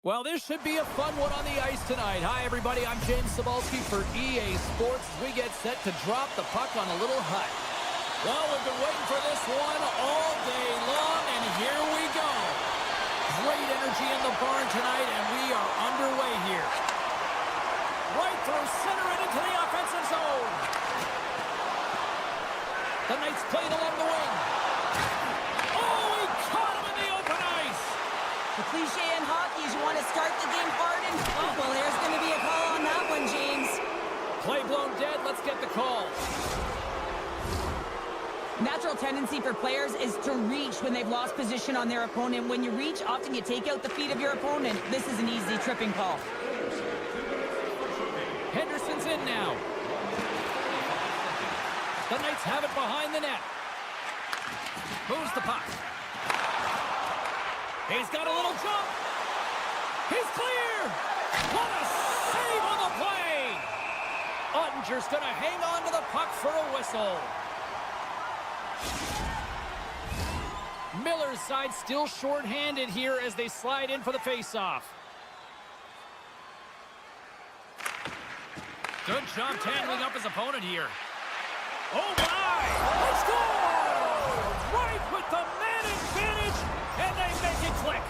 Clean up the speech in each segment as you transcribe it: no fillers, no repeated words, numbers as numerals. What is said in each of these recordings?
Well, this should be a fun one on the ice tonight. Hi, everybody. I'm James Cebulski for EA Sports as we get set to drop the puck on a little hut. Well, we've been waiting for this one all day long, and here we go. Great energy in the barn tonight, and we are underway here. Right through center and into the offensive zone. The Knights played along the wing. Oh, he caught him in the open ice. The cliche in hockey is you want to start the game hard and well, there's going to be a call on that one, James. Play blown dead. Let's get the call. Natural tendency for players is to reach when they've lost position on their opponent. When you reach, often you take out the feet of your opponent. This is an easy tripping call. Henderson's in now. The Knights have it behind the net. Moves the puck. He's got a little jump. He's clear. What a save on the play. Ottinger's going to hang on to the puck for a whistle. Miller's side still short-handed here as they slide in for the face-off. Good job tangling up his opponent here. Oh, my! They score! Right with the man advantage, and they make it click.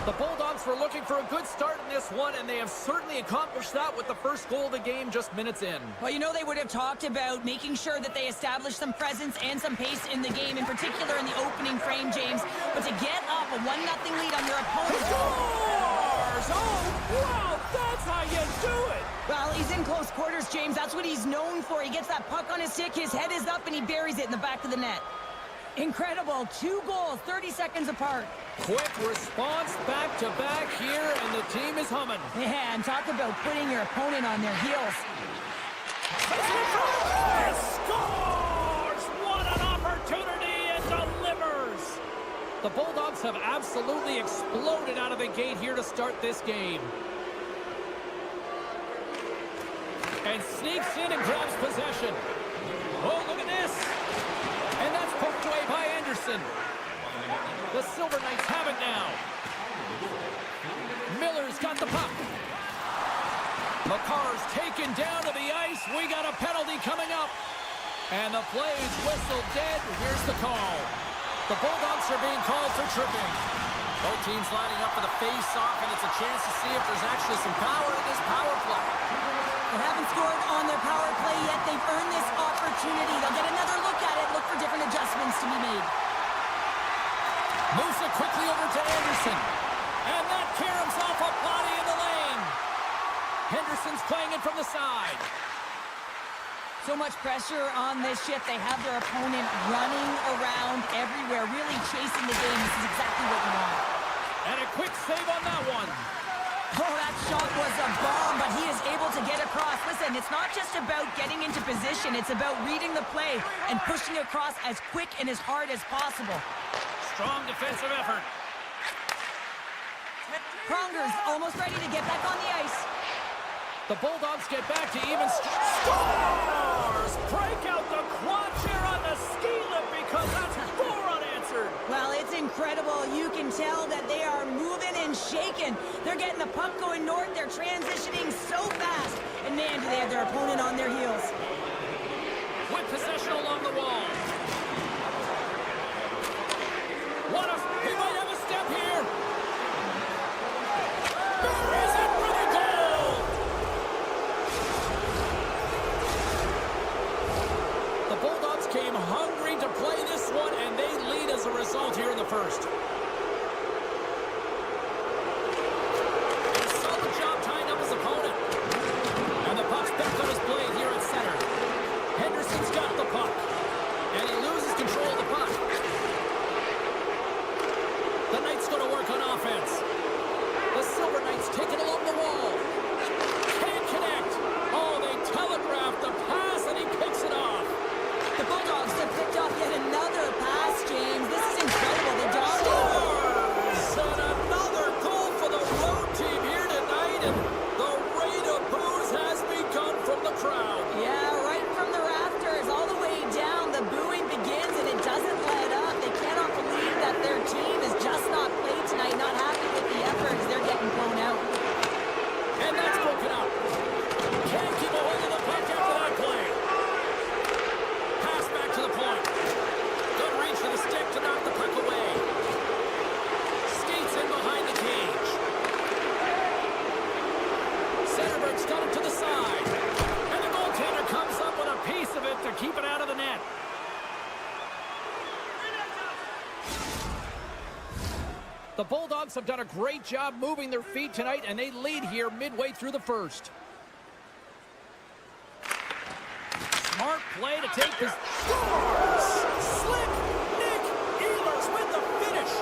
The Bulldogs were looking for a good start in this one, and they have certainly accomplished that with the first goal of the game just minutes in. Well, you know, they would have talked about making sure that they establish some presence and some pace in the game, in particular in the opening frame, James. But to get up a 1-0 lead on your opponent... Scores! Oh, wow, that's how you do it! Well, he's in close quarters, James. That's what he's known for. He gets that puck on his stick, his head is up, and he buries it in the back of the net. Incredible. 2 goals, 30 seconds apart. Quick response back-to-back here, and the team is humming. Yeah, and talk about putting your opponent on their heels. Scores! What an opportunity, and delivers! The Bulldogs have absolutely exploded out of the gate here to start this game. And sneaks in and grabs possession. Oh, look at this! And that's poked away by Anderson. The Silver Knights have it now. Miller's got the puck. McCarr's taken down to the ice. We got a penalty coming up. And the play is whistled dead. Here's the call. The Bulldogs are being called for tripping. Both teams lining up for the face-off, and it's a chance to see if there's actually some power in this power play. They haven't scored on their power play yet. They've earned this opportunity. They'll get another look at it, look for different adjustments to be made. Moves it quickly over to Anderson. And that caroms off a body in the lane. Henderson's playing it from the side. So much pressure on this shift. They have their opponent running around everywhere, really chasing the game. This is exactly what you want. And a quick save on that one. Oh, that shot was a bomb, but he is able to get across. Listen, it's not just about getting into position. It's about reading the play and pushing across as quick and as hard as possible. Strong defensive effort. Pronger's almost ready to get back on the ice. The Bulldogs get back to even. Scores! Break out the quad chair on the ski lift because that's 4 unanswered. Well, it's incredible. You can tell that they are moving and shaking. They're getting the puck going north. They're transitioning so fast. And man, do they have their opponent on their heels. With possession along the wall. He might have a step here. Buries it for the goal. The Bulldogs came hungry to play this one, and they lead as a result here in the first. A solid job tying up his opponent. And the puck's back on his blade here at center. Henderson's got the puck. And he loses control of the puck. The Bulldogs have done a great job moving their feet tonight, and they lead here midway through the first. Smart play to take this. Scores! Slick Nick Ehlers with the finish.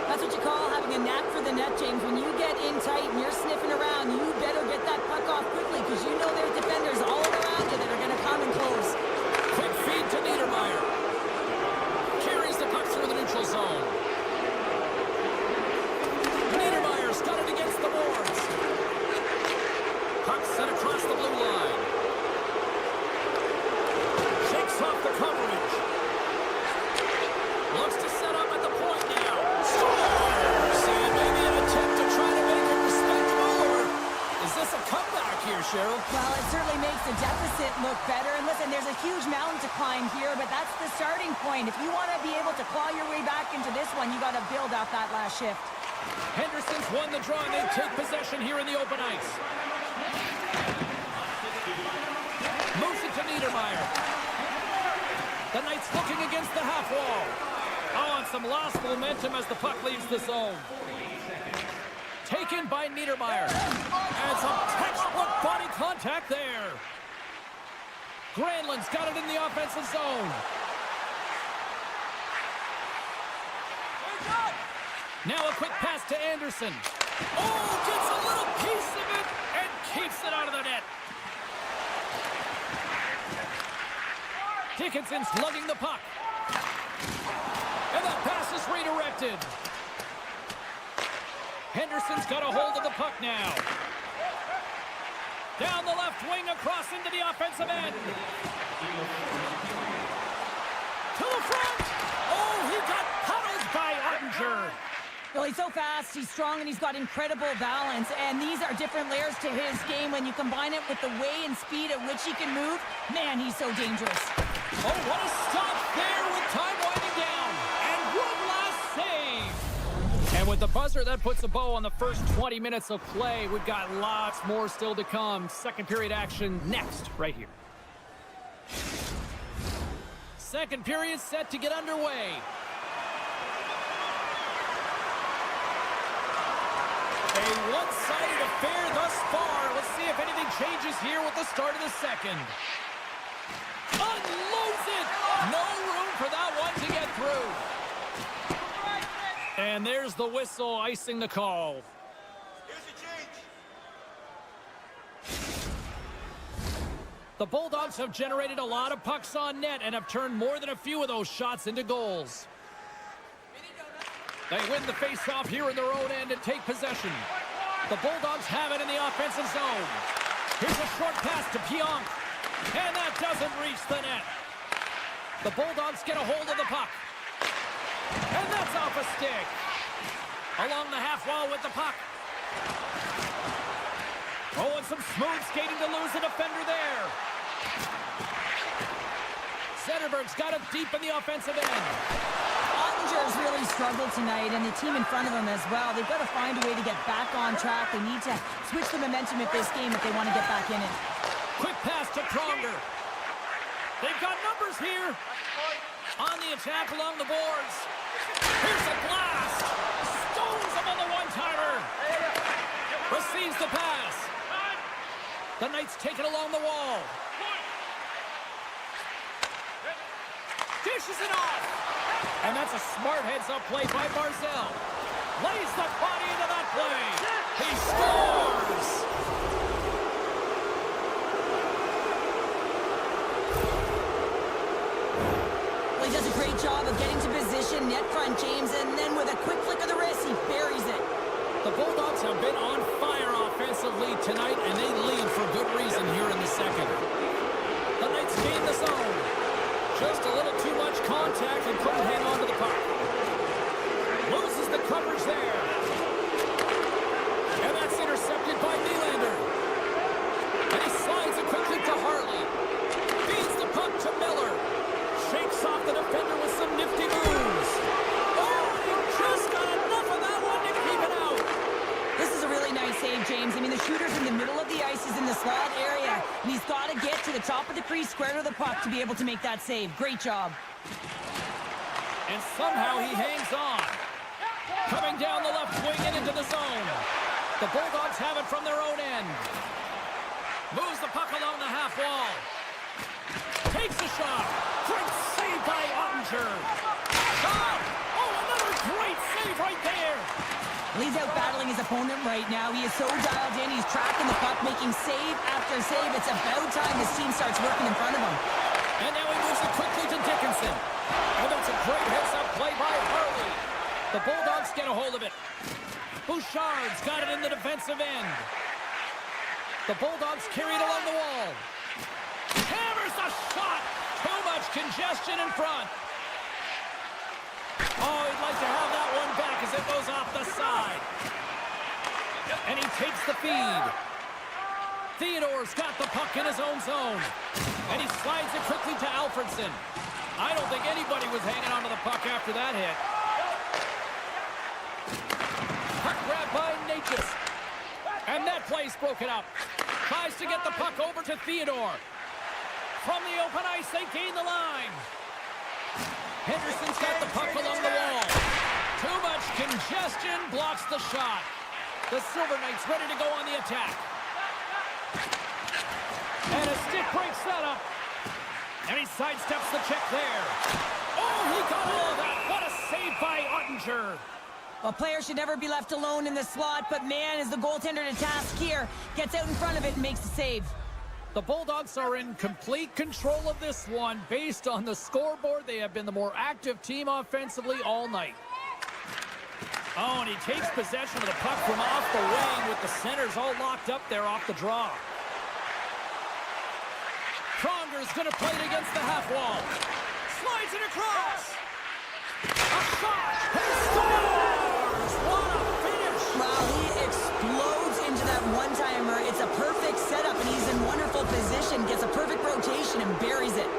That's what you call having a knack for the net, James. When you get in tight and you're sniffing around, you better get that puck off quickly because you know there's defenders all around you that are going to come and close. Quick feed to Niedermeyer. Carries the puck through the neutral zone. Niedermeyer's got it against the boards. Puck set across the blue line. Shakes off the coverage. Looks to set up at the point now. Scores! And maybe an attempt to try to make it respectable, or is this a comeback here, Cheryl? Well, it certainly makes the deficit look better. And listen, there's a huge mountain to climb here, but that's the starting point. If you want to be able to claw your way back into this one, you got to build off that last shift. Henderson's won the draw, and they take possession here in the open ice. Moves it to Niedermeyer. The Knights looking against the half wall. Oh, and some lost momentum as the puck leaves the zone. Taken by Niedermeyer. And some textbook body contact there. Granlund's got it in the offensive zone. Now a quick pass to Anderson. Oh, gets a little piece of it and keeps it out of the net. Dickinson's lugging the puck. And that pass is redirected. Henderson's got a hold of the puck now. Down the left wing, across into the offensive end. To the front. Oh, he got puddled by Ottinger. Well, he's so fast, he's strong, and he's got incredible balance. And these are different layers to his game. When you combine it with the way and speed at which he can move, man, he's so dangerous. Oh, what a stop there with time winding down. And one last save. And with the buzzer, that puts a bow on the first 20 minutes of play. We've got lots more still to come. Second period action next, right here. Second period set to get underway. A one-sided affair thus far. Let's see if anything changes here with the start of the second. Unloads it! No room for that one to get through. And there's the whistle icing the call. Here's the change. The Bulldogs have generated a lot of pucks on net and have turned more than a few of those shots into goals. They win the face-off here in their own end and take possession. The Bulldogs have it in the offensive zone. Here's a short pass to Pionk. And that doesn't reach the net. The Bulldogs get a hold of the puck. And that's off a stick. Along the half wall with the puck. Oh, and some smooth skating to lose a defender there. Zetterberg's got it deep in the offensive end. Ottinger's really struggled tonight, and the team in front of him as well. They've got to find a way to get back on track. They need to switch the momentum of this game if they want to get back in it. Quick pass to Pronger. They've got numbers here. On the attack along the boards. Here's a blast. Stones him on the one-timer. Receives the pass. The Knights take it along the wall. Dishes it off. And that's a smart heads-up play by Barzell. Lays the body into that play. He scores. Well, he does a great job of getting to position, net front, James, and then with a quick flick of the wrist, he buries it. The Bulldogs have been on fire offensively tonight, and they lead for good reason here in the second. The Knights gain the zone. Just a little too much contact and couldn't hang on to the puck. Loses the coverage there. And that's intercepted by Nylander. And he slides it quickly to Harley. Feeds the puck to Miller. Shakes off the defender with some nifty moves. Oh, he just got enough of that one to keep it out. This is a really nice save, James. I mean, the shooter's in the middle of the ice. He's in the slot area, and he's got to get to the top of the crease, square to the puck to be able to make that save. Great job. And somehow he hangs on. Coming down the left wing and into the zone. The Bulldogs have it from their own end. Moves the puck along the half wall. Takes a shot. Great save by Ottinger. Shot! Oh, another great save right there. He's out battling his opponent right now. He is so dialed in. He's tracking the puck, making save after save. It's about time his team starts working in front of him. And now he moves it quickly to Dickinson. Oh, that's a great heads-up play by Hurley. The Bulldogs get a hold of it. Bouchard's got it in the defensive end. The Bulldogs carry it along the wall. Hammers the shot. Too much congestion in front. Oh, he'd like to have that one back as it goes off the side. And he takes the feed. Theodore's got the puck in his own zone. And he slides it quickly to Alfredson. I don't think anybody was hanging onto the puck after that hit. Puck grab by Natchez. And that play's broken up. Tries to get the puck over to Theodore. From the open ice, they gain the line. Henderson's got the puck along the wall. Too much congestion blocks the shot. The Silver Knights ready to go on the attack. And a stick breaks that up. And he sidesteps the check there. Oh, he got all of that. What a save by Ottinger. Well, players should never be left alone in the slot, but man, is the goaltender to task here. Gets out in front of it and makes the save. The Bulldogs are in complete control of this one. Based on the scoreboard, they have been the more active team offensively all night. Oh, and he takes possession of the puck from off the wing with the centers all locked up there off the draw. Pronger's going to play it against the half wall. Slides it across. A shot. He scores! What a finish! Wow, he explodes into that one-timer. It's a perfect setup, and he's in wonderful position. Gets a perfect rotation and buries it.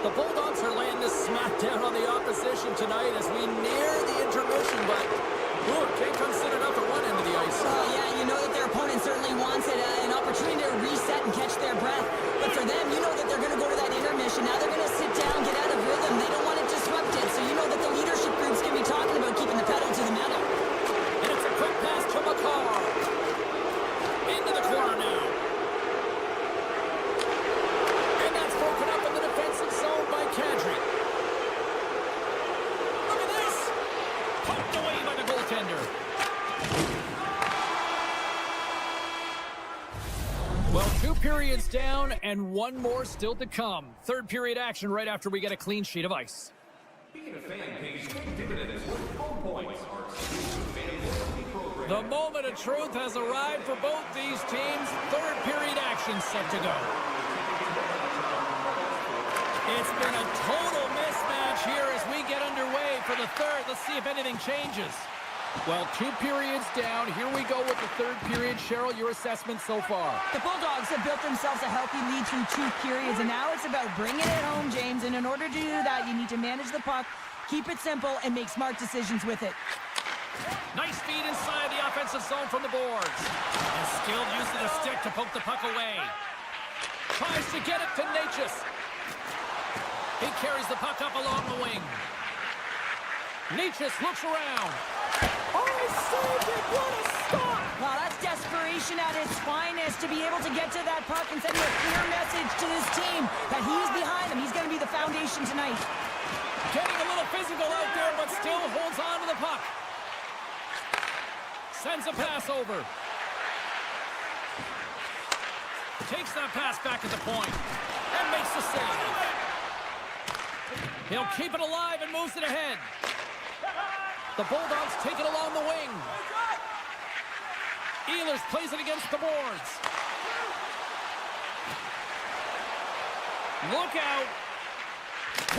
The Bulldogs are laying this smack down on the opposition tonight as we near the intermission, but it can't come soon enough at one end of the ice. Oh, yeah, you know that their opponent certainly wants it, an opportunity to reset and catch their breath. But for them, you know that they're going to go to that intermission. Now they're going to sit down, get out of rhythm. They don't want it disrupted, so you know that the leadership group's going to be talking about keeping the pedal to the metal. And it's a quick pass to McCarr. Into the corner now. And that's broken up in the defensive zone by Kadri. Look at this. Poked away by the goaltender. Well, 2 periods down and 1 more still to come. Third period action right after we get a clean sheet of ice. The moment of truth has arrived for both these teams. Third period action set to go. It's been a total mismatch here as we get underway for the third. Let's see if anything changes. Well, 2 periods down. Here we go with the third period. Cheryl, your assessment so far? The Bulldogs have built themselves a healthy lead through 2 periods, and now it's about bringing it home, James. And in order to do that, you need to manage the puck, keep it simple, and make smart decisions with it. Nice feed inside the offensive zone from the boards. And skilled use of the stick to poke the puck away. Tries to get it to Natchez. He carries the puck up along the wing. Natchez looks around. Oh, he saved it! What a stop! Wow, that's desperation at its finest to be able to get to that puck and send a clear message to this team that he's behind them. He's going to be the foundation tonight. Getting a little physical out there, but still holds on to the puck. Sends a pass over. Takes that pass back at the point and makes the save. He'll keep it alive and moves it ahead. The Bulldogs take it along the wing. Ehlers plays it against the boards. Look out.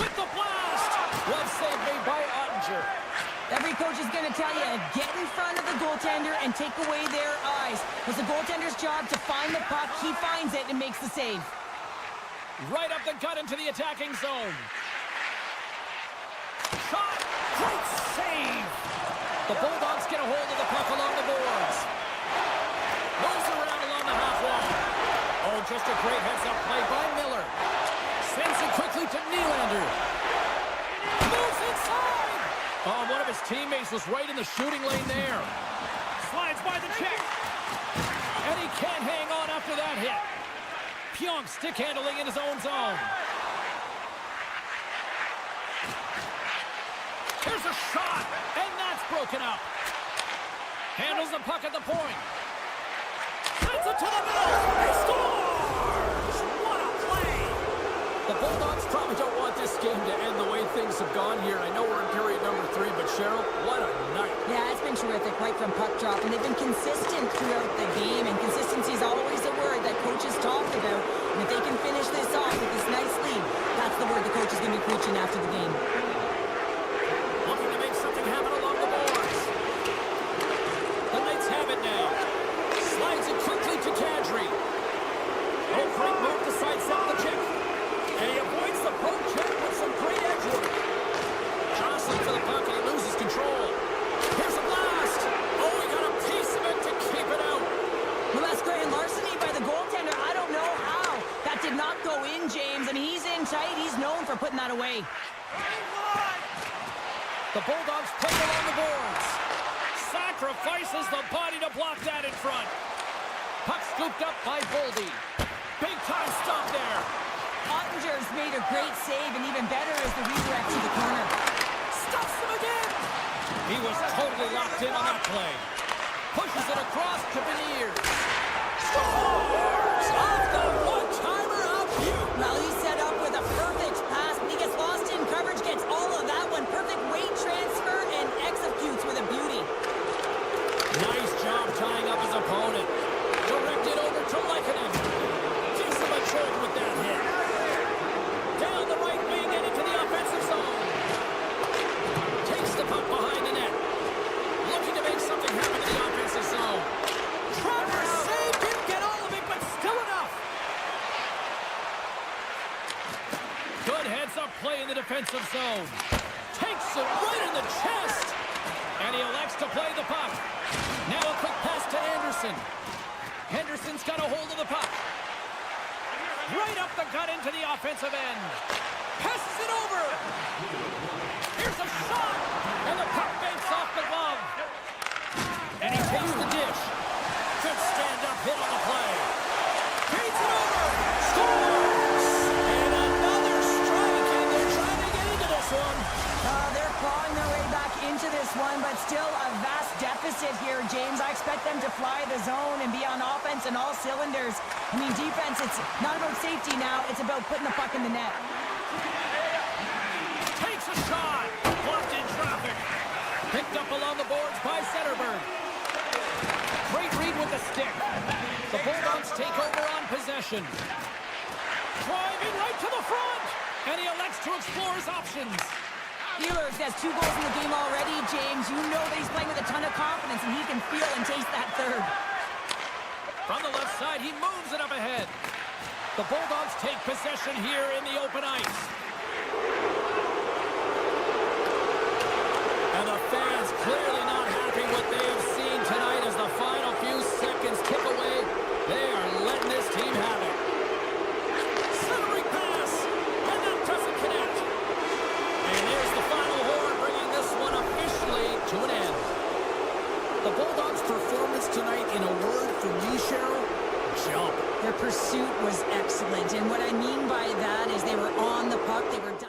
With the blast. One save made by Ottinger. Every coach is going to tell you, get in front of the goaltender and take away their eyes. It's the goaltender's job to find the puck. He finds it and makes the save. Right up the gut into the attacking zone. Shot. Great save. The Bulldogs get a hold of the puck along the boards. Moves around along the half wall. Oh, just a great heads-up play by Miller. Sends it quickly to Nylander. Moves inside. Oh, one of his teammates was right in the shooting lane there. Slides by the check. And he can't hang on after that hit. Pionk stick handling in his own zone. Here's a shot, and that's broken up. Handles the puck at the point. Sends it to the middle. He scores! What a play! The Bulldogs probably don't want this game to end the way things have gone here. I know we're in period number 3, but Cheryl, what a night. Yeah, it's been terrific right from puck drop, and they've been consistent throughout the game, and consistency is always a word that coaches talk about. And if they can finish this off with this nice lead, that's the word the coach is going to be preaching after the game. Looking to make something happen along the boards. The Knights have it now. Slides it quickly to Kadri. Oh, great move to sidestep the check. And he avoids the poke check with some great edge work. Jostling for the puck and he loses control. Here's a blast. Oh, he got a piece of it to keep it out. Well, that's great larceny by the goaltender. I don't know how. That did not go in, James. I mean, he's in tight. He's known for putting that away. The Bulldogs play along the boards. Sacrifices the body to block that in front. Puck scooped up by Boldy. Big time stop there. Ottinger's made a great save, and even better is the redirect to the corner. Stuffs him again. He was totally locked in on that play. Pushes it across to Beniers. Scores! Off the one-timer out here. Well, he's set up with a perfect pass, but he gets lost in coverage, gets all of that one. Perfect weight transfer, and executes with a beauty. Nice job tying up his opponent. Directed over to Lehkonen. Gives him a choke with that hit. Down the right wing and into the offensive zone. Takes the puck behind the net. Looking to make something happen in the offensive zone. Trevor saved, didn't get all of it, but still enough. Good heads-up play in the defensive zone. Takes it right in the chest. And he elects to play the puck. Now a quick pass to Anderson. Henderson's got a hold of the puck. Right up the gut into the offensive end. Passes it over. Here's a shot. And the puck banks off the glove. And he takes the dish. Good stand-up hit on the play. Feeds it over. Scores! And another strike, and they're trying to get into this one. They're clawing their way back into this one, but still a vast deficit here, James. I expect them to fly the zone and be on offense in all cylinders. I mean, defense, it's not about safety now. It's about putting the puck in the net. Takes a shot. Blocked in traffic. Picked up along the boards by Zetterberg. Great read with the stick. The Bulldogs take over on possession. Driving right to the front. And he elects to explore his options. Ehlers has 2 goals in the game already, James. You know that he's playing with a ton of confidence, and he can feel and taste that third. From the left side, he moves it up ahead. The Bulldogs take possession here in the open ice. And the fans clearly not happy what they have seen tonight as the final few seconds tick away. They are letting this team have it. Centering pass, and that doesn't connect. And there's the final horn, bringing this one officially to an end. The Bulldogs' performance tonight, in a word from me, Cheryl, jump. Their pursuit was excellent, and what I mean by that is they were on the puck, they were done.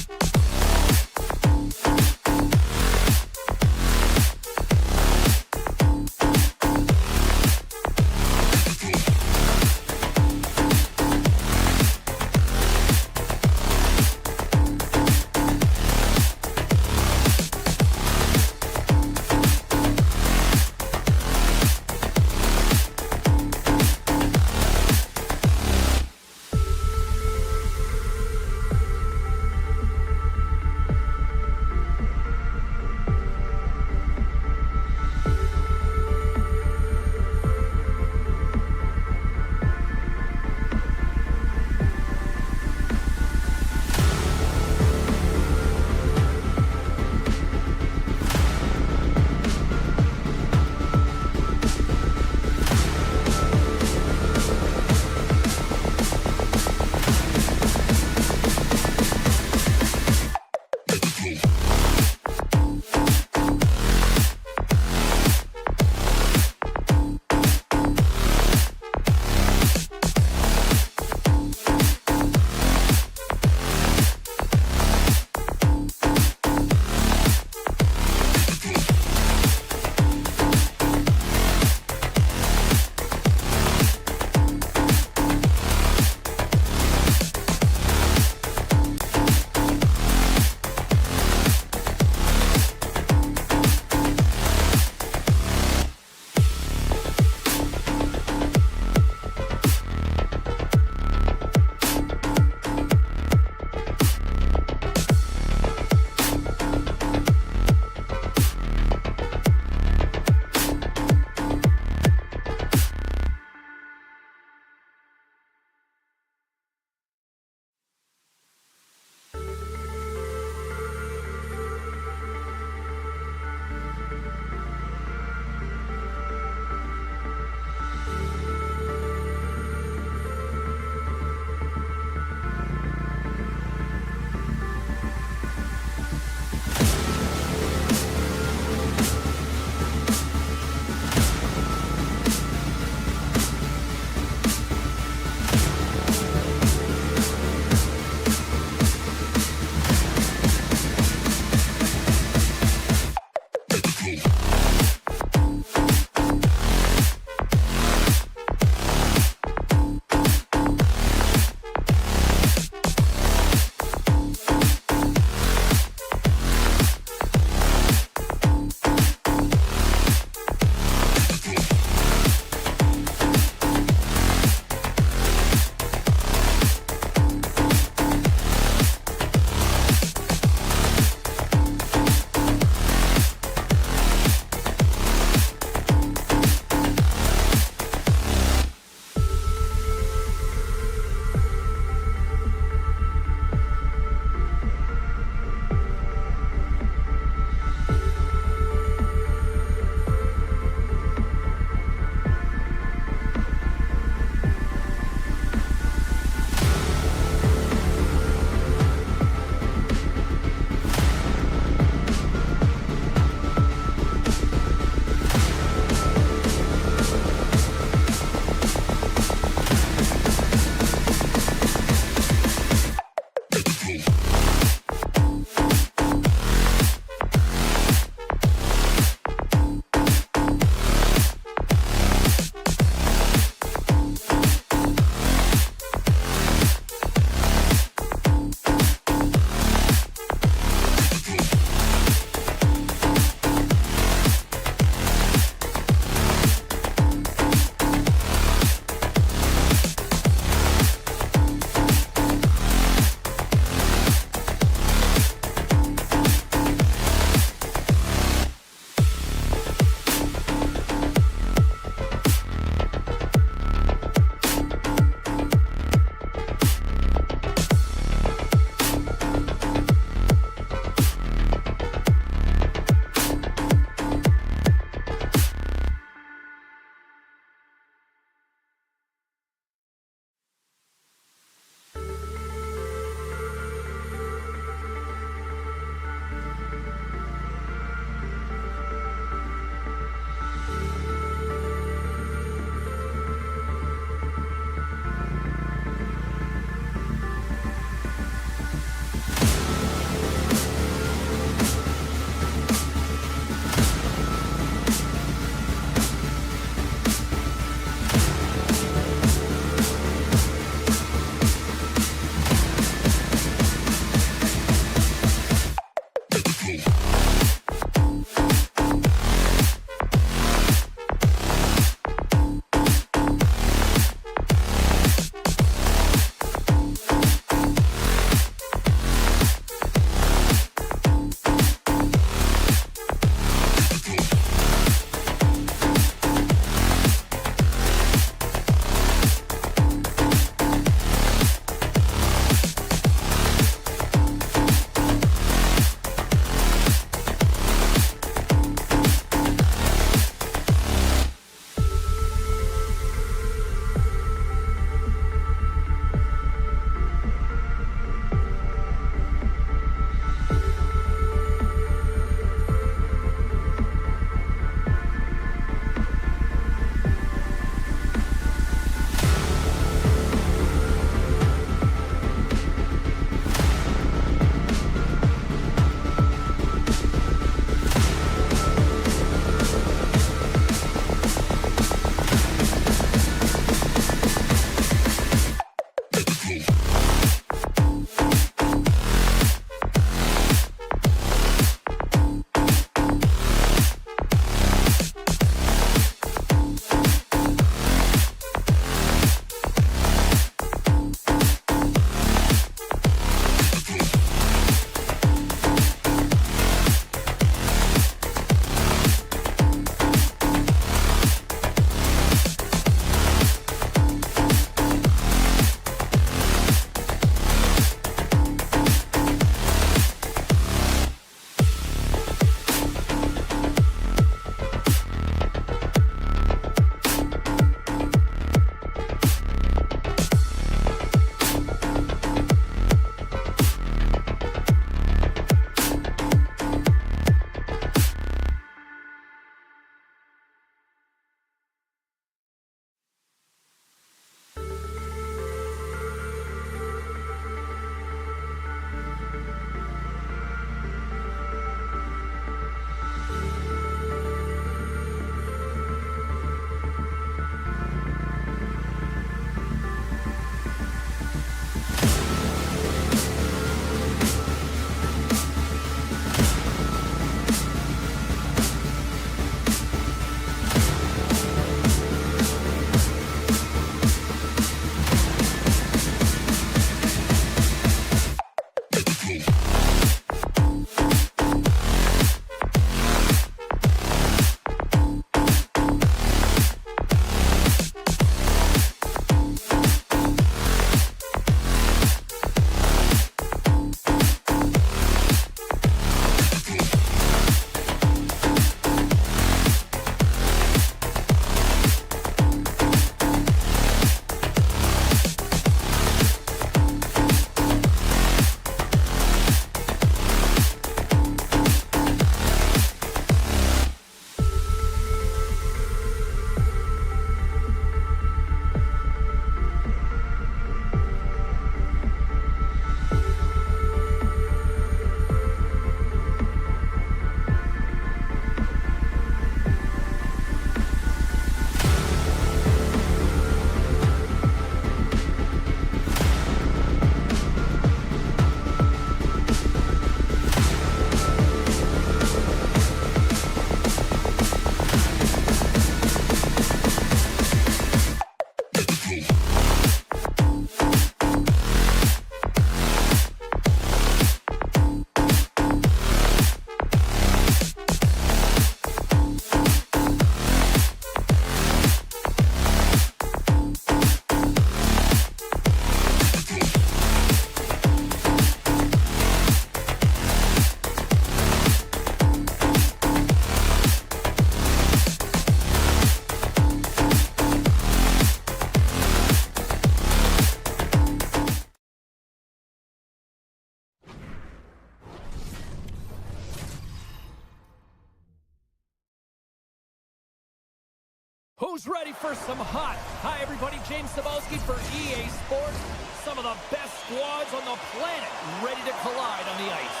Who's ready for some hot? Hi, everybody. James Cebulski for EA Sports. Some of the best squads on the planet ready to collide on the ice.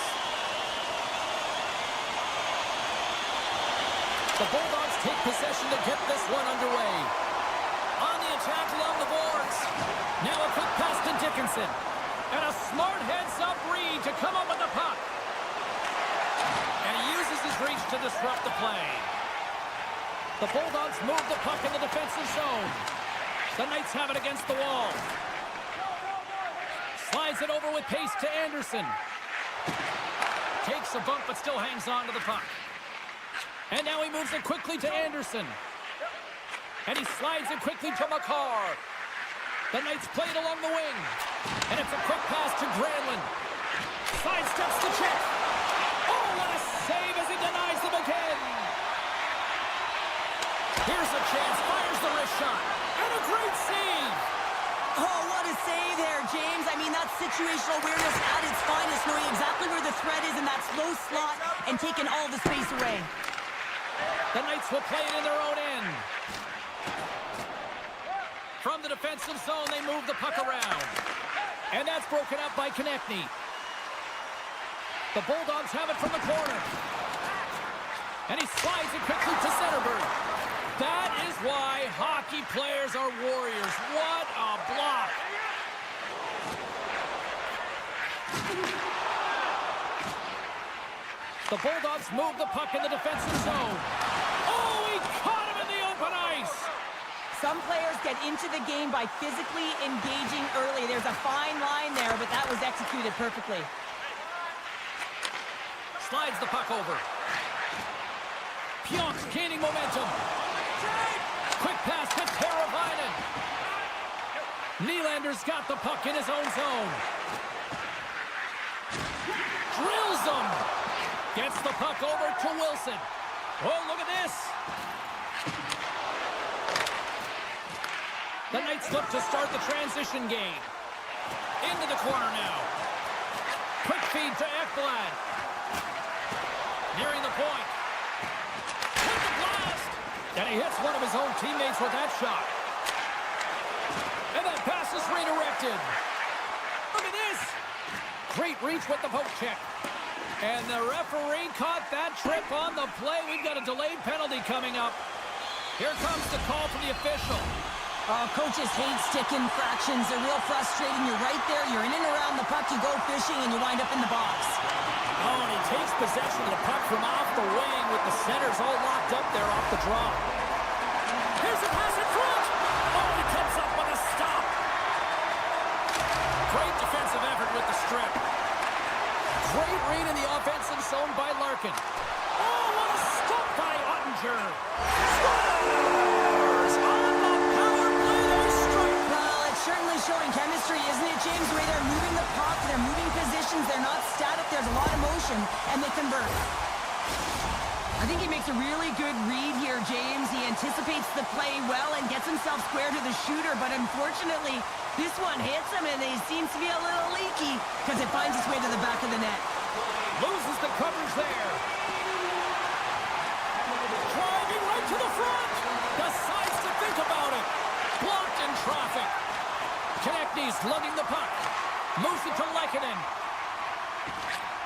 The Bulldogs take possession to get this one underway. On the attack along the boards. Now a quick pass to Dickinson. And a smart heads-up read to come up with the puck. And he uses his reach to disrupt the play. The Bulldogs move the puck in the defensive zone. The Knights have it against the wall. Slides it over with pace to Anderson. Takes a bump but still hangs on to the puck. And now he moves it quickly to Anderson. And he slides it quickly to McCarr. The Knights play it along the wing. And it's a quick pass to Granlund. Sidesteps the check. Oh, what a save as he denies them again. Here's a chance, fires the wrist shot, and a great save! Oh, what a save there, James. I mean, that's situational awareness at its finest, knowing exactly where the threat is in that slow slot and taking all the space away. The Knights will play it in their own end. From the defensive zone, they move the puck around. And that's broken up by Konechny. The Bulldogs have it from the corner. And he slides it quickly to Zetterberg. That is why hockey players are warriors. What a block. The Bulldogs move the puck in the defensive zone. Oh, he caught him in the open ice. Some players get into the game by physically engaging early. There's a fine line there, but that was executed perfectly. Slides the puck over. Pionk gaining momentum. Quick pass to Teravainen. Nylander's got the puck in his own zone. Drills him. Gets the puck over to Wilson. Oh, look at this. The Knights look to start the transition game. Into the corner now. Quick feed to Ekblad. Nearing the point. With the blast. And he hits one of his own teammates with that shot. And that pass is redirected. Look at this. Great reach with the poke check. And the referee caught that trip on the play. We've got a delayed penalty coming up. Here comes the call from the official. Coaches hate stick infractions. They're real frustrating. You're right there. You're in and around the puck. You go fishing, and you wind up in the box. Oh, and he takes possession of the puck from off the wing with the centers all locked up there off the draw. Here's a pass in front. Oh, he comes up with a stop. Great defensive effort with the strip. Great read in the offensive zone by Larkin. Oh, what a stop by Ottinger. Scores on the power play. They strike. Well, it's certainly showing chemistry, isn't it, James? The way they're moving the puck, they're moving positions, they're not static, there's a lot of motion, and they convert. I think he makes a really good read here, James. He anticipates the play well and gets himself square to the shooter, but unfortunately, this one hits him, and he seems to be a little leaky because it finds its way to the back of the net. Loses the coverage there. Driving right to the front. Decides to think about it. Blocked in traffic. Konechny's lugging the puck. Moves it to Lehkonen.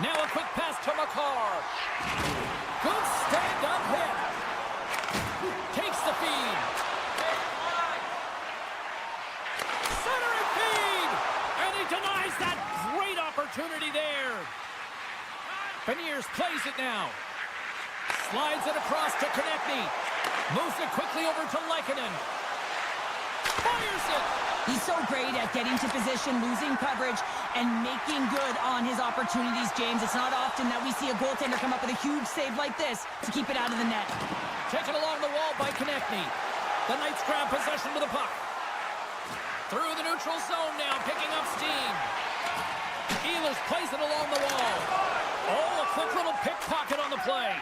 Now a quick pass to McCarr. Good stand-up hit. Takes the feed. Centering feed. And he denies that great opportunity there. Beniers plays it now. Slides it across to Konechny. Moves it quickly over to Lehkonen. Fires it. He's so great at getting to position, losing coverage, and making good on his opportunities, James. It's not often that we see a goaltender come up with a huge save like this to keep it out of the net. Taken along the wall by Konechny. The Knights grab possession with the puck. Through the neutral zone now, picking up steam. Ehlers plays it along the wall. Oh, a quick little pickpocket on the play.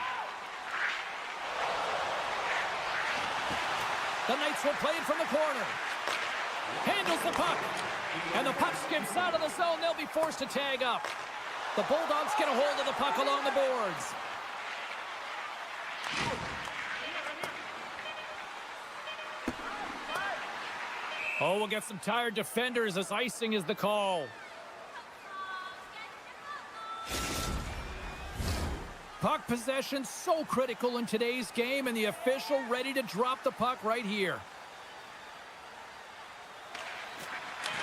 The Knights will play it from the corner. Handles the puck. And the puck skips out of the zone. They'll be forced to tag up. The Bulldogs get a hold of the puck along the boards. Oh, we'll get some tired defenders as icing is the call. Puck possession so critical in today's game, and the official ready to drop the puck right here.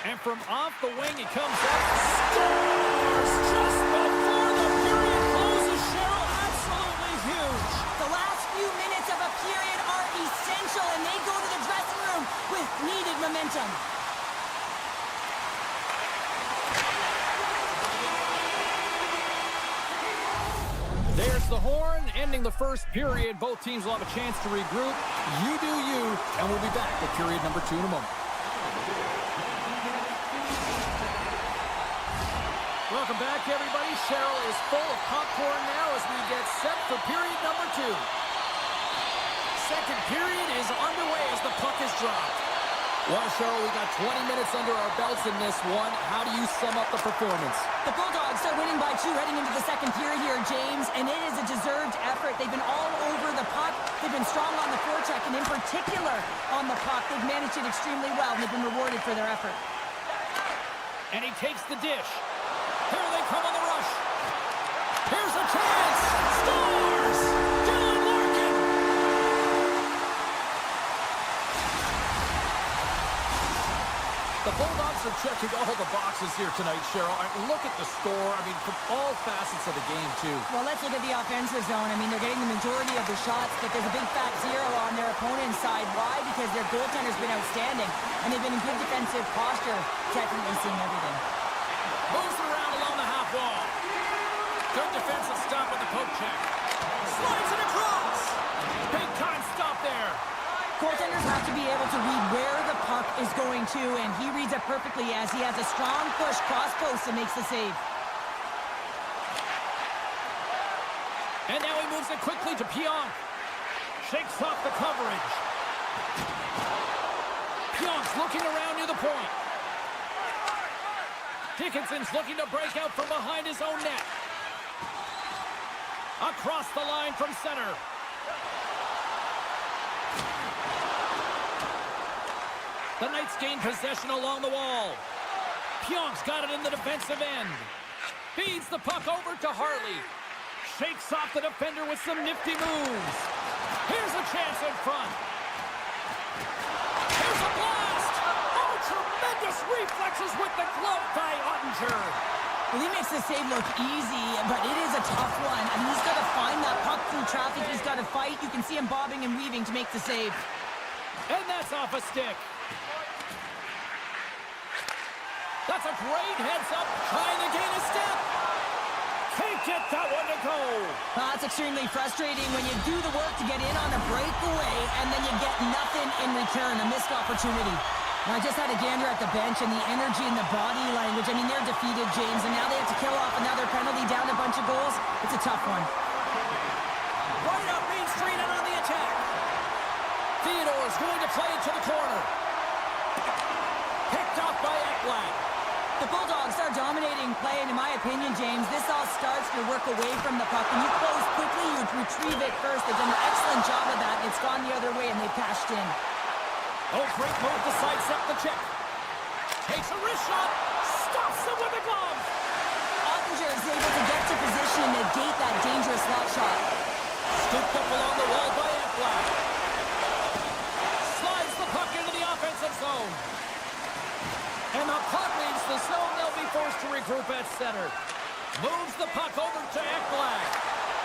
And from off the wing, he comes up. Scores just before the period closes, Cheryl. Absolutely huge. The last few minutes of a period are essential, and they go to the dressing room with needed momentum. There's the horn, ending the first period. Both teams will have a chance to regroup. You do you, and we'll be back with period number 2 in a moment. Welcome back, everybody. Cheryl is full of popcorn now as we get set for period number 2. Second period is underway as the puck is dropped. Well, Cheryl, we got 20 minutes under our belts in this one. How do you sum up the performance? The Bulldogs are winning by 2 heading into the second period here, James, and it is a deserved effort. They've been all over the puck. They've been strong on the forecheck, and in particular on the puck. They've managed it extremely well, and they've been rewarded for their effort. And he takes the dish. Here they come on the rush. Here's a chance. Scores! Dylan Larkin! The Bulldogs are checking all the boxes here tonight, Cheryl. Look at the score. I mean, from all facets of the game, too. Well, let's look at the offensive zone. I mean, they're getting the majority of the shots, but there's a big fat zero on their opponent's side. Why? Because their goaltender's been outstanding, and they've been in good defensive posture, technically seeing everything. Moves around along the half wall. Good defensive stop with the poke check. Slides it across. Big time stop there. Goaltenders have to be able to read where the puck is going to, and he reads it perfectly as he has a strong push cross post and makes the save. And now he moves it quickly to Pionk. Shakes off the coverage. Pionk's looking around near the point. Dickinson's looking to break out from behind his own net. Across the line from center. The Knights gain possession along the wall. Pionk's got it in the defensive end. Feeds the puck over to Hartley. Shakes off the defender with some nifty moves. Here's a chance in front. Here's a blast! Oh, tremendous reflexes with the glove by Ottinger. Well, he makes the save look easy, but it is a tough one. I mean, he's got to find that puck through traffic. He's got to fight. You can see him bobbing and weaving to make the save. And that's off a stick. That's a great heads-up, trying to gain a step. Can't get that one to go. That's extremely frustrating when you do the work to get in on a breakaway and then you get nothing in return, a missed opportunity. I just had a gander at the bench and the energy and the body language. I mean, they're defeated, James, and now they have to kill off another penalty, down a bunch of goals. It's a tough one. Right up Main Street and on the attack. Theodore's going to play it to the corner. Picked off by Ekblad. The Bulldogs are dominating play, and in my opinion, James, this all starts your work away from the puck. When you close quickly, you retrieve it first. They've done an excellent job of that, and it's gone the other way, and they've cashed in. Oh, great move to sidestep the check. Takes a wrist shot. Stops him with a glove. Ottinger is able to get to position and negate that dangerous slot shot. Scooped up along the wall by Ekblad. Slides the puck into the offensive zone. And the puck leaves the zone. They'll be forced to regroup at center. Moves the puck over to Ekblad.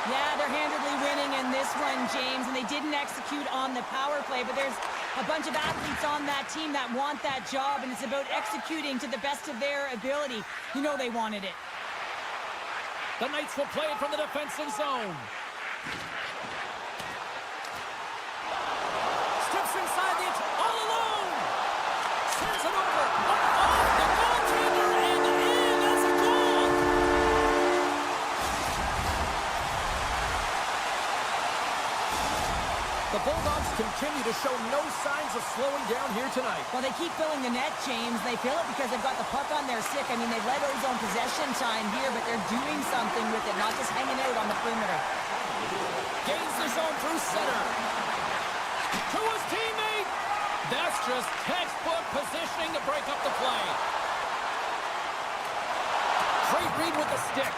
Yeah, they're handedly winning in this one, James, and they didn't execute on the power play, but there's a bunch of athletes on that team that want that job, and it's about executing to the best of their ability. You know they wanted it. The Knights will play it from the defensive zone. Steps inside the edge, all alone. Sends it over. Off the goaltender and in as a goal. The Bulldogs continue to show no signs of slowing down here tonight. Well, they keep filling the net, James. They fill it because they've got the puck on their stick. I mean, they've led Ozone possession time here, but they're doing something with it, not just hanging out on the perimeter. Gains the zone through center. To his teammate. That's just textbook positioning to break up the play. Great read with the stick.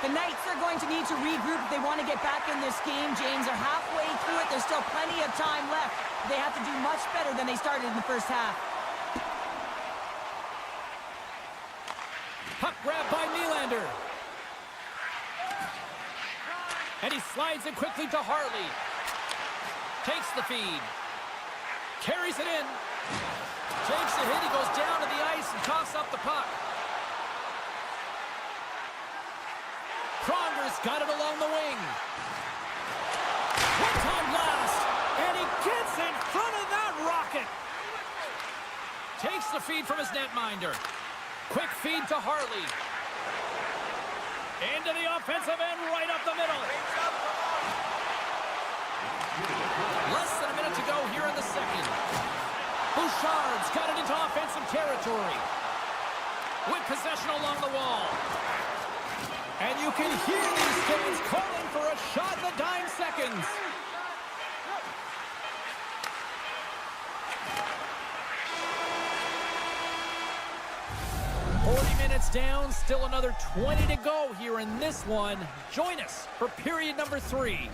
The Knights are going to need to regroup if they want to get back in this game, James. They're halfway through it. There's still plenty of time left. They have to do much better than they started in the first half. Puck grab by Nylander. And he slides it quickly to Harley. Takes the feed. Carries it in. Takes the hit. He goes down to the ice and coughs up the puck. Pronger's got it along the wing. One-time blast. And he gets in front of that rocket. Takes the feed from his netminder. Quick feed to Harley. Into the offensive end, right up the middle. Less than a minute to go here in the second. Bouchard's got it into offensive territory. With possession along the wall. And you can hear these fans calling for a shot in the dime seconds. Down, still another 20 to go here in this one. Join us for period number 3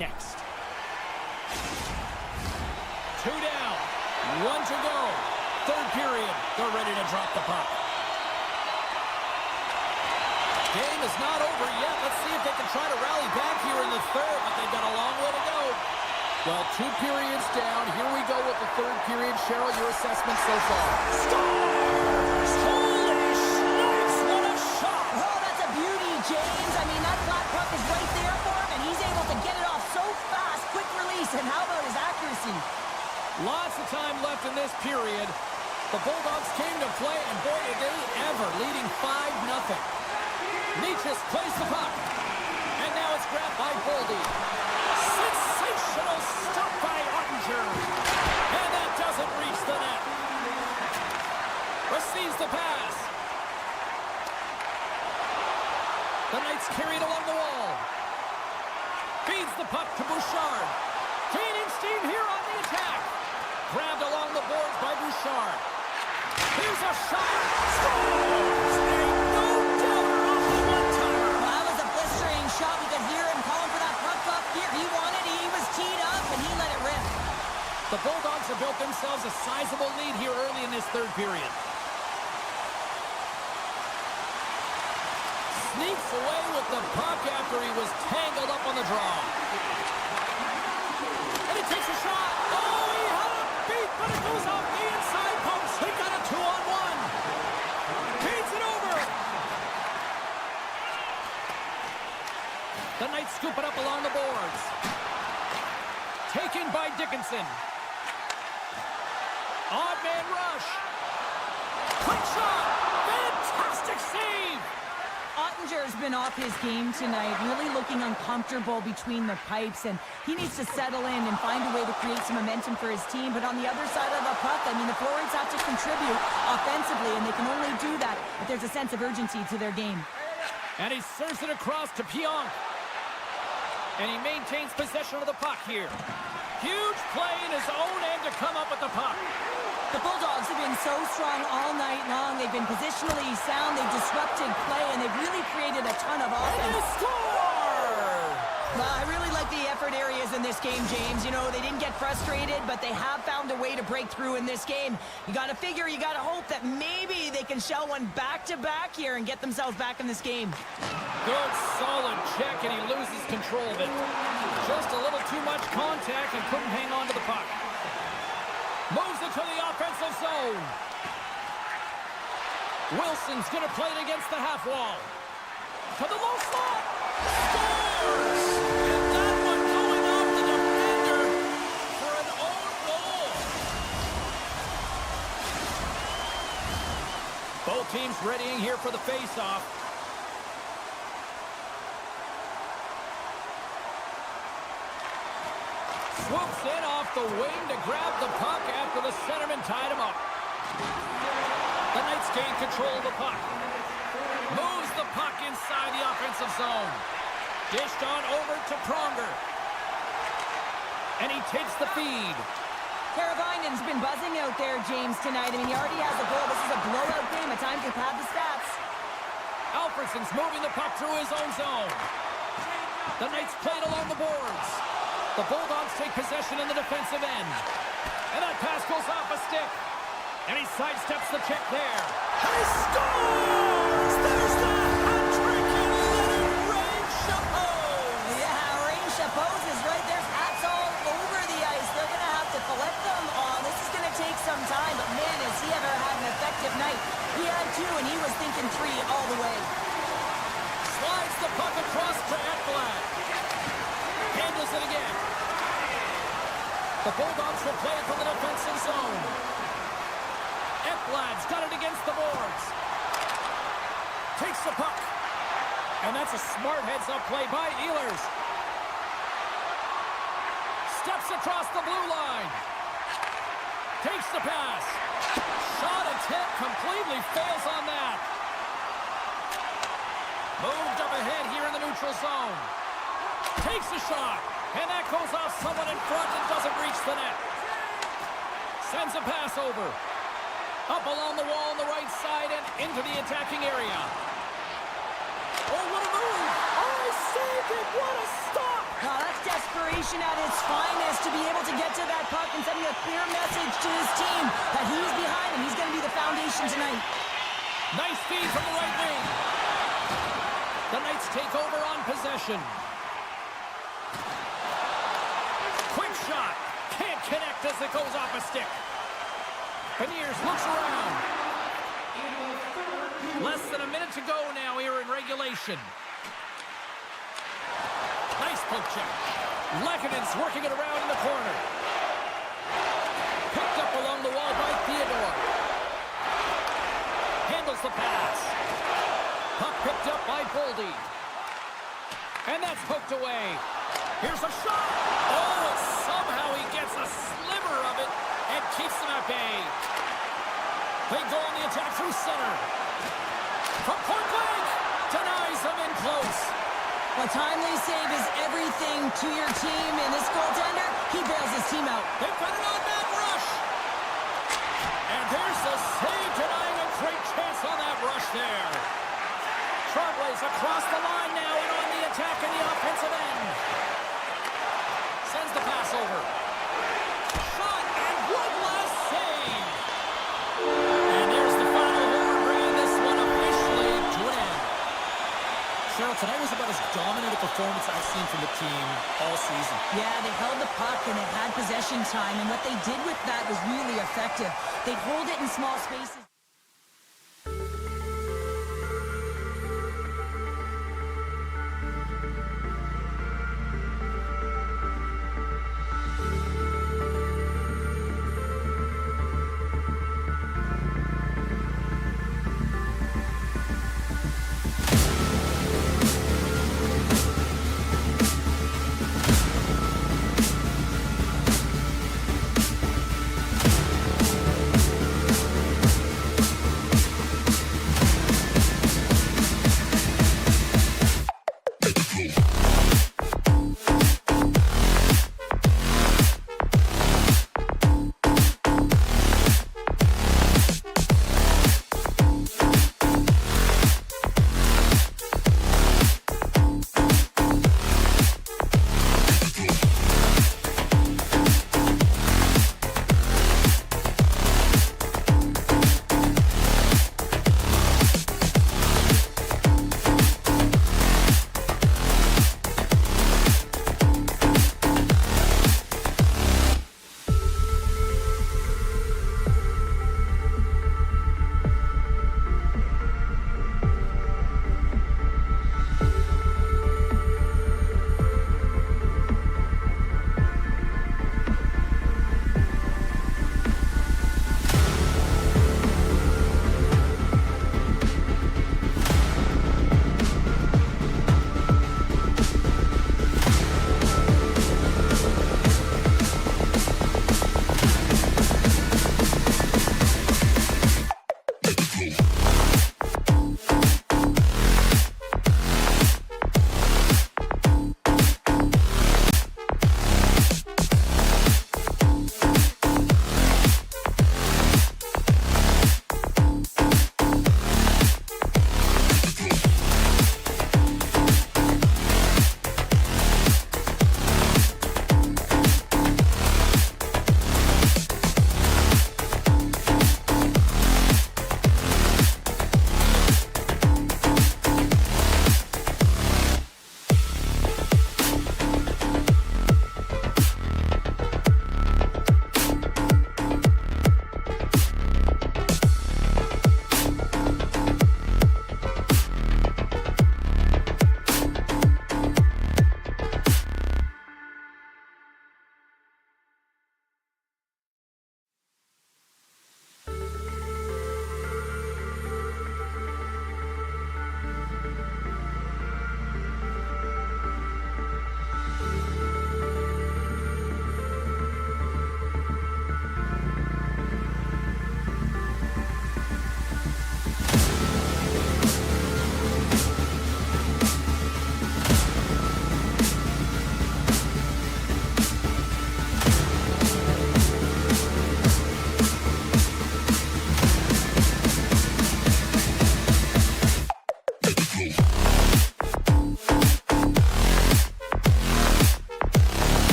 next. 2 down, 1 to go. Third period, they're ready to drop the puck. Game is not over yet. Let's see if they can try to rally back here in the third, but they've got a long way to go. Well, 2 periods down. Here we go with the third period. Cheryl, your assessment so far. Scores! Holy smokes, what a shot! Oh, that's a beauty, James. I mean, that flat puck is right there for him, and he's able to get it off so fast. Quick release, and how about his accuracy? Lots of time left in this period. The Bulldogs came to play, and boy, did they ever, leading 5-0. Leachus plays the puck, and now it's grabbed by Boldy. Sensational stop by Ottinger, and that doesn't reach the net. Receives the pass. The Knights carried along the wall. Feeds the puck to Bouchard. Gaining steam here on the attack. Grabbed along the boards by Bouchard. Here's a shot. Scores! And no doubter off the one-timer. Well, that was a blistering shot. We could hear him calling for that puck up here. He wanted it. He was teed up, and he let it rip. The Bulldogs have built themselves a sizable lead here early in this third period. Sneaks away with the puck after he was tangled up on the draw. And he takes a shot. Oh, he had a beat, but it goes off the inside post. They got a 2-on-1. Feeds it over. The Knights scoop it up along the boards. Taken by Dickinson. Odd man rush. Quick shot. Fantastic save. Ottinger's been off his game tonight, really looking uncomfortable between the pipes, and he needs to settle in and find a way to create some momentum for his team. But on the other side of the puck, I mean, the forwards have to contribute offensively, and they can only do that if there's a sense of urgency to their game. And he serves it across to Pionk. And he maintains possession of the puck here. Huge play in his own end to come up with the puck. The Bulldogs have been so strong all night long. They've been positionally sound. They've disrupted play, and they've really created a ton of offense. And they score! Well, I really like the effort areas in this game, James. You know, they didn't get frustrated, but they have found a way to break through in this game. You got to figure, you got to hope that maybe they can shell one back-to-back here and get themselves back in this game. Good, solid check, and he loses control of it. Just a little too much contact and couldn't hang on to the puck. Moves it to the offensive zone. Wilson's going to play it against the half wall. To the low slot. Scores! And that one going off the defender for an own goal. Both teams readying here for the face-off. Swoops in off the wing to grab the puck after the centerman tied him up. The Knights gain control of the puck. Moves the puck inside the offensive zone. Dished on over to Pronger. And he takes the feed. Karavinen's been buzzing out there, James, tonight. I mean, he already has a goal. This is a blowout game. At times, they've had the stats. Alfredsson's moving the puck through his own zone. The Knights play it along the boards. The Bulldogs take possession in the defensive end. And that pass goes off a stick. And he sidesteps the check there. And he scores! There's the hat trick in Leonard Rain Chapeau! Yeah, Rain Chapeau's is right. There's hats all over the ice. They're going to have to collect them all. This is going to take some time, but man, has he ever had an effective night. He had 2, and he was thinking 3 all the way. Slides the puck across to Ekblad. Handles it again. The Bulldogs will play it from the defensive zone. Ekblad's got it against the boards. Takes the puck. And that's a smart heads-up play by Ehlers. Steps across the blue line. Takes the pass. Shot attempt completely fails on that. Moved up ahead here in the neutral zone. Takes a shot. And that goes off someone in front and doesn't reach the net. Sends a pass over. Up along the wall on the right side and into the attacking area. Oh, what a move! Oh, he saved it! What a stop! Now, that's desperation at its finest to be able to get to that puck and sending a clear message to his team that he's behind him. He's going to be the foundation tonight. Nice feed from the right wing. The Knights take over on possession. Quick shot. Can't connect as it goes off a stick. Beniers looks around. Less than a minute to go now here in regulation. Nice poke check. Lekkkonen's working it around in the corner. Picked up along the wall by Theodore. Handles the pass. Puck picked up by Boldy. And that's poked away. Here's a shot. Oh, and somehow he gets a sliver of it and keeps them at bay. They go on the attack through center. From point blank. Denies them in close. A timely save is everything to your team, and this goaltender, he bails his team out. They've got an on-man rush. And there's the save, denying a great chance on that rush there. Trailblaze across the line now and on the attack in the offensive end. Sends the pass over. Shot, and one last save. And there's the final horn, bringing this one officially to an end. Cheryl, tonight was about as dominant a performance I've seen from the team all season. Yeah, they held the puck and they had possession time, and what they did with that was really effective. They'd hold it in small spaces.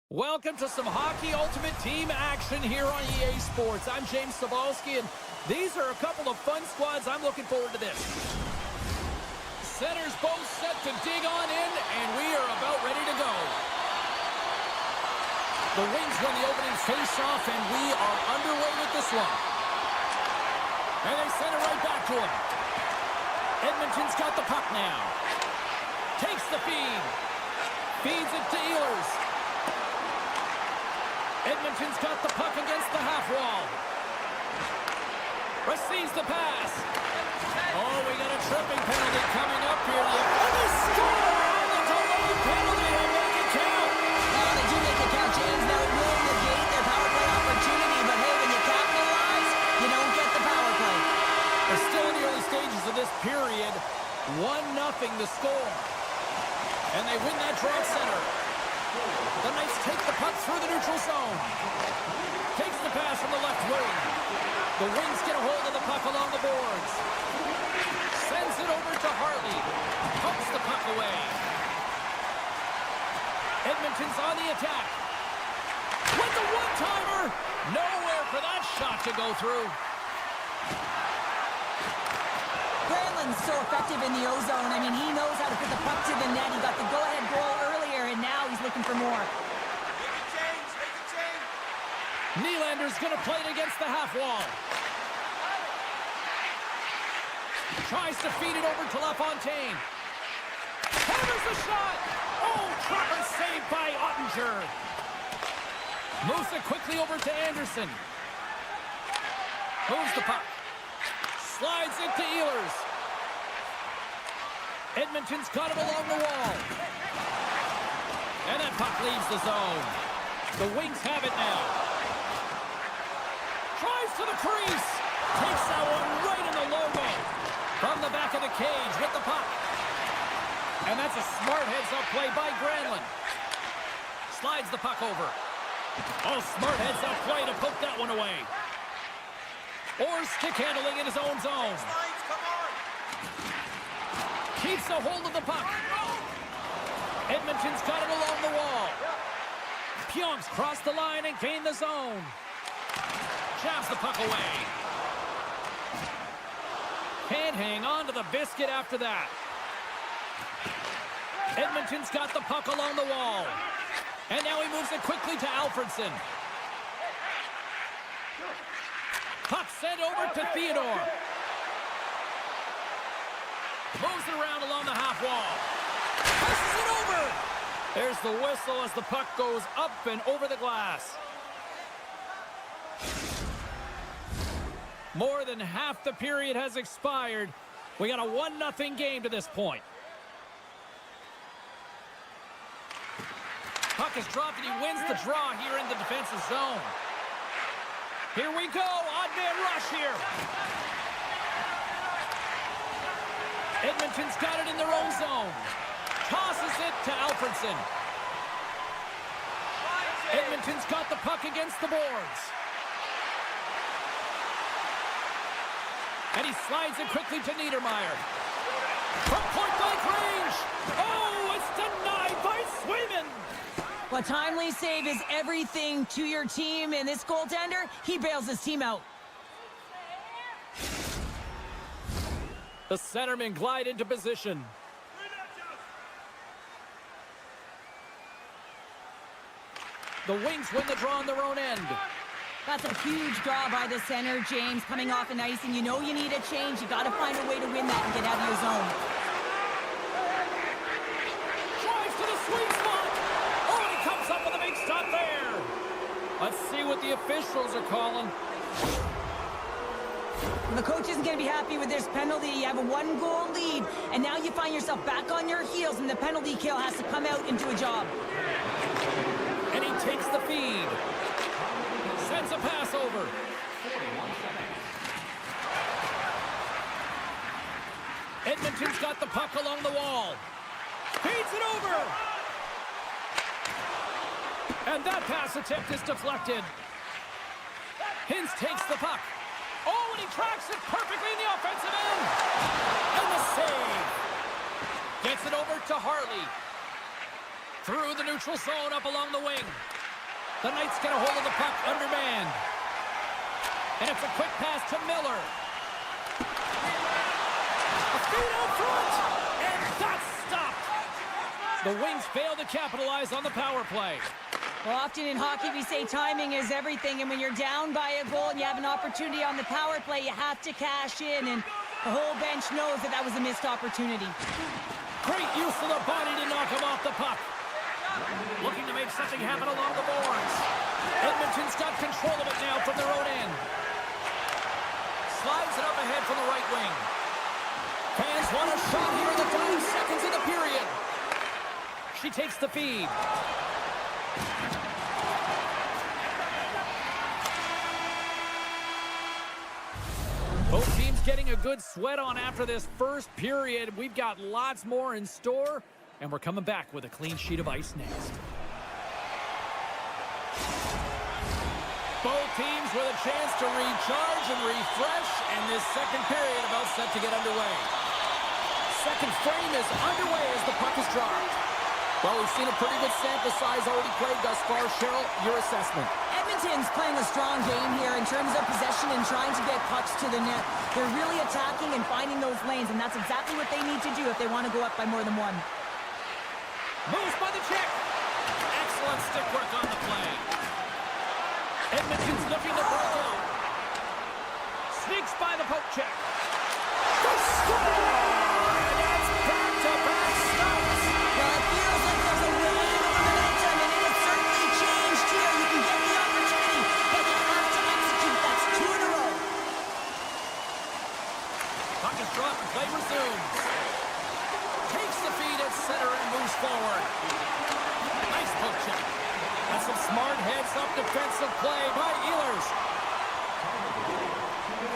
Welcome to some Hockey Ultimate Team action here on EA Sports. I'm James Cebulski, and these are a couple of fun squads. I'm looking forward to this. Centers both set to dig on in, and we are about ready to go. The Wings win the opening face-off, and we are underway with this one. And they send it right back to him. Edmonton's got the puck now. Takes the feed. Feeds it to Ehlers. Edmonton's got the puck against the half wall. Receives the pass. Oh, we got a tripping penalty coming up here. They score on the delay penalty to make it count. Well, they do make it count, James. Now it will negate their power play opportunity, but hey, when you capitalize, you don't get the power play. We're still in the early stages of this period. 1-0 the score. And they win that draw center. The Knights take the puck through the neutral zone. Takes the pass from the left wing. The Wings get a hold of the puck along the boards. Sends it over to Hartley. Pumps the puck away. Edmonton's on the attack. With the one-timer. Nowhere for that shot to go through. Granlund's so effective in the O-zone. I mean, he knows how to put the puck to the net. He got the go-ahead goal earlier, and now he's looking for more. Make it change. Nylander's going to play it against the half wall. Tries to feed it over to LaFontaine. Hammers the shot. Oh, proper save by Ottinger. Moves it quickly over to Anderson. Moves the puck. Slides it to Ehlers. Edmonton's got it along the wall. And that puck leaves the zone. The Wings have it now. Tries to the crease. Takes that one right in the logo. From the back of the cage with the puck. And that's a smart heads-up play by Granlund. Slides the puck over. Oh, smart heads-up play to poke that one away. Or stick handling in his own zone. Keeps a hold of the puck. Edmonton's got it along the wall. Pionks crossed the line and gained the zone. Jabs the puck away. Can't hang on to the biscuit after that. Edmonton's got the puck along the wall. And now he moves it quickly to Alfredson. Puck sent over to Theodore. Moves it around along the half wall. Passes it over. There's the whistle as the puck goes up and over the glass. More than half the period has expired. We got a 1-0 game to this point. Puck is dropped and he wins the draw here in the defensive zone. Here we go. Odd man rush here. Edmonton's got it in their own zone. Tosses it to Alfredson. Edmonton's got the puck against the boards. And he slides it quickly to Niedermeyer. From point-blank range. Oh, it's denied by Swayman. Well, timely save is everything to your team, and this goaltender, he bails his team out. The centermen glide into position. The Wings win the draw on their own end. That's a huge draw by the center, James, coming off an icing. You know you need a change. You got to find a way to win that and get out of your zone. Drives to the sweet spot. Oh, and he comes up with a big stop there. Let's see what the officials are calling. The coach isn't going to be happy with this penalty. You have a 1-goal lead, and now you find yourself back on your heels, and the penalty kill has to come out and do a job. And he takes the feed. Sends a pass over. Edmonton's got the puck along the wall. Feeds it over. And that pass attempt is deflected. Hintz takes the puck. Oh, and he tracks it perfectly in the offensive end. And the save. Gets it over to Harley. Through the neutral zone up along the wing. The Knights get a hold of the puck undermanned. And it's a quick pass to Miller. A feed out front. And that's stopped. The Wings fail to capitalize on the power play. Well, often in hockey we say timing is everything, and when you're down by a goal and you have an opportunity on the power play, you have to cash in, and the whole bench knows that that was a missed opportunity. Great use of the body to knock him off the puck. Looking to make something happen along the boards. Edmonton's got control of it now from their own end. Slides it up ahead from the right wing. Fans want a shot here in the 5 seconds of the period. She takes the feed. Both teams getting a good sweat on after this first period. We've got lots more in store, and we're coming back with a clean sheet of ice next. Both teams with a chance to recharge and refresh, and this second period about set to get underway. Second frame is underway as the puck is dropped. Well, we've seen a pretty good sample size already played thus far. Cheryl, your assessment. Edmonton's playing a strong game here in terms of possession and trying to get pucks to the net. They're really attacking and finding those lanes, and that's exactly what they need to do if they want to go up by more than one. Moves by the check. Excellent stick work on the play. Edmonton's looking to break out. Sneaks by the poke check. The score! And that's back-to-back stops. Well, it feels like there's a wave of momentum, and it has certainly changed here. You can get the opportunity, but you have to execute. That's 2 in a row. Puck is dropped and play resumes. Takes the feed at center and moves forward. Nice poke check. That's some smart heads-up defensive play by Ehlers.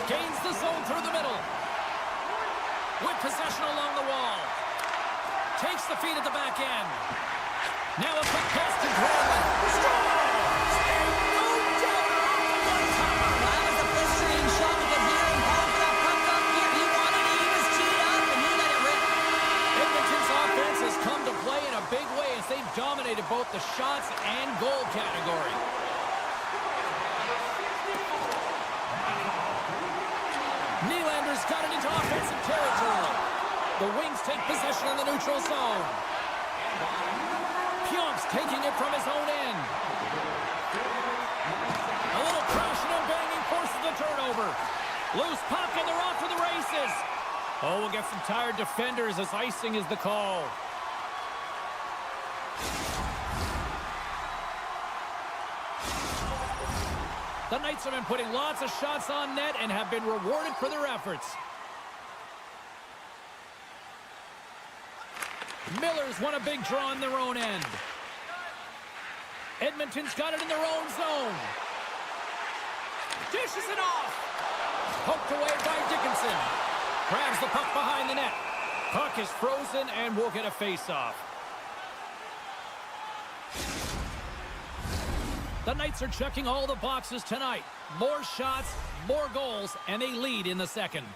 Gains the zone through the middle. With possession along the wall. Takes the feed at the back end. Now a quick pass to Granlund. Scores! And no doubt off the one-timer. That was a blistering shot to get here and Paul for that puck up here. He wanted it, he was teed up, and he let it rip. Edmonton's offense has come to play in a big way as they've dominated both the shots and goal category. Nylander's got it into offensive territory. The Wings take possession in the neutral zone. Pionk's taking it from his own end. A little crashing and banging forces the turnover. Loose puck and they're off to the races. Oh, we'll get some tired defenders as icing is the call. The Knights have been putting lots of shots on net and have been rewarded for their efforts. Miller's won a big draw in their own end. Edmonton's got it in their own zone. Dishes it off. Poked away by Dickinson. Grabs the puck behind the net. Puck is frozen and will get a face-off. The Knights are checking all the boxes tonight. More shots, more goals, and they lead in the second.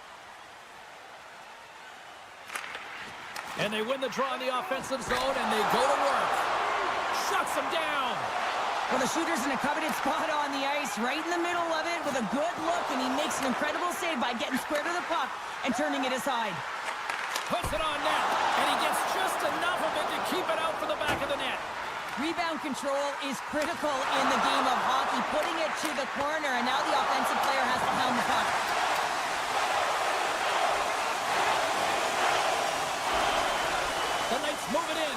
And they win the draw in the offensive zone, and they go to work. Shuts them down. Well, the shooter's in a coveted spot on the ice, right in the middle of it with a good look, and he makes an incredible save by getting square to the puck and turning it aside. Puts it on net, and he gets just enough of it to keep it out for the back of the net. Rebound control is critical in the game of hockey, putting it to the corner, and now the offensive player has to pound the puck. The Knights move it in.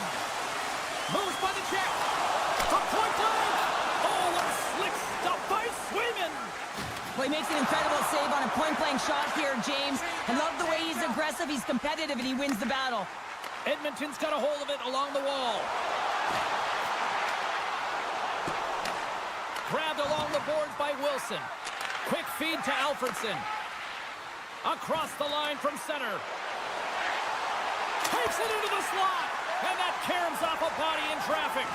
Moves by the check. From point blank. Oh, what slick stuff by Swayman. Well, he makes an incredible save on a point-blank shot here, James. I love the way he's aggressive, he's competitive, and he wins the battle. Edmonton's got a hold of it along the wall. Grabbed along the boards by Wilson. Quick feed to Alfredson. Across the line from center. Takes it into the slot. And that caroms off a body in traffic.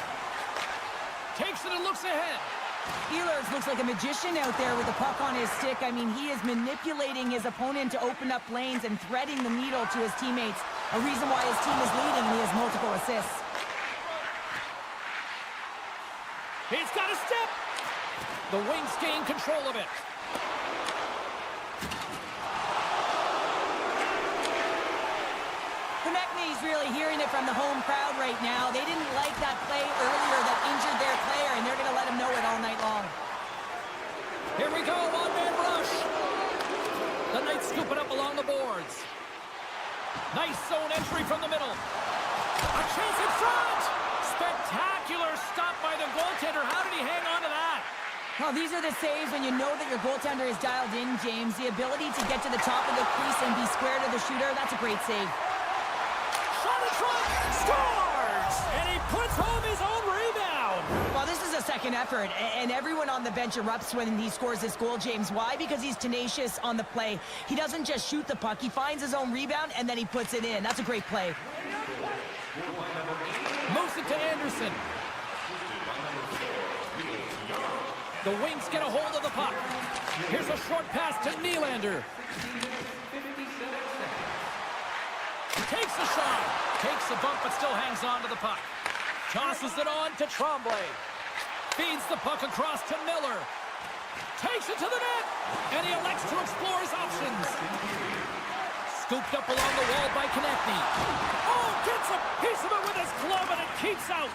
Takes it and looks ahead. Ehlers looks like a magician out there with the puck on his stick. I mean, he is manipulating his opponent to open up lanes and threading the needle to his teammates. A reason why his team is leading, and he has multiple assists. He's got a step. The Wings gain control of it. Konechny's really hearing it from the home crowd right now. They didn't like that play earlier that injured their player, and they're going to let him know it all night long. Here we go, one-man rush. The Knights scoop it up along the boards. Nice zone entry from the middle. A chance in front. Spectacular stop by the goaltender. How did he hang on to that? Well, these are the saves when you know that your goaltender is dialed in, James. The ability to get to the top of the crease and be square to the shooter, that's a great save. Shot in front. Scores! And he puts home his own rebound. Well, this is a second effort, and everyone on the bench erupts when he scores this goal, James. Why? Because he's tenacious on the play. He doesn't just shoot the puck. He finds his own rebound, and then he puts it in. That's a great play. Moves it to Anderson. The Wings get a hold of the puck. Here's a short pass to Nylander. Takes the shot. Takes the bump, but still hangs on to the puck. Tosses it on to Tremblay. Feeds the puck across to Miller. Takes it to the net. And he elects to explore his options. Scooped up along the wall by Konechny. Oh, gets a piece of it with his glove, and it keeps out.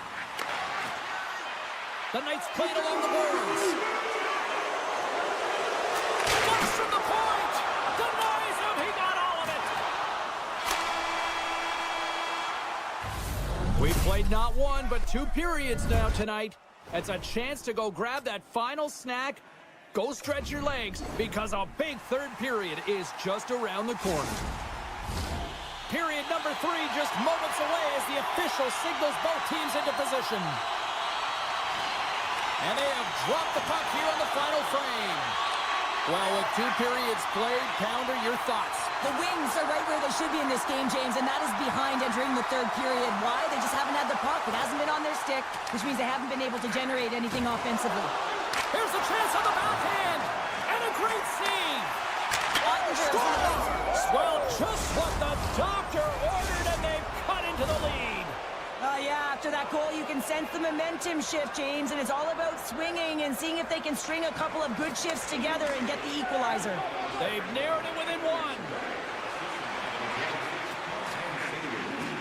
The Knights played along the boards. Flush from the point. Denies him. He got all of it. We played not one, but 2 periods now tonight. It's a chance to go grab that final snack. Go stretch your legs, because a big third period is just around the corner. Period number 3 just moments away as the official signals both teams into position. And they have dropped the puck here on the final frame. Well, with 2 periods played, Pounder, your thoughts? The Wings are right where they should be in this game, James, and that is behind entering the third period. Why? They just haven't had the puck. It hasn't been on their stick, which means they haven't been able to generate anything offensively. Here's a chance on the backhand, and a great save. Scores! Well, just what the doctor ordered, and they've cut into the lead. Yeah, after that goal, you can sense the momentum shift, James, and it's all about swinging and seeing if they can string a couple of good shifts together and get the equalizer. They've narrowed it within 1.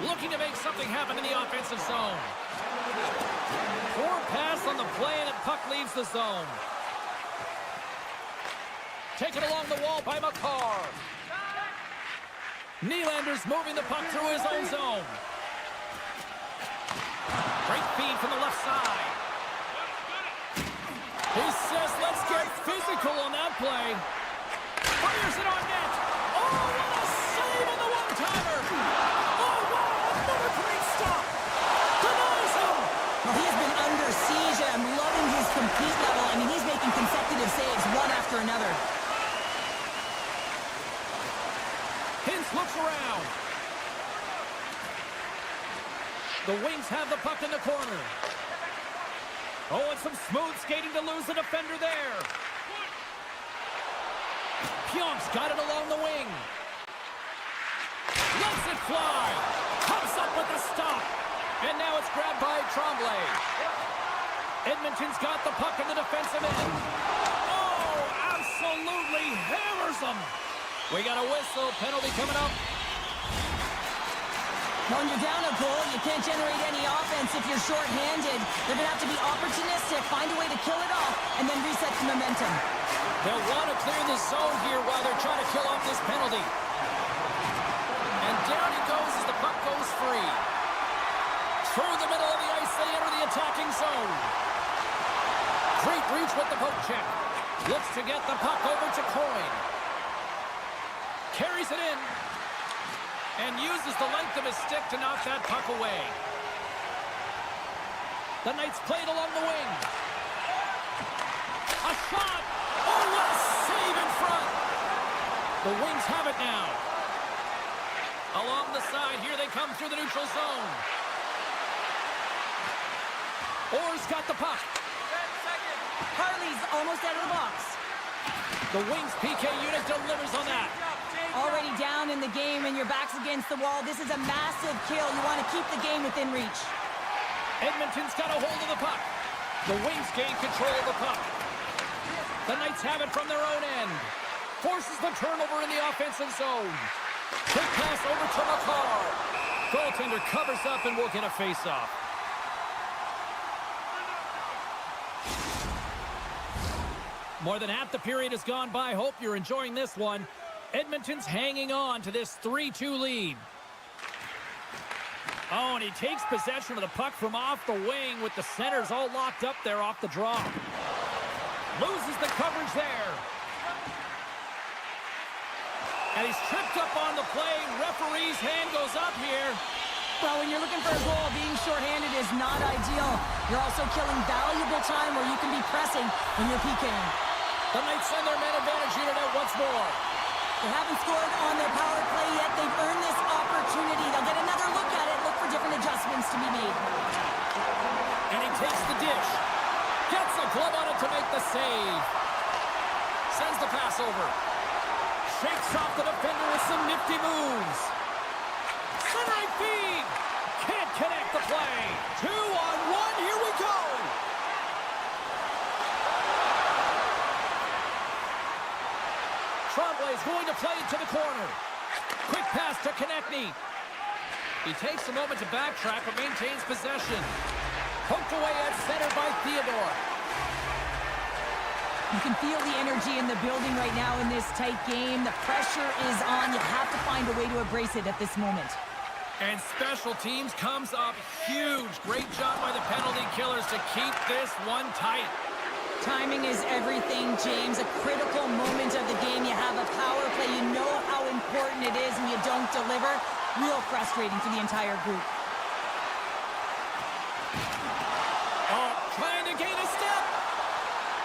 Looking to make something happen in the offensive zone. Poor pass on the play, and the puck leaves the zone. Taken along the wall by McCarr. Nylander's moving the puck through his own zone. Great feed from the left side. He says, let's get physical on that play. Fires it on net. Oh, what a save on the one-timer. Oh, wow, another great stop. Denies him. Well, he has been under siege, and I'm loving his compete level. I mean, he's making consecutive saves, one after another. Hintz looks around. The Wings have the puck in the corner. Oh, and some smooth skating to lose the defender there. Pionk's got it along the wing. Lets it fly. Comes up with the stop. And now it's grabbed by Tremblay. Edmonton's got the puck in the defensive end. Oh, absolutely hammers them. We got a whistle. Penalty coming up. When you're down a goal, you can't generate any offense if you're shorthanded. They're going to have to be opportunistic, find a way to kill it off, and then reset the momentum. They'll want to clear the zone here while they're trying to kill off this penalty. And down he goes as the puck goes free. Through the middle of the ice, they enter the attacking zone. Great reach with the poke check. Looks to get the puck over to Coyne. Carries it in. And uses the length of his stick to knock that puck away. The Knights played along the wing. A shot! Oh, what a save in front! The Wings have it now. Along the side, here they come through the neutral zone. Orr's got the puck. Harley's almost out of the box. The Wings PK unit delivers on that. Already down in the game and your back's against the wall. This is a massive kill. You want to keep the game within reach. Edmonton's got a hold of the puck. The Wings gain control of the puck. The Knights have it from their own end. Forces the turnover in the offensive zone. Quick pass over to McCarr. Goaltender covers up and will get a face-off. More than half the period has gone by. Hope you're enjoying this one. Edmonton's hanging on to this 3-2 lead. Oh, and he takes possession of the puck from off the wing with the centers all locked up there off the draw. Loses the coverage there. And he's tripped up on the play. Referee's hand goes up here. Well, when you're looking for a goal, being shorthanded is not ideal. You're also killing valuable time where you can be pressing when you're PKing. The Knights send their man advantage unit out once more. They haven't scored on their power play yet. They've earned this opportunity. They'll get another look at it, look for different adjustments to be made. And he takes the dish. Gets a glove on it to make the save. Sends the pass over. Shakes off the defender with some nifty moves. Centering feed. Can't connect the play. 2-on-1. Here we go. Tremblay's going to play it to the corner. Quick pass to Konechny. He takes a moment to backtrack but maintains possession. Poked away at center by Theodore. You can feel the energy in the building right now in this tight game. The pressure is on. You have to find a way to embrace it at this moment. And special teams comes up huge. Great job by the penalty killers to keep this one tight. Timing is everything, James. A critical moment of the game. You have a power play. You know how important it is, and you don't deliver. Real frustrating for the entire group. Oh, trying to gain a step.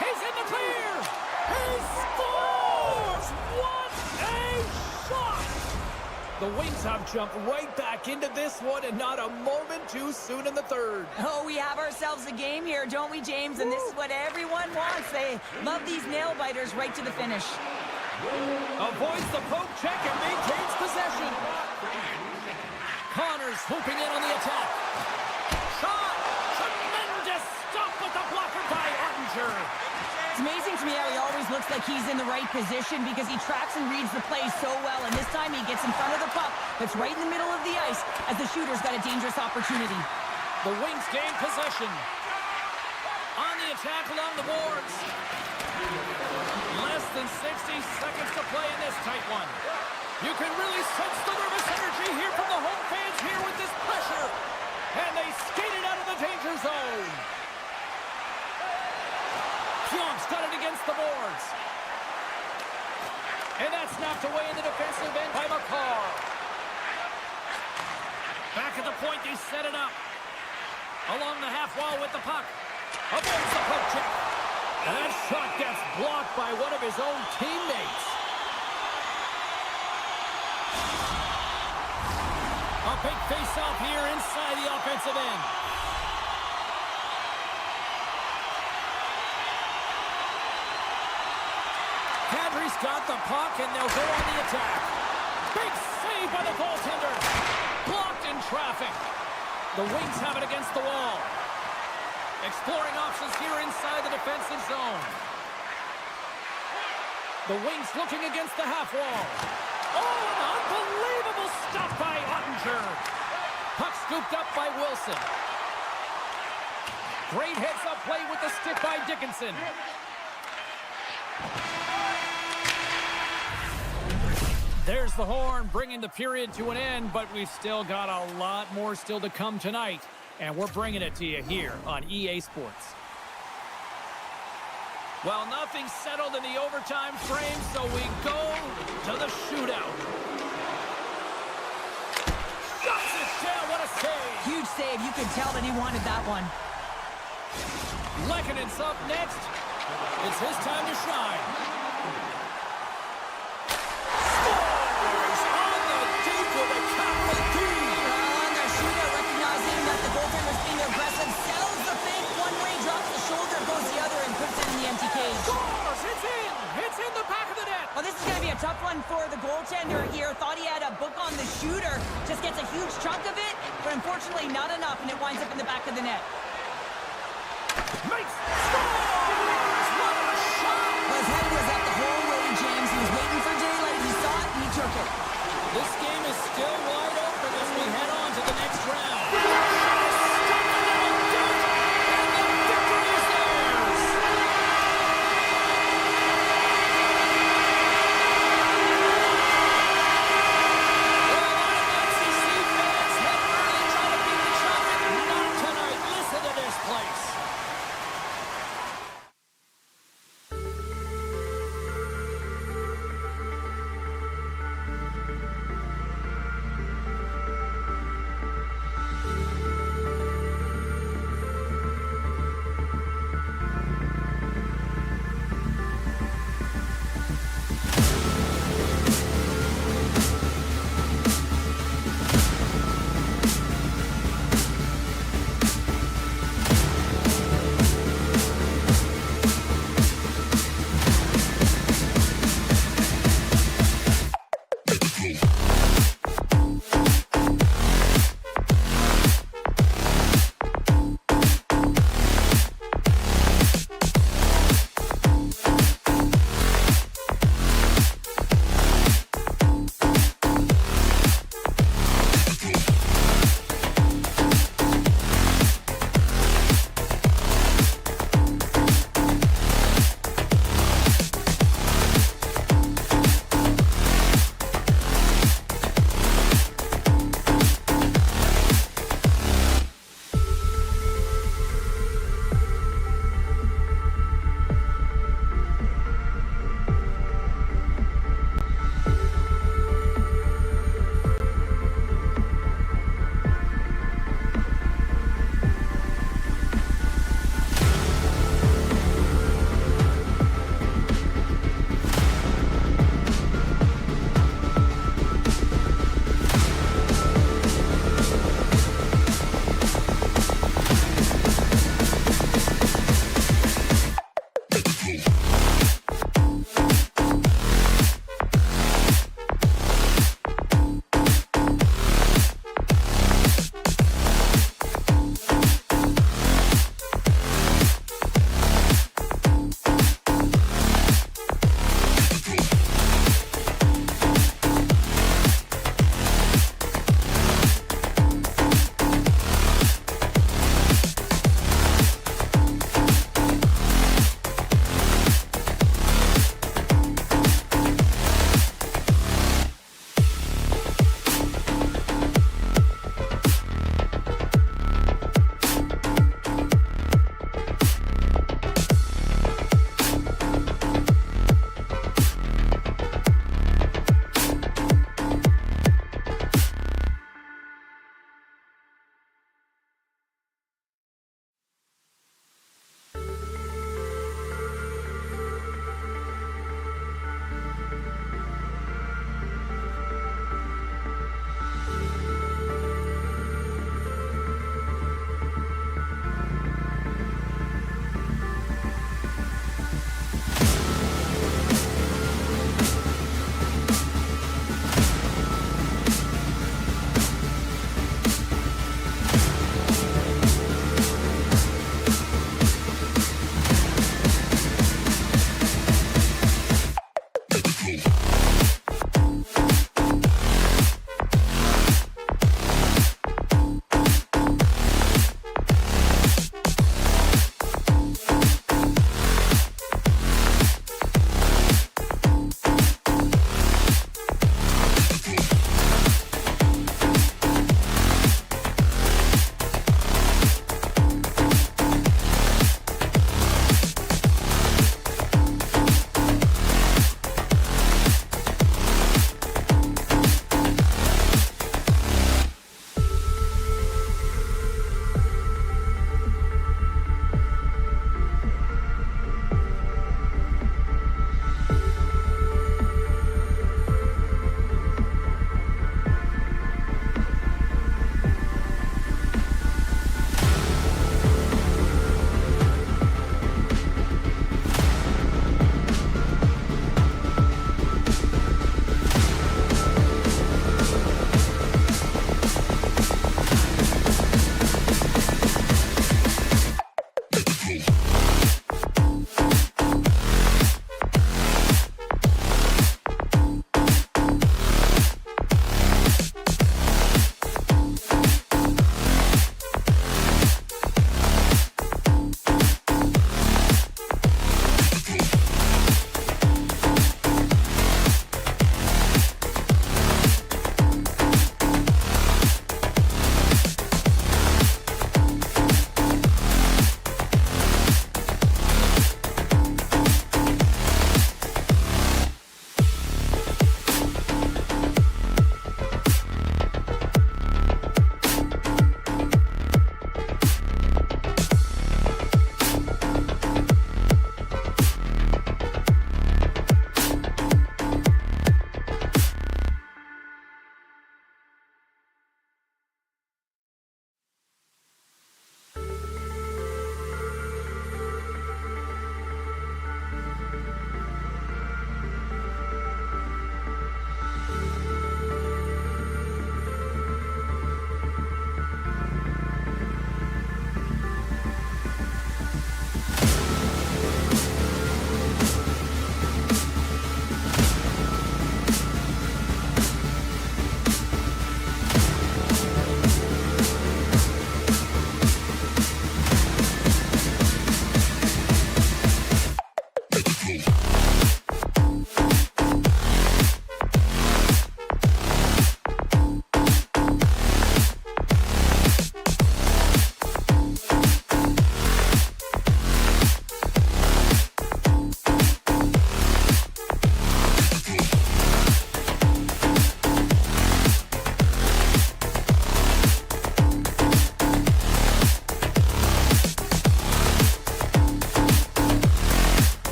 He's in the clear. He scores! What a shot! The Wings have jumped right back into this one, and not a moment too soon in the third. Oh, we have ourselves a game here, don't we, James? And this is what everyone wants. They love these nail-biters right to the finish. Avoids the poke check and maintains possession. Connors swooping in on the attack. Shot! Tremendous stop with the blocker by Ottinger. It's amazing to me how he always looks like he's in the right position because he tracks and reads the play so well. And this time he gets in front of the puck that's right in the middle of the ice as the shooter's got a dangerous opportunity. The Wings gain possession. On the attack along the boards. Less than 60 seconds to play in this tight one. You can really sense the nervous energy here from the home fans here with this pressure. And they skated out of the danger zone. Pionk Monk's got it against the boards. And that's knocked away in the defensive end by McCarr. Back at the point, they set it up. Along the half wall with the puck. Avoids the poke check. And that shot gets blocked by one of his own teammates. A big face-off here inside the offensive end. Kadri's got the puck, and they'll go on the attack. Big save by the goaltender. Blocked in traffic. The Wings have it against the wall. Exploring options here inside the defensive zone. The Wings looking against the half wall. Oh, an unbelievable stop by Ottinger. Puck scooped up by Wilson. Great heads-up play with the stick by Dickinson. There's the horn, bringing the period to an end, but we've still got a lot more still to come tonight, and we're bringing it to you here on EA Sports. Well, nothing's settled in the overtime frame, so we go to the shootout. Shuts it down, what a save! Huge save. You could tell that he wanted that one. Lekkonen's up next. It's his time to shine. Scores on the deep with a capital D. Well, on their shootout, recognizing that the goaltender's being aggressive, sells the fake one-way, drops the shoulder, goes the other, and puts it in the empty cage. Scores! It's in! It's in the back of the net! Well, this is going to be a tough one for the goaltender here. Thought he had a book on the shooter. Just gets a huge chunk of it, but unfortunately not enough, and it winds up in the back of the net. Makes scores! What a shot! Well, his head was up the whole way, James. He was waiting for daylight. He saw it, and he took it. This game is still wide open as we head on to the next round.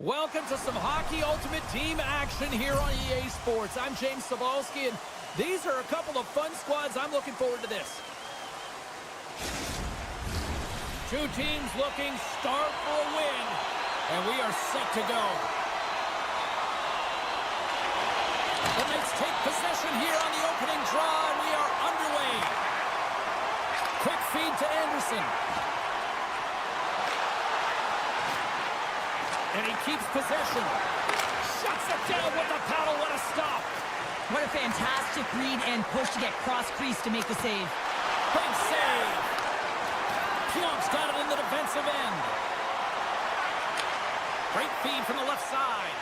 Welcome to some Hockey Ultimate Team action here on EA Sports. I'm James Cebulski, and these are a couple of fun squads. I'm looking forward to this. Two teams looking starved for a win, and we are set to go. The Knights take possession here on the opening draw, and we are underway. Quick feed to Anderson. And he keeps possession. Shuts it down with the paddle. What a stop. What a fantastic read and push to get cross-crease to make the save. Big save. Pionk's got it in the defensive end. Great feed from the left side.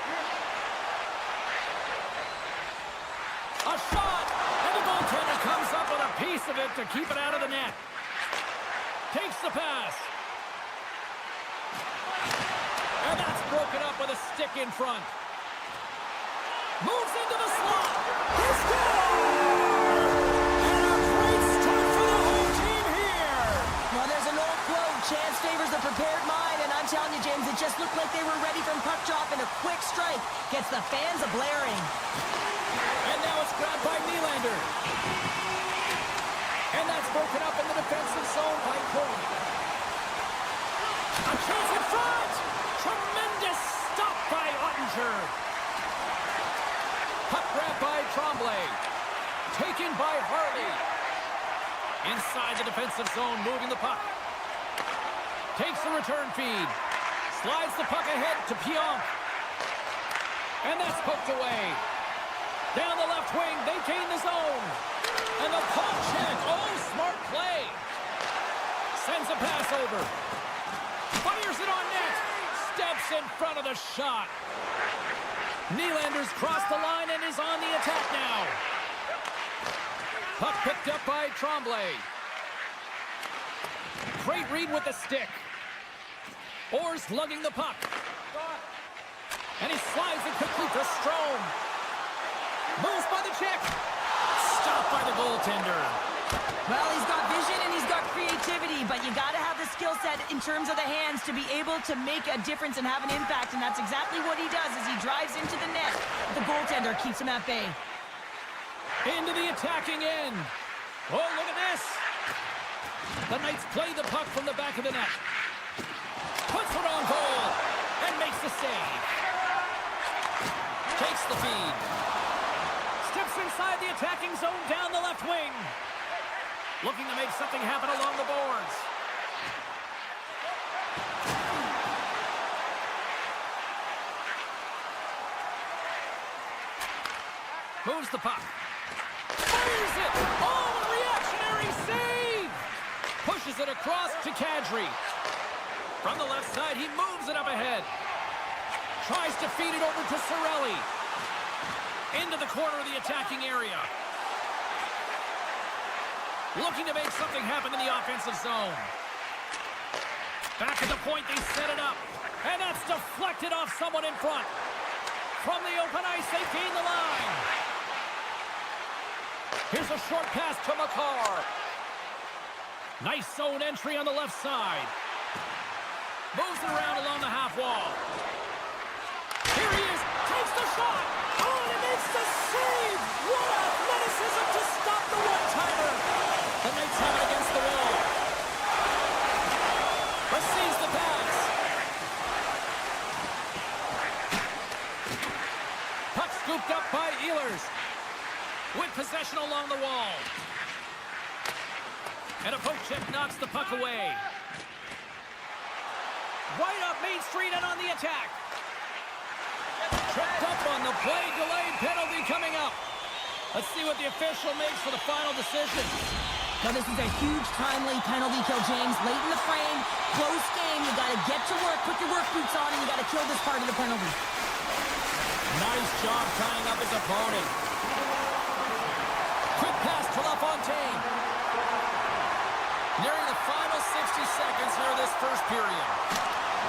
A shot. And the goaltender comes up with a piece of it to keep it out of the net. Takes the pass. And that's broken up with a stick in front. Moves into the slot. He scores! And a great start for the home team here. Well, there's an old quote, chance favors the prepared mind, and I'm telling you, James, it just looked like they were ready from puck drop, and a quick strike gets the fans a-blaring. And now it's grabbed by Nylander. And that's broken up in the defensive zone by Cole. A chance in front! Tremendous stop by Ottinger. Puck grab by Tremblay. Taken by Harley. Inside the defensive zone, moving the puck. Takes the return feed. Slides the puck ahead to Pionk. And that's poked away. Down the left wing, they gain the zone. And the puck check. Oh, smart play. Sends a pass over. Fires it on net. Steps in front of the shot. Nylander's crossed the line and is on the attack now. Puck picked up by Tremblay. Great read with the stick. Orr's lugging the puck. And he slides it quickly to Strome. Moves by the check. Stopped by the goaltender. Well, he's got vision and he's got creativity, but you got to have the skill set in terms of the hands to be able to make a difference and have an impact, and that's exactly what he does as he drives into the net. The goaltender keeps him at bay. Into the attacking end. Oh, look at this. The Knights play the puck from the back of the net. Puts it on goal and makes the save. Takes the feed. Steps inside the attacking zone down the left wing. Looking to make something happen along the boards. Moves the puck. Fires it! Oh, a reactionary save! Pushes it across to Kadri. From the left side, he moves it up ahead. Tries to feed it over to Cirelli. Into the corner of the attacking area. Looking to make something happen in the offensive zone. Back at the point, they set it up. And that's deflected off someone in front. From the open ice, they gain the line. Here's a short pass to Makar. Nice zone entry on the left side. Moves it around along the half wall. Here he is. Takes the shot. Oh, and it makes the save. What athleticism to stop the one-timer. The Knights have it against the wall. Receives the pass. Puck scooped up by Ehlers. With possession along the wall. And a poke check knocks the puck away. Right up Main Street and on the attack. Tripped up on the play. Delayed penalty coming up. Let's see what the official makes for the final decision. Now, this is a huge timely penalty kill, James. Late in the frame, close game. You got to get to work, put your work boots on, and you got to kill this part of the penalty. Nice job tying up his opponent. Quick pass to LaFontaine. Nearing the final 60 seconds here of this first period.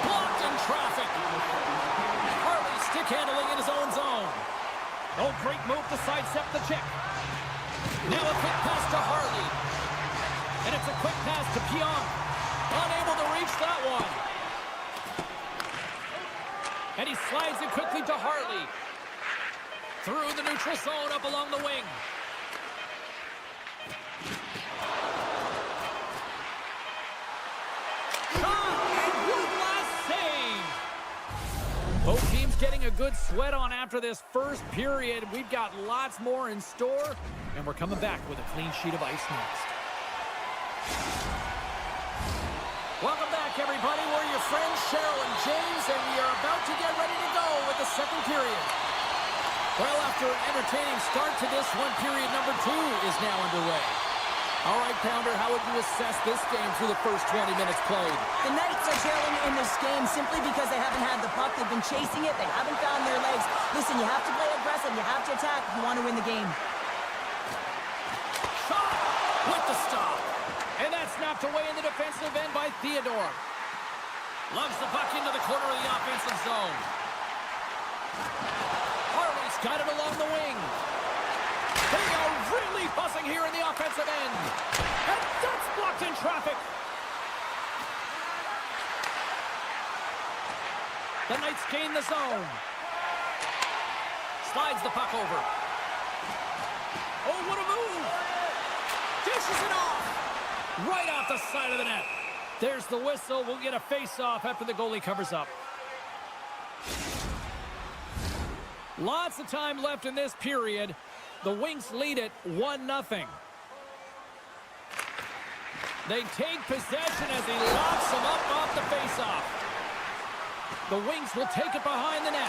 Blocked in traffic. Harley stick handling in his own zone. Oh, great move to sidestep the check. Now a quick pass to Harley. And it's a quick pass to Pionk. Unable to reach that one. And he slides it quickly to Hartley. Through the neutral zone, up along the wing. Shot! And one last save! Both teams getting a good sweat on after this first period. We've got lots more in store, and we're coming back with a clean sheet of ice next. Welcome back, everybody. We're your friends, Cheryl and James, and we are about to get ready to go with the second period. Well, after an entertaining start to this one, period number 2 is now underway. All right, Pounder, how would you assess this game through the first 20 minutes played? The Knights are trailing in this game simply because they haven't had the puck. They've been chasing it. They haven't found their legs. Listen, you have to play aggressive. You have to attack if you want to win the game. Shot with the stop. And that's knocked away in the defensive end by Theodore. Loves the puck into the corner of the offensive zone. Hartley's got it along the wing. They are really buzzing here in the offensive end. And that's blocked in traffic. The Knights gain the zone. Slides the puck over. Oh, what a move. Dishes it off. Right off the side of the net. There's the whistle. We'll get a face-off after the goalie covers up. Lots of time left in this period. The Wings lead it 1-0. They take possession as he locks them up off the face-off. The Wings will take it behind the net.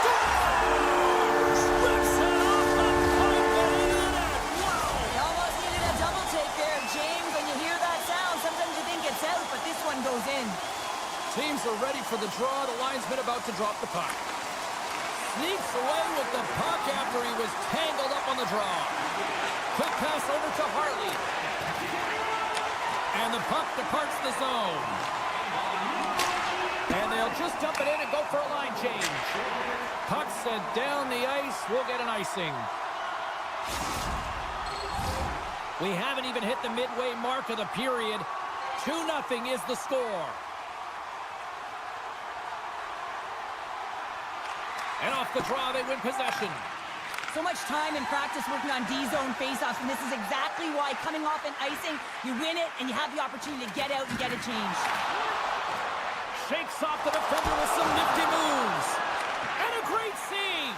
Scores! Rips it off the pipe and into the net. Wow! They almost needed a double take there, James. When you hear that sound, sometimes you think it's out, but this one goes in. Teams are ready for the draw. The linesman about to drop the puck. Sneaks away with the puck after he was tangled up on the draw. Quick pass over to Hartley. And the puck departs the zone. And they'll just dump it in and go for a line change. Puck sent down the ice. We'll get an icing. We haven't even hit the midway mark of the period. 2-0 is the score. And off the draw, they win possession. So much time in practice working on D-zone faceoffs, and this is exactly why coming off an icing, you win it, and you have the opportunity to get out and get it changed. Shakes off the defender with some nifty moves. And a great save.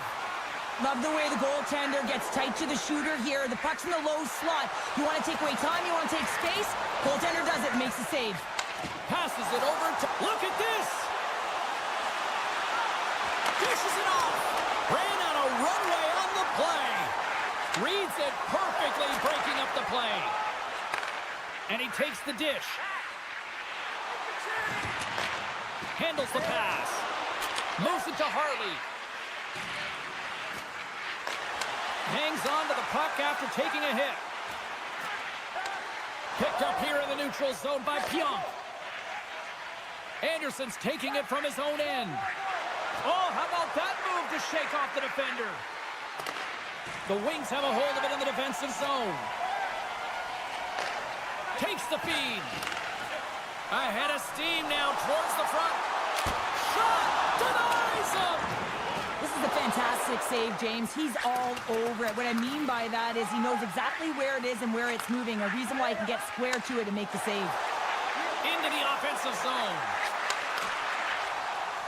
Love the way the goaltender gets tight to the shooter here. The puck's in the low slot. You want to take away time, you want to take space. Goaltender does it and makes the save. Passes it over to... Look at this! Dishes it off. Ran on a runway on the play. Reads it perfectly, breaking up the play. And he takes the dish. Handles the pass. Moves it to Hartley. Hangs on to the puck after taking a hit. Picked up here in the neutral zone by Pionk. Anderson's taking it from his own end. Oh, how about that move to shake off the defender? The Wings have a hold of it in the defensive zone. Takes the feed. Ahead of steam now towards the front. Shot! Denies him! This is a fantastic save, James. He's all over it. What I mean by that is he knows exactly where it is and where it's moving. A reason why he can get square to it and make the save. Into the offensive zone.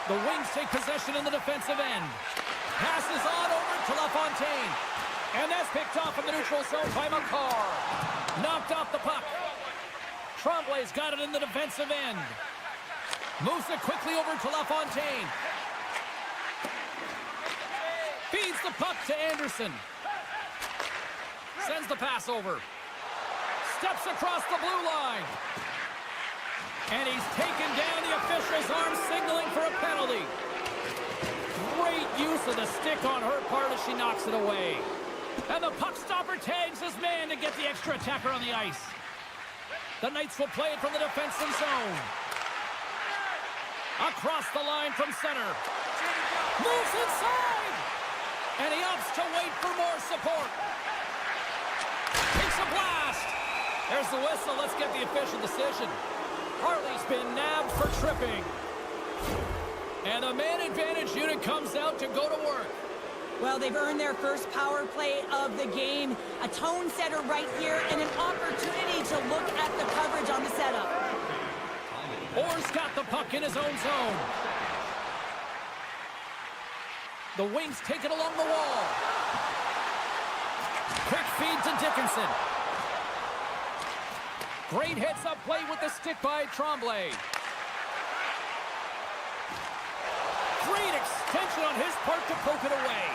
The Wings take possession in the defensive end. Passes on over to LaFontaine. And that's picked off in the neutral zone by McCarr. Knocked off the puck. Tremblay's got it in the defensive end. Moves it quickly over to LaFontaine. Feeds the puck to Anderson. Sends the pass over. Steps across the blue line. And he's taken down the official's arm, signaling for a penalty. Great use of the stick on her part as she knocks it away. And the puck stopper tags his man to get the extra attacker on the ice. The Knights will play it from the defensive zone. Across the line from center. Moves inside! And he opts to wait for more support. Takes a blast. There's the whistle. Let's get the official decision. Hartley's been nabbed for tripping. And the man advantage unit comes out to go to work. Well, they've earned their first power play of the game. A tone setter right here and an opportunity to look at the coverage on the setup. Orr's got the puck in his own zone. The Wings take it along the wall. Quick feed to Dickinson. Great heads-up play with the stick by Tremblay. Great extension on his part to poke it away.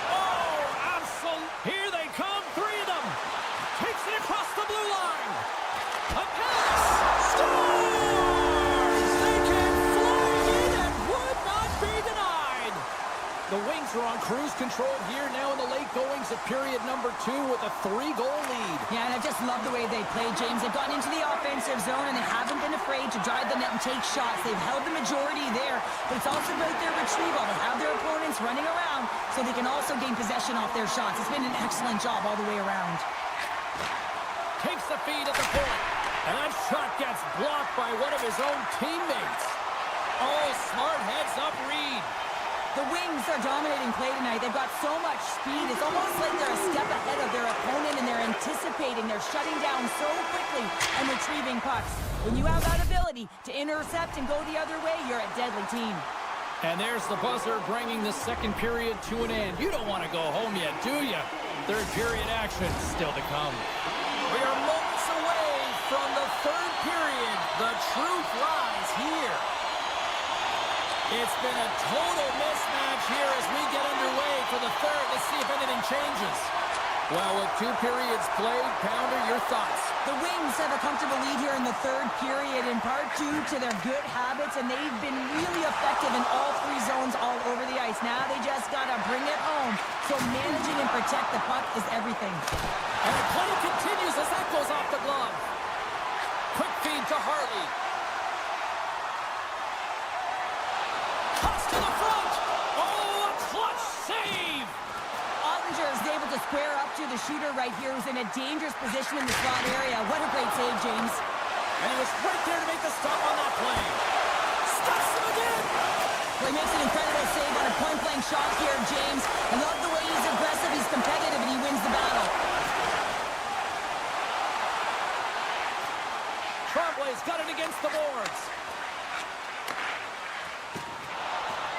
Oh, absolutely. Here they come, three of them. Takes it across the blue line. A pass. Scores! They came flying in and would not be denied. The Wings are on cruise control here now in the late goings of period number 2 with a 3-goal lead. Yeah, and I just love the way they played, James. They've gotten into the offensive zone, and they haven't been afraid to drive the net and take shots. They've held the majority there, but it's also about their retrieval. They have their opponents running around so they can also gain possession off their shots. It's been an excellent job all the way around. Takes the feed at the point, and that shot gets blocked by one of his own teammates. Oh, smart heads-up read. The Wings are dominating play tonight. They've got so much speed. It's almost like they're a step ahead of their opponent, and they're anticipating. They're shutting down so quickly and retrieving pucks. When you have that ability to intercept and go the other way, you're a deadly team. And there's the buzzer bringing the second period to an end. You don't want to go home yet, do you? Third period action still to come. We are moments away from the third period. The truth lies here. It's been a total mismatch here as we get underway for the third. Let's see if anything changes. Well, with 2 periods played, Pounder, your thoughts? The Wings have a comfortable lead here in the third period, in part due to their good habits, and they've been really effective in all 3 zones all over the ice. Now they just got to bring it home. So managing and protect the puck is everything. And the play continues as that goes off the glove. Quick feed to Harley. Toss to the front. Oh, a clutch save. Ottinger is able to square up to the shooter right here, who's in a dangerous position in the slot area. What a great save, James. And he was right there to make the stop on that play. Stops him again. Well, he makes an incredible save on a point-blank shot here, James. I love the way he's aggressive, he's competitive, and he wins the battle. Tremblay's got it against the boards.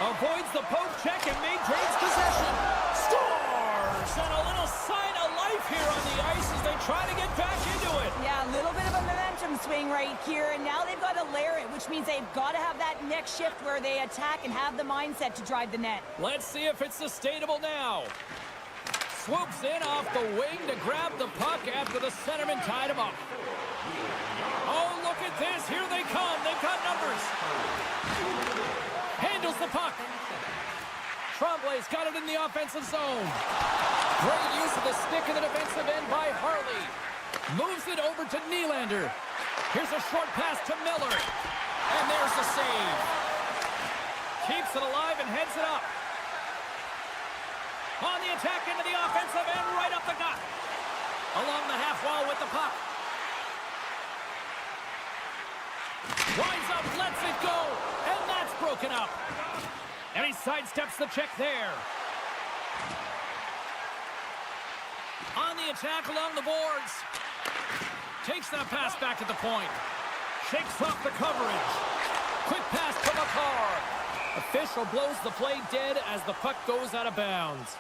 Avoids the poke check and maintains possession. Scores! And a little sign of life here on the ice as they try to get back into it. Yeah, a little bit of a momentum swing right here, and now they've got to layer it, which means they've got to have that next shift where they attack and have the mindset to drive the net. Let's see if it's sustainable now. Swoops in off the wing to grab the puck after the centerman tied him up. Oh, look at this. Here they come. They've got numbers. Handles the puck. Tremblay's got it in the offensive zone. Great use of the stick in the defensive end by Harley. Moves it over to Nylander. Here's a short pass to Miller. And there's the save. Keeps it alive and heads it up. On the attack into the offensive end, right up the gut. Along the half wall with the puck. Winds up, lets it go. And that's broken up. And he sidesteps the check there. On the attack along the boards. Takes that pass back at the point. Shakes off the coverage. Quick pass to McCarr. Official blows the play dead as the puck goes out of bounds.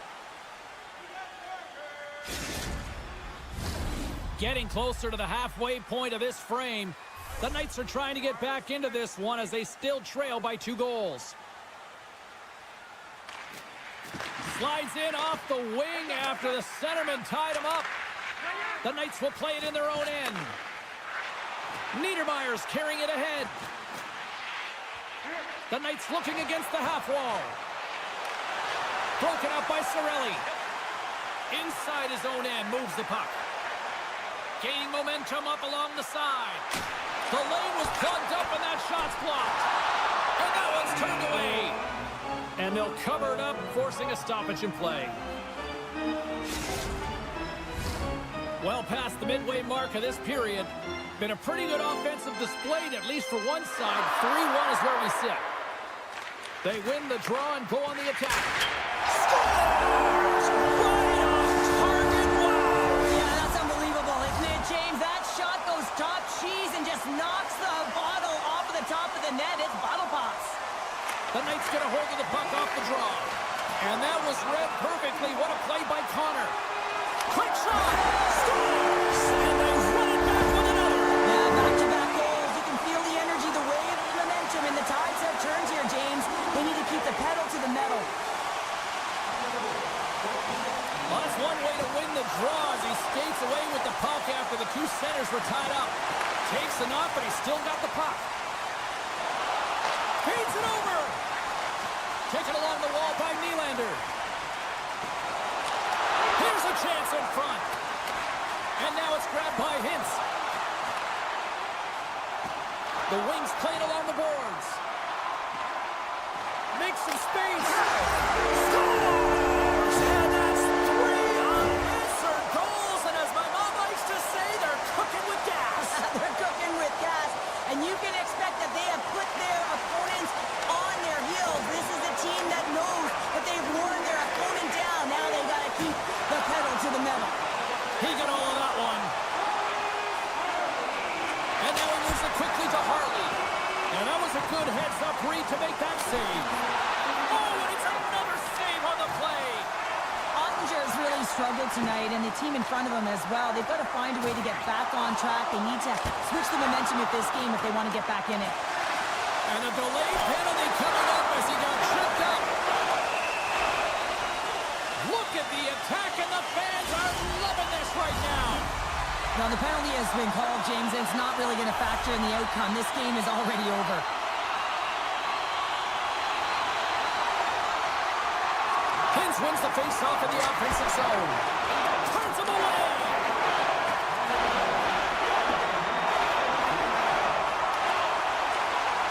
Getting closer to the halfway point of this frame. The Knights are trying to get back into this one as they still trail by 2 goals. Slides in off the wing after the centerman tied him up. The Knights will play it in their own end. Niedermayer's carrying it ahead. The Knights looking against the half wall. Broken up by Cirelli. Inside his own end, moves the puck. Gaining momentum up along the side. The lane was plugged up and that shot's blocked. And that one's turned away. And they'll cover it up, forcing a stoppage in play. Well past the midway mark of this period. Been a pretty good offensive display, at least for one side. 3-1 is where we sit. They win the draw and go on the attack. Scores! Right on target! Wow! Yeah, that's unbelievable, isn't it, James? That shot goes top cheese and just knocks the bottle off of the top of the net. It's bottle pops. The Knights get a hold of the puck off the draw. And that was read perfectly. What a play by Connor. Quick shot! Scores! And they run it back with another. Yeah, back-to-back goals. You can feel the energy, the wave, the momentum, and the tides have turned here, James. They need to keep the pedal to the metal. Well, that's one way to win the draw as he skates away with the puck after the two centers were tied up. Takes the knock, but he's still got the puck. Feeds it over. Taken along the wall by Nylander. Here's a chance in front. And now it's grabbed by Hintz. The Wings playing along the boards. Makes some space. Scores! And that's 3 unanswered goals. And as my mom likes to say, they're cooking with gas. They're cooking with gas. And you can expect that they have put their opponents on their heels. This is a team that knows that they've worn their opponent down. Now they got to keep the pedal to the metal. He got all of that one. And now he moves it quickly to Harley. And that was a good heads-up read to make that save. Oh, and it's another save on the play. Ottinger's really struggled tonight, and the team in front of him as well. They've got to find a way to get back on track. They need to switch the momentum with this game if they want to get back in it. And a delayed penalty coming up as he got tripped up. Look at the attack, and the fans are loving this right now. Now, the penalty has been called, James, and it's not really going to factor in the outcome. This game is already over. Hintz wins the face-off in the offensive zone. Turns him away.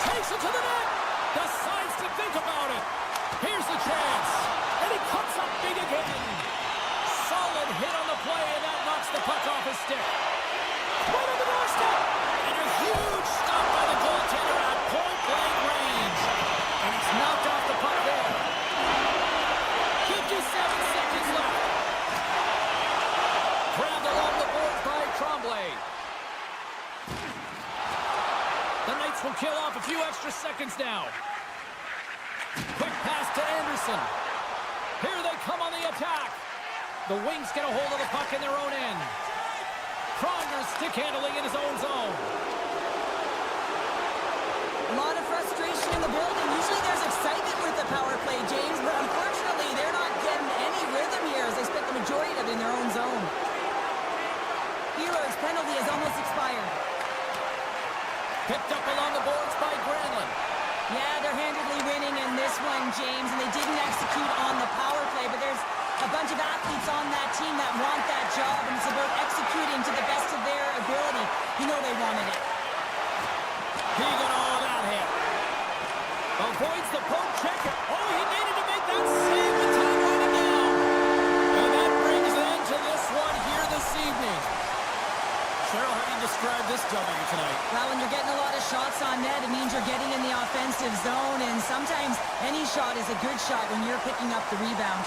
Takes it to the net. Decides to think about it. Here's the chance. And he comes up big again. Solid hit on the play, and that knocks the puck off his stick. Right on the doorstep. And a huge stop by the goaltender at point-blank range. And he's knocked off the puck there. 57 seconds left. Grabbed along the boards by Tremblay. The Knights will kill off a few extra seconds now. Quick pass to Anderson. Here they come on the attack. The Wings get a hold of the puck in their own end. Pronger's stick handling in his own zone. A lot of frustration in the building. Usually there's excitement with the power play, James, but unfortunately they're not getting any rhythm here as they spent the majority of it in their own zone. Wheeler's penalty has almost expired. Picked up along the boards by Granlund. Yeah, they're handedly winning in this one, James, and they didn't execute on the power play, but there's a bunch of athletes on that team that want that job, and it's about executing to the best of their ability. You know they wanted it. He got all of that hit. Avoids the poke check. Oh, he needed to make that save with time running down. And that brings an end to this one here this evening. Cheryl, how do you describe this W tonight? Well, when you're getting a lot of shots on net, it means you're getting in the offensive zone, and sometimes any shot is a good shot when you're picking up the rebound.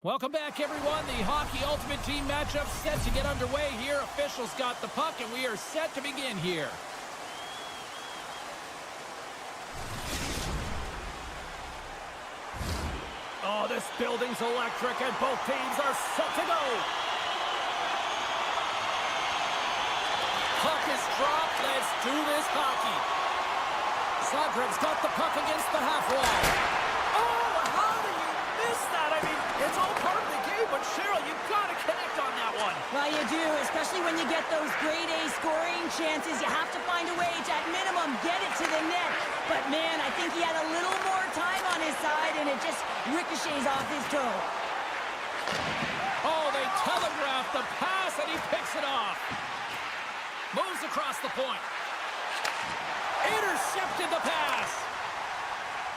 Welcome back, everyone. The Hockey Ultimate Team matchup set to get underway here. Officials got the puck, and we are set to begin here. Oh, this building's electric, and both teams are set to go. Puck is dropped. Let's do this hockey. Zagreb's got the puck against the half wall. Oh, how do you miss that? I mean, it's all part of the game, but Cheryl, you've got to connect on that one. Well, you do, especially when you get those grade A scoring chances. You have to find a way to, at minimum, get it to the net. But, man, I think he had a little more time on his side, and it just ricochets off his toe. Oh, they telegraphed the pass, and he picks it off. Moves across the point. Intercepted the pass.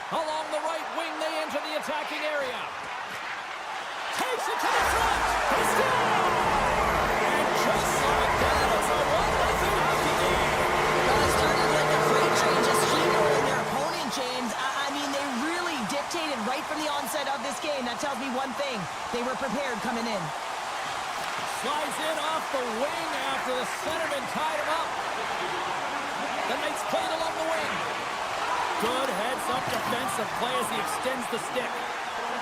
Along the right wing, they enter the attacking area. Takes it to the front. He scores! And just like that, it's a 1-0 hockey game. Well, it started like a freight train just steamrolling their opponent, James. I mean, they really dictated right from the onset of this game. That tells me one thing. They were prepared coming in. Slides in off the wing after the centerman tied him up. The Knights played along the wing. Good heads-up defensive play as he extends the stick.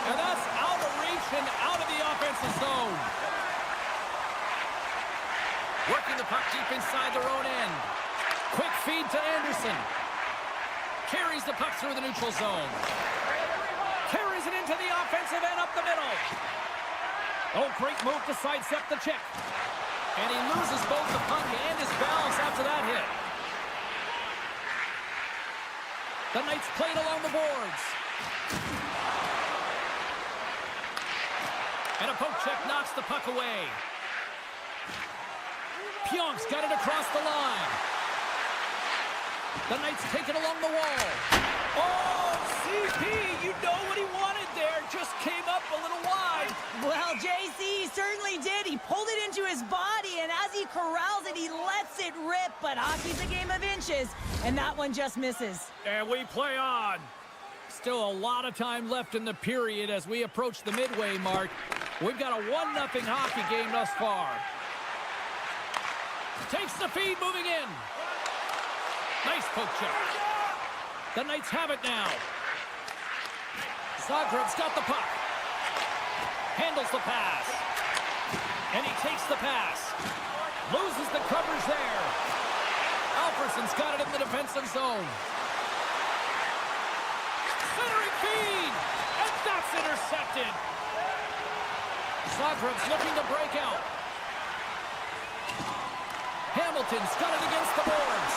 And that's out of reach and out of the offensive zone. Working the puck deep inside their own end. Quick feed to Anderson. Carries the puck through the neutral zone. Carries it into the offensive end up the middle. Oh, great move to sidestep the check. And he loses both the puck and his balance after that hit. The Knights played along the boards. And a poke check knocks the puck away. Pionk's got it across the line. The Knights take it along the wall. Oh, CP, you know what he wanted there. Just came up a little wide. Well, JC certainly did. He pulled it into his body, and as he corrals it, he lets it rip. But hockey's a game of inches, and that one just misses. And we play on. Still a lot of time left in the period as we approach the midway mark. We've got a 1-0 hockey game thus far. Takes the feed, moving in. Nice poke check. The Knights have it now. Zagreb's got the puck. Handles the pass. And he takes the pass. Loses the coverage there. Alfredsson's got it in the defensive zone. Centering feed. And that's intercepted. Zagreb's looking to break out. Hamilton's got it against the boards.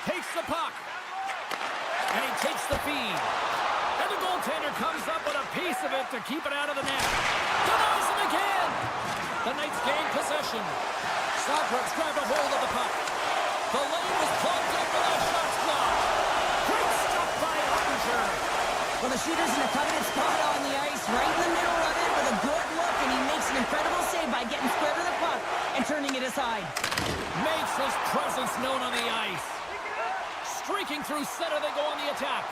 Takes the puck. And he takes the feed. And the goaltender comes up with a piece of it to keep it out of the net. Denies him again. The Knights gain possession. Zagreb's grabbed a hold of the puck. The lane was plugged in with a shot blocked. Great stop by Ottinger. Well, the shooter's in a coveted spot on the ice, right in the middle of it with a good look, and he makes an incredible save by getting square to the puck and turning it aside. Makes his presence known on the ice. Streaking through center, they go on the attack.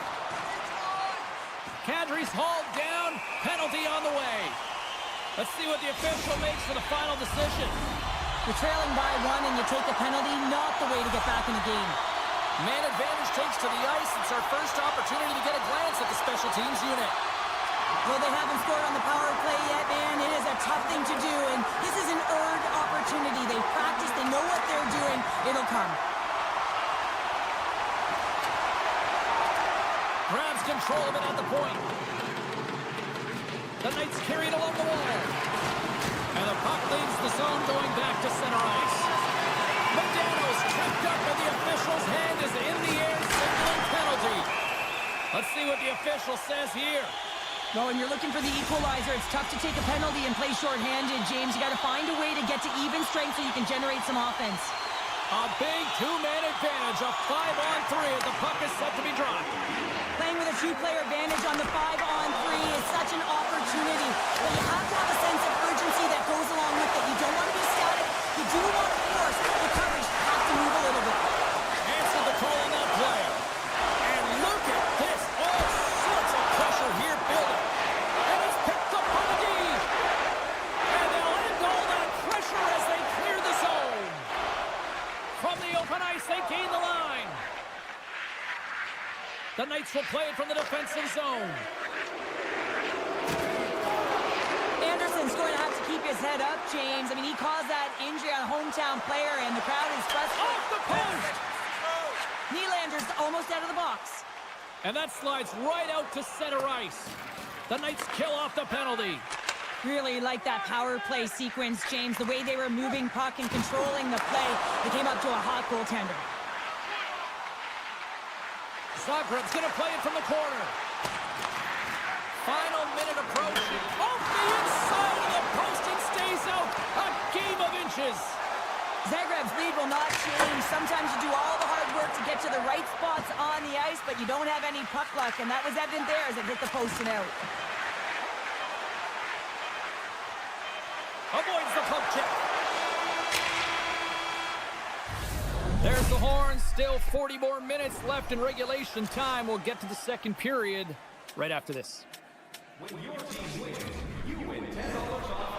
Kadri's hauled down, penalty on the way. Let's see what the official makes for the final decision. You're trailing by one and you take the penalty, not the way to get back in the game. Man advantage takes to the ice. It's our first opportunity to get a glance at the special teams unit. Well, they haven't scored on the power play yet, man. It is a tough thing to do, and this is an earned opportunity. They've practiced, they know what they're doing. It'll come. Grabs control of it at the point. The Knights carry it along the wall. And the puck leaves the zone going back to center ice. Modano's tripped up and the official's hand is in the air signaling penalty. Let's see what the official says here. Well, when you're looking for the equalizer, it's tough to take a penalty and play shorthanded, James. You got to find a way to get to even strength so you can generate some offense. A big two-man advantage, a 5-on-3 as the puck is set to be dropped. Playing with a two-player advantage on the 5-on-3 is such an opportunity, but you have to have a sense of urgency that goes along with it. You don't want to be static. You do want to force the coverage to have to move a little bit. Answer the call on that play. And look at this. All sorts of pressure here The Knights will play it from the defensive zone. Anderson's going to have to keep his head up, James. I mean, he caused that injury on a hometown player, and the crowd is frustrated. Off the post! Nylander's almost out of the box. And that slides right out to center ice. The Knights kill off the penalty. Really like that power play sequence, James. The way they were moving puck and controlling the play, they came up to a hot goaltender. Zagreb's going to play it from the corner. Final minute approaching. Off the inside of the post and stays out. A game of inches. Zagreb's lead will not change. Sometimes you do all the hard work to get to the right spots on the ice, but you don't have any puck luck, and that was evident there as it hit the post and out. Avoids the poke check. There's the horn. Still 40 more minutes left in regulation time. We'll get to the second period right after this. When your team wins, you win $10 off.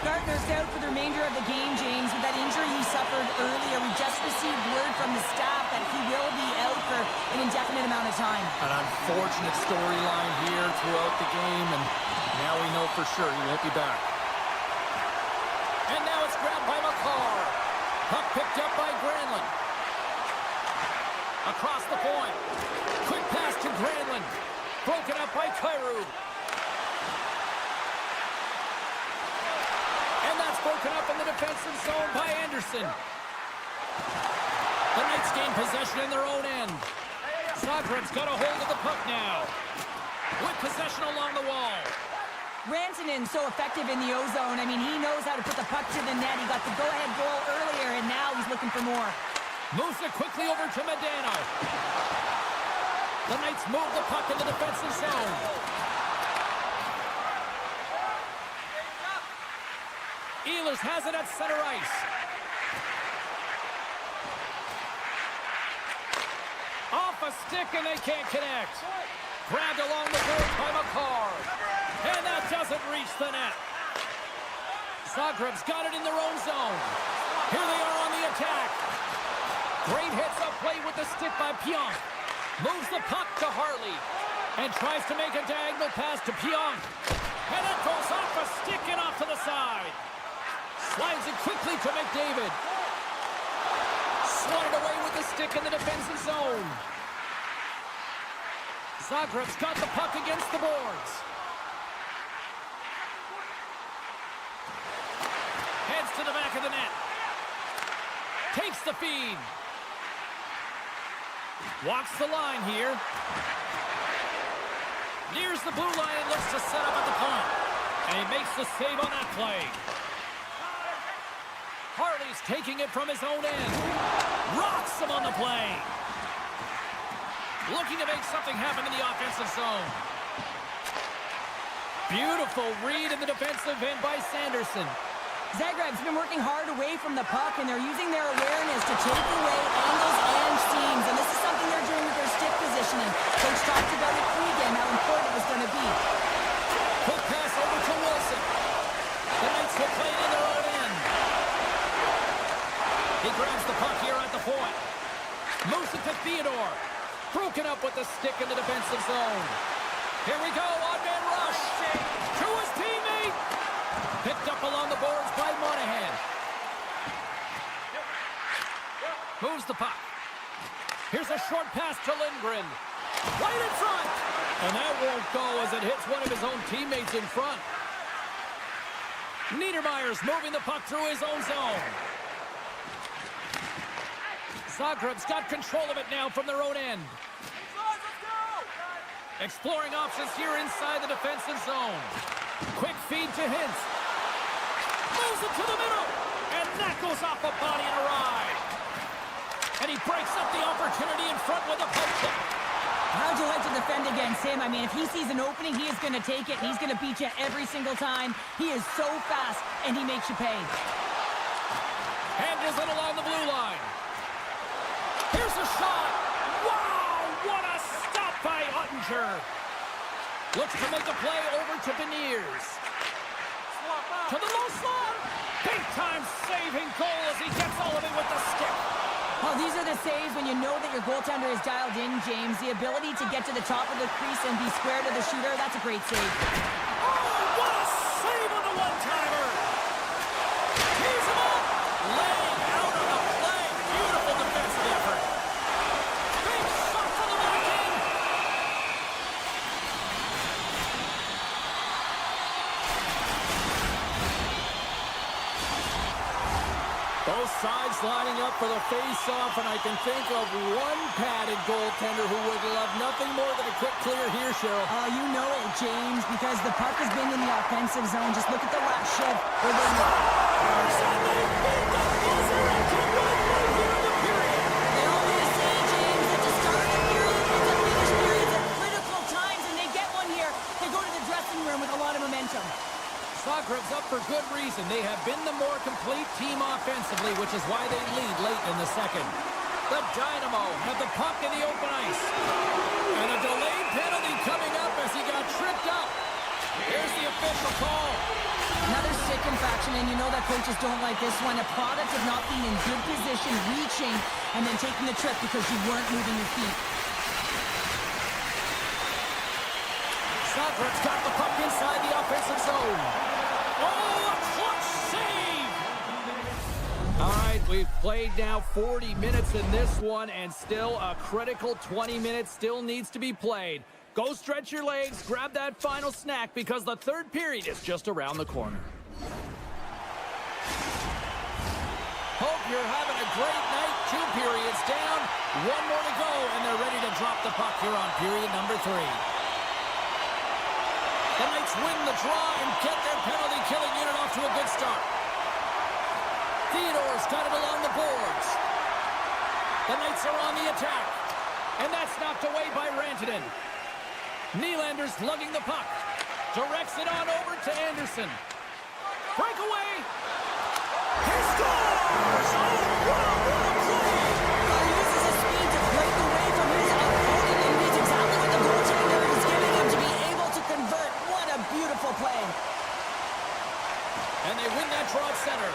Gardner's out for the remainder of the game, James. With that injury he suffered earlier, we just received word from the staff that he will be out for an indefinite amount of time. An unfortunate storyline here throughout the game, and now we know for sure he won't be back. And now it's grabbed by McCarr. Puck picked up by Granlund. Across the point. Quick pass to Granlund. Broken up by Kyrou. And that's broken up in the defensive zone by Anderson. The Knights gain possession in their own end. Zagreb's got a hold of the puck now. With possession along the wall. Rantanen's so effective in the O-zone. I mean, he knows how to put the puck to the net. He got the go-ahead goal earlier, and now he's looking for more. Moves it quickly over to Medano. The Knights move the puck in the defensive zone. Ehlers has it at center ice. Off a stick, and they can't connect. Grabbed along the board by McCarr. And that doesn't reach the net. Zagreb's got it in their own zone. Here they are on the attack. Great hits up play with the stick by Pionk. Moves the puck to Harley. And tries to make a diagonal pass to Pionk. And it goes off a stick and off to the side. Slides it quickly to McDavid. Swatted away with the stick in the defensive zone. Zagreb's got the puck against the boards. Heads to the back of the net. Takes the feed. Walks the line here. Nears the blue line and looks to set up at the point. And he makes the save on that play. Harley's taking it from his own end. Rocks him on the play. Looking to make something happen in the offensive zone. Beautiful read in the defensive end by Sanderson. Zagreb's been working hard away from the puck, and they're using their awareness to take away angles and seams, and this is something they're doing with their stick positioning. Coach talked about it pregame, how important it was going to be. Quick pass over to Wilson. The Knights will play it in their own end. He grabs the puck here at the point. Moves it to Theodore. Broken up with the stick in the defensive zone. Here we go, on-man rush. To his teammate. Picked up along the boards by Monahan. Moves the puck. Here's a short pass to Lindgren. Right in front. And that won't go as it hits one of his own teammates in front. Niedermayer's moving the puck through his own zone. Zagreb's got control of it now from their own end. Exploring options here inside the defensive zone. Quick feed to Hintz. Moves it to the middle. And that goes off a body and a ride. And he breaks up the opportunity in front with a poke check. How'd you like to defend against him? I mean, if he sees an opening, he is going to take it. He's going to beat you every single time. He is so fast, and he makes you pay. Handles it along the blue line. Here's a shot. Wow, what a stop by Ottinger. Looks to make a play over to Beniers. To the low slot. Big time saving goal as he gets all of it with the stick. Oh, these are the saves when you know that your goaltender is dialed in, James. The ability to get to the top of the crease and be square to the shooter, that's a great save. Oh, what a save on the one-timer! Tees him up! Laying out on the play. Beautiful defensive effort. Big shot for the Viking! Both sides lining up for the face-off, and I can think of one padded goaltender who would love nothing more than a quick clear here, Cheryl. Oh, you know it, James, because the puck has been in the offensive zone. Just look at the last shift. Where they They all need to say, James, that to start the period and to finish periods at critical times, and they get one here. They go to the dressing room with a lot of momentum. Zagreb's up for good reason. They have been the more complete team offensively, which is why they lead late in the second. The Dynamo have the puck in the open ice. And a delayed penalty coming up as he got tripped up. Here's the official call. Another stick infraction, and you know that coaches don't like this one. A product of not being in good position, reaching, and then taking the trip because you weren't moving your feet. Zagreb's got the puck inside the offensive zone. Oh, a clutch save! All right, we've played now 40 minutes in this one, and still a critical 20 minutes still needs to be played. Go stretch your legs, grab that final snack, because the third period is just around the corner. Hope you're having a great night. 2 periods down, 1 more to go, and they're ready to drop the puck here on period number 3. The Knights win the draw and get their penalty-killing unit off to a good start. Theodore's got it along the boards. The Knights are on the attack. And that's knocked away by Rantanen. Nylander's lugging the puck. Directs it on over to Anderson. Breakaway. He scores! Oh, what a play! He uses his speed to break away from his opponent and reads exactly what the goaltender is giving him to be able to convert. What a beautiful play. And they win that draw at center.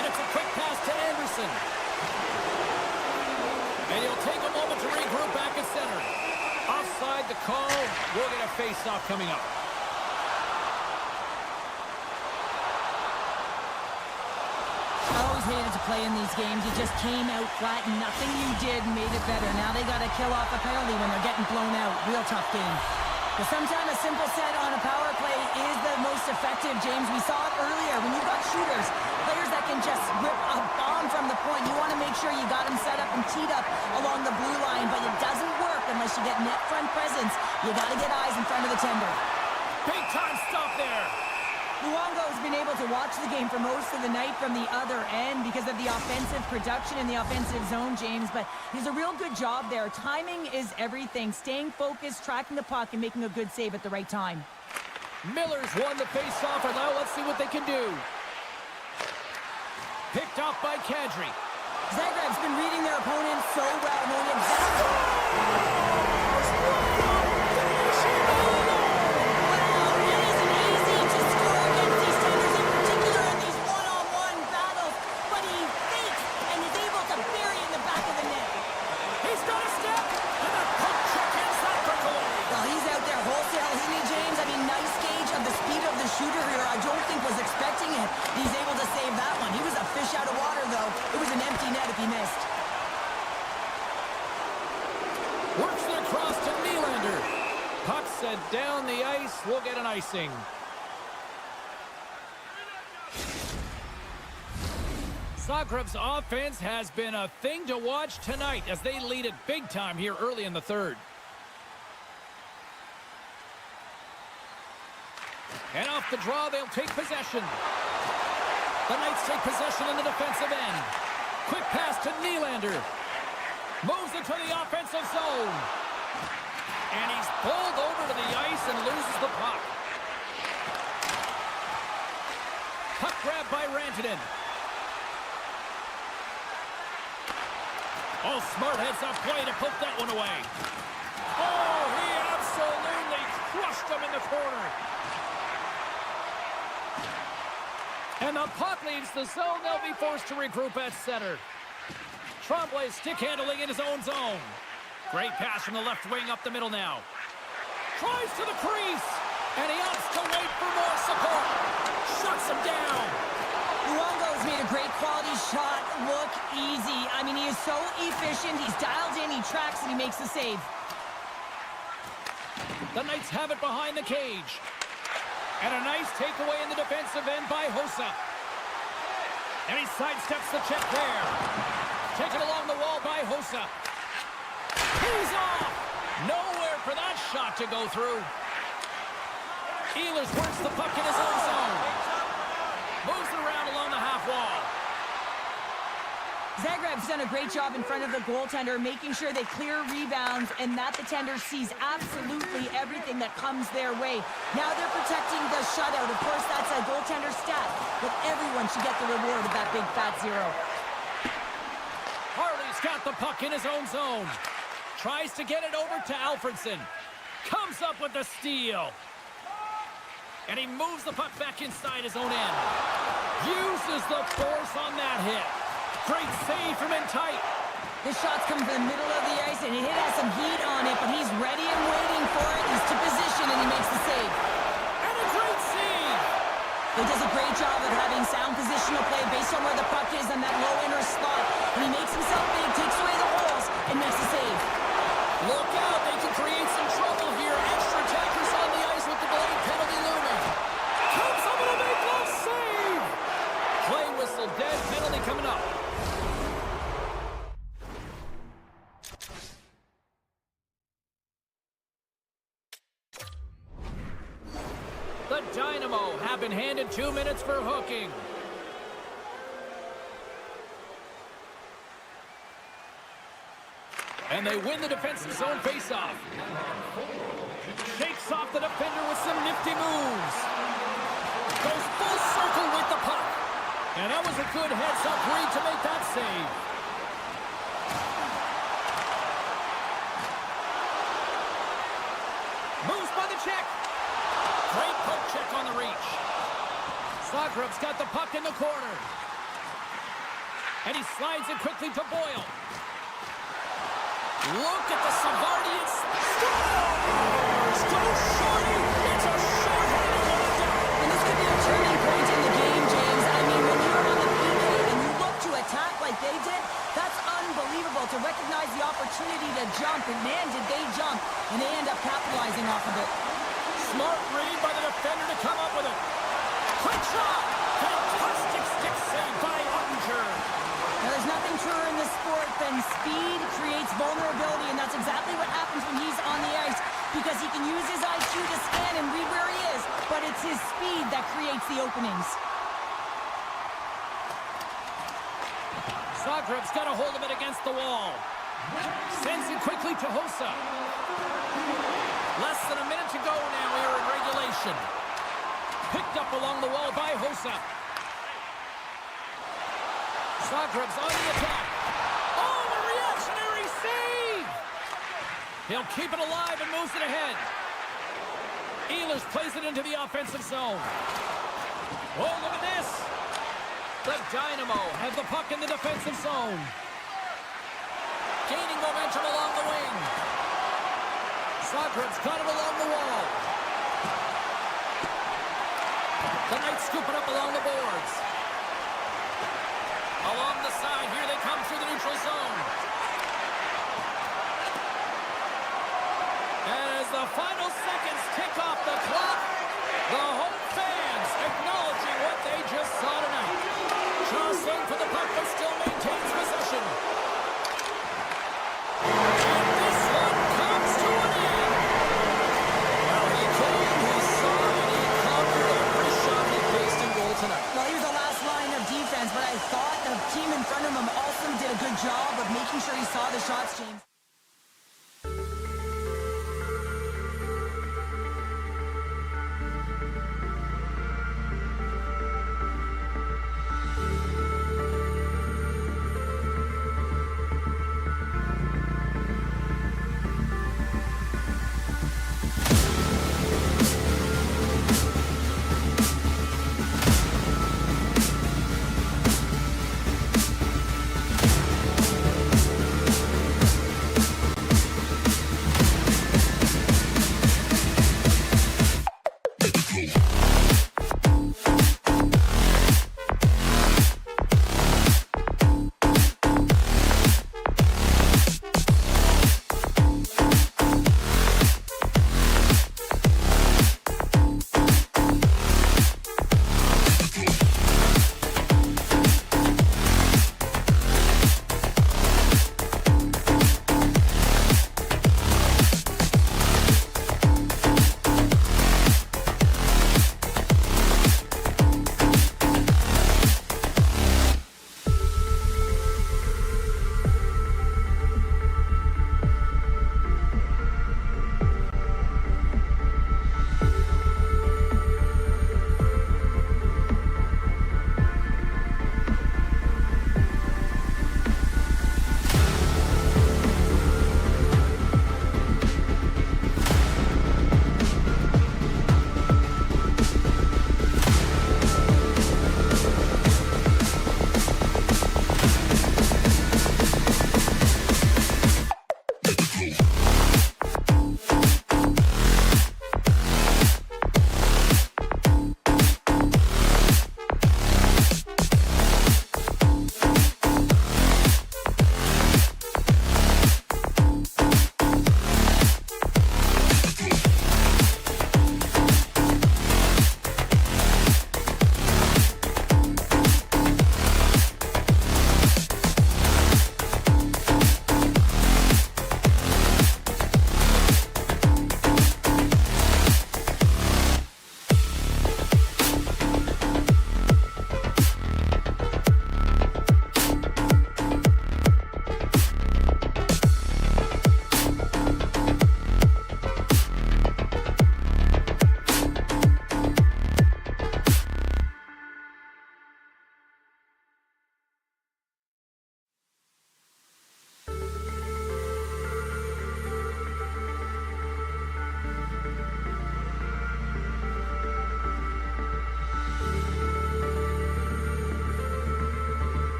And it's a quick pass to Anderson. And he'll take a moment to regroup back at center. Offside the call. We'll get a face-off coming up. I always hated to play in these games. You just came out flat and nothing you did made it better. Now they got to kill off a penalty when they're getting blown out. Real tough game. But sometimes a simple set on a power play is the most effective, James. We saw it earlier when you've got shooters, players that can just rip a bomb from the point. You want to make sure you got them set up and teed up along the blue line, but it doesn't work unless you get net front presence. You got to get eyes in front of the tender. Big time stop there. Luongo's been able to watch the game for most of the night from the other end because of the offensive production in the offensive zone, James, but he's a real good job there. Timing is everything. Staying focused, tracking the puck, and making a good save at the right time. Miller's won the face-off, and now let's see what they can do. Picked off by Kadri. Zagreb's been reading their opponent so well, knowing exactly... shooter here, I don't think was expecting it. He's able to save that one. He was a fish out of water, though. It was an empty net if he missed. Works it across to Nylander. Puck sent down the ice. We'll get an icing. Zagreb's offense has been a thing to watch tonight as they lead it big time here early in the third. And off the draw, they'll take possession. The Knights take possession in the defensive end. Quick pass to Nylander. Moves it to the offensive zone. And he's pulled over to the ice and loses the puck. Puck grab by Rantanen. Oh, smart heads-up play to poke that one away. Oh, he absolutely crushed him in the corner. And the puck leaves the zone, they'll be forced to regroup at center. Tremblay stick handling in his own zone. Great pass from the left wing up the middle now. Tries to the crease, and he opts to wait for more support. Shuts him down. Luongo's made a great quality shot look easy. I mean, he is so efficient. He's dialed in, he tracks, and he makes the save. The Knights have it behind the cage. And a nice takeaway in the defensive end by Hossa. And he sidesteps the check there. Taken along the wall by Hossa. He's off! Nowhere for that shot to go through. Ehlers works the puck in his own zone. Moves it around along the half wall. Zagreb's done a great job in front of the goaltender, making sure they clear rebounds and that the tender sees absolutely everything that comes their way. Now they're protecting the shutout. Of course, that's a goaltender stat, but everyone should get the reward of that big fat zero. Harley's got the puck in his own zone. Tries to get it over to Alfredson. Comes up with the steal. And he moves the puck back inside his own end. Uses the force on that hit. Great save from in tight. This shot's coming from the middle of the ice, and it has some heat on it, but he's ready and waiting for it. He's to position, and he makes the save. And a great save. He does a great job of having sound positional play based on where the puck is in that low inner spot. And he makes himself big, takes away the holes, and makes the save. Look out, they can create some trouble here. Extra attackers on the ice with the blade penalty looming. Comes up with a big glove save. Play whistle, dead penalty coming up. The Dynamo have been handed 2 minutes for hooking. And they win the defensive zone faceoff. Shakes off the defender with some nifty moves. Goes full circle with the puck. And that was a good heads-up read to make that save. Moves by the check. Great poke check on the reach. Zagreb's got the puck in the corner. And he slides it quickly to Boyle. Look at the Savardi. Scores! Go Shorty! It's a short-handed one. And this could be a turning point in the game, James. I mean, when you're on the PK and you look to attack like they did, that's unbelievable to recognize the opportunity to jump. And man, did they jump. And they end up capitalizing off of it. Smart read by the defender to come up with it. Quick shot! Fantastic stick save by Ottinger. Now, there's nothing truer in this sport than speed creates vulnerability, and that's exactly what happens when he's on the ice, because he can use his IQ to scan and read where he is, but it's his speed that creates the openings. Zagreb's got a hold of it against the wall. Sends it quickly to Hossa. Less than a minute to go now here in regulation. Picked up along the wall by Hossa. Zagreb's on the attack. Oh, the reactionary save! He'll keep it alive and moves it ahead. Ehlers plays it into the offensive zone. Oh, look at this! The Dynamo have the puck in the defensive zone. Gaining momentum along the wing. Zagreb's got it along the wall. The Knights scoop it up along the boards. Along the side, here they come through the neutral zone. As the final seconds tick off the clock, the home fans acknowledging what they just saw tonight. Jostling for the puck, but still maintains possession. And this one comes to an end. Well, he came, he saw, and he conquered every shot he faced in goal tonight. Well, he was the last line of defense, but I thought the team in front of him also did a good job of making sure he saw the shots, James.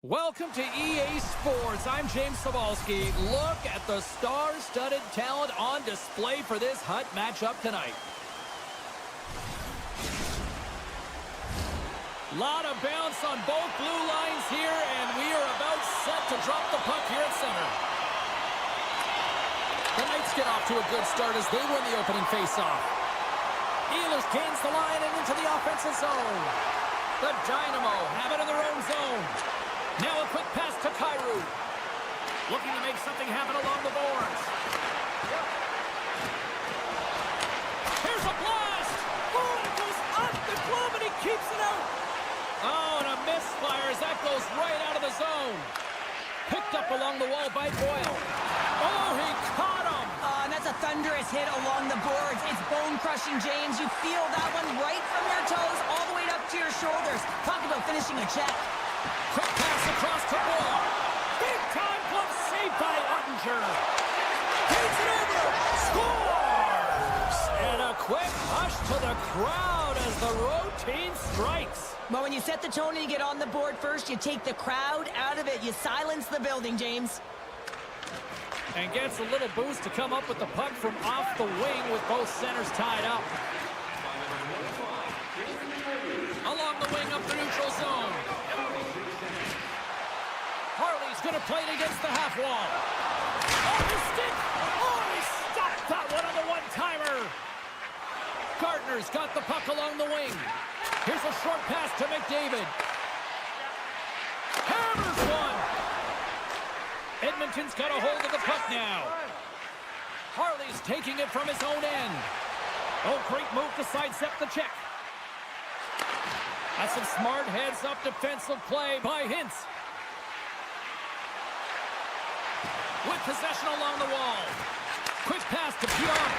Welcome to EA Sports. I'm James Cebulski. Look at the star-studded talent on display for this Hut matchup tonight. Lot of bounce on both blue lines here, and we are about set to drop the puck here at center. The Knights get off to a good start as they win the opening faceoff. Ehlers gains the line and into the offensive zone. The Dynamo have it in their own zone. Now a quick pass to Kyrou. Looking to make something happen along the boards. Here's a blast! Oh, it goes off the glove and he keeps it out. Oh, and a misfire as that goes right out of the zone. Picked up along the wall by Boyle. Oh, he caught him! And that's a thunderous hit along the boards. It's bone-crushing, James. You feel that one right from your toes all the way up to your shoulders. Talk about finishing a check. Quick pass across to Boyle. Big-time glove saved by Ottinger. Takes it over. Scores! And a quick hush to the crowd as the road team strikes. Well, when you set the tone and you get on the board first, you take the crowd out of it. You silence the building, James. And gets a little boost to come up with the puck from off the wing with both centers tied up. Along the wing up the neutral zone. Harley's going to play it against the half wall. Oh, the stick! Oh, he stopped that one on the one-timer. Gardner's got the puck along the wing. Here's a short pass to McDavid. Hammers one. Edmonton's got a hold of the puck now. Harley's taking it from his own end. Oh, great move to sidestep the check. That's some smart heads-up defensive play by Hintz. With possession along the wall. Quick pass to Pionk.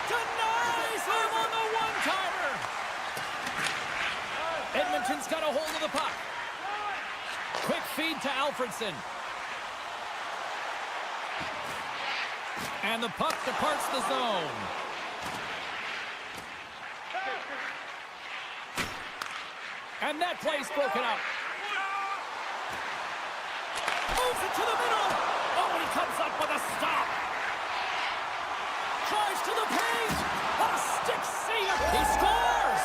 Denies him on the one-timer. Edmonton's got a hold of the puck. Quick feed to Alfredson. And the puck departs the zone. And that play's broken up. Moves it to the middle. Oh, and he comes up with a stop. Tries to the paint. What a stick save. He scores.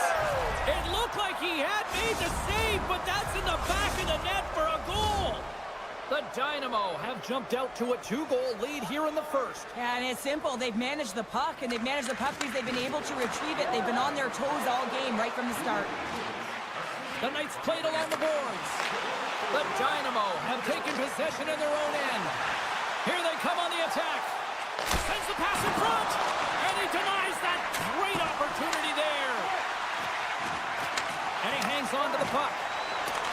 It looked like he had made the save, but that's in the back of the net for a goal. The Dynamo have jumped out to a 2-goal lead here in the first. Yeah, and it's simple. They've managed the puck, and they've managed the puck because they've been able to retrieve it. They've been on their toes all game right from the start. The Knights played along the boards. The Dynamo have taken possession in their own end. Here they come on the attack. Sends the pass in front, and he denies that great opportunity there. And he hangs on to the puck.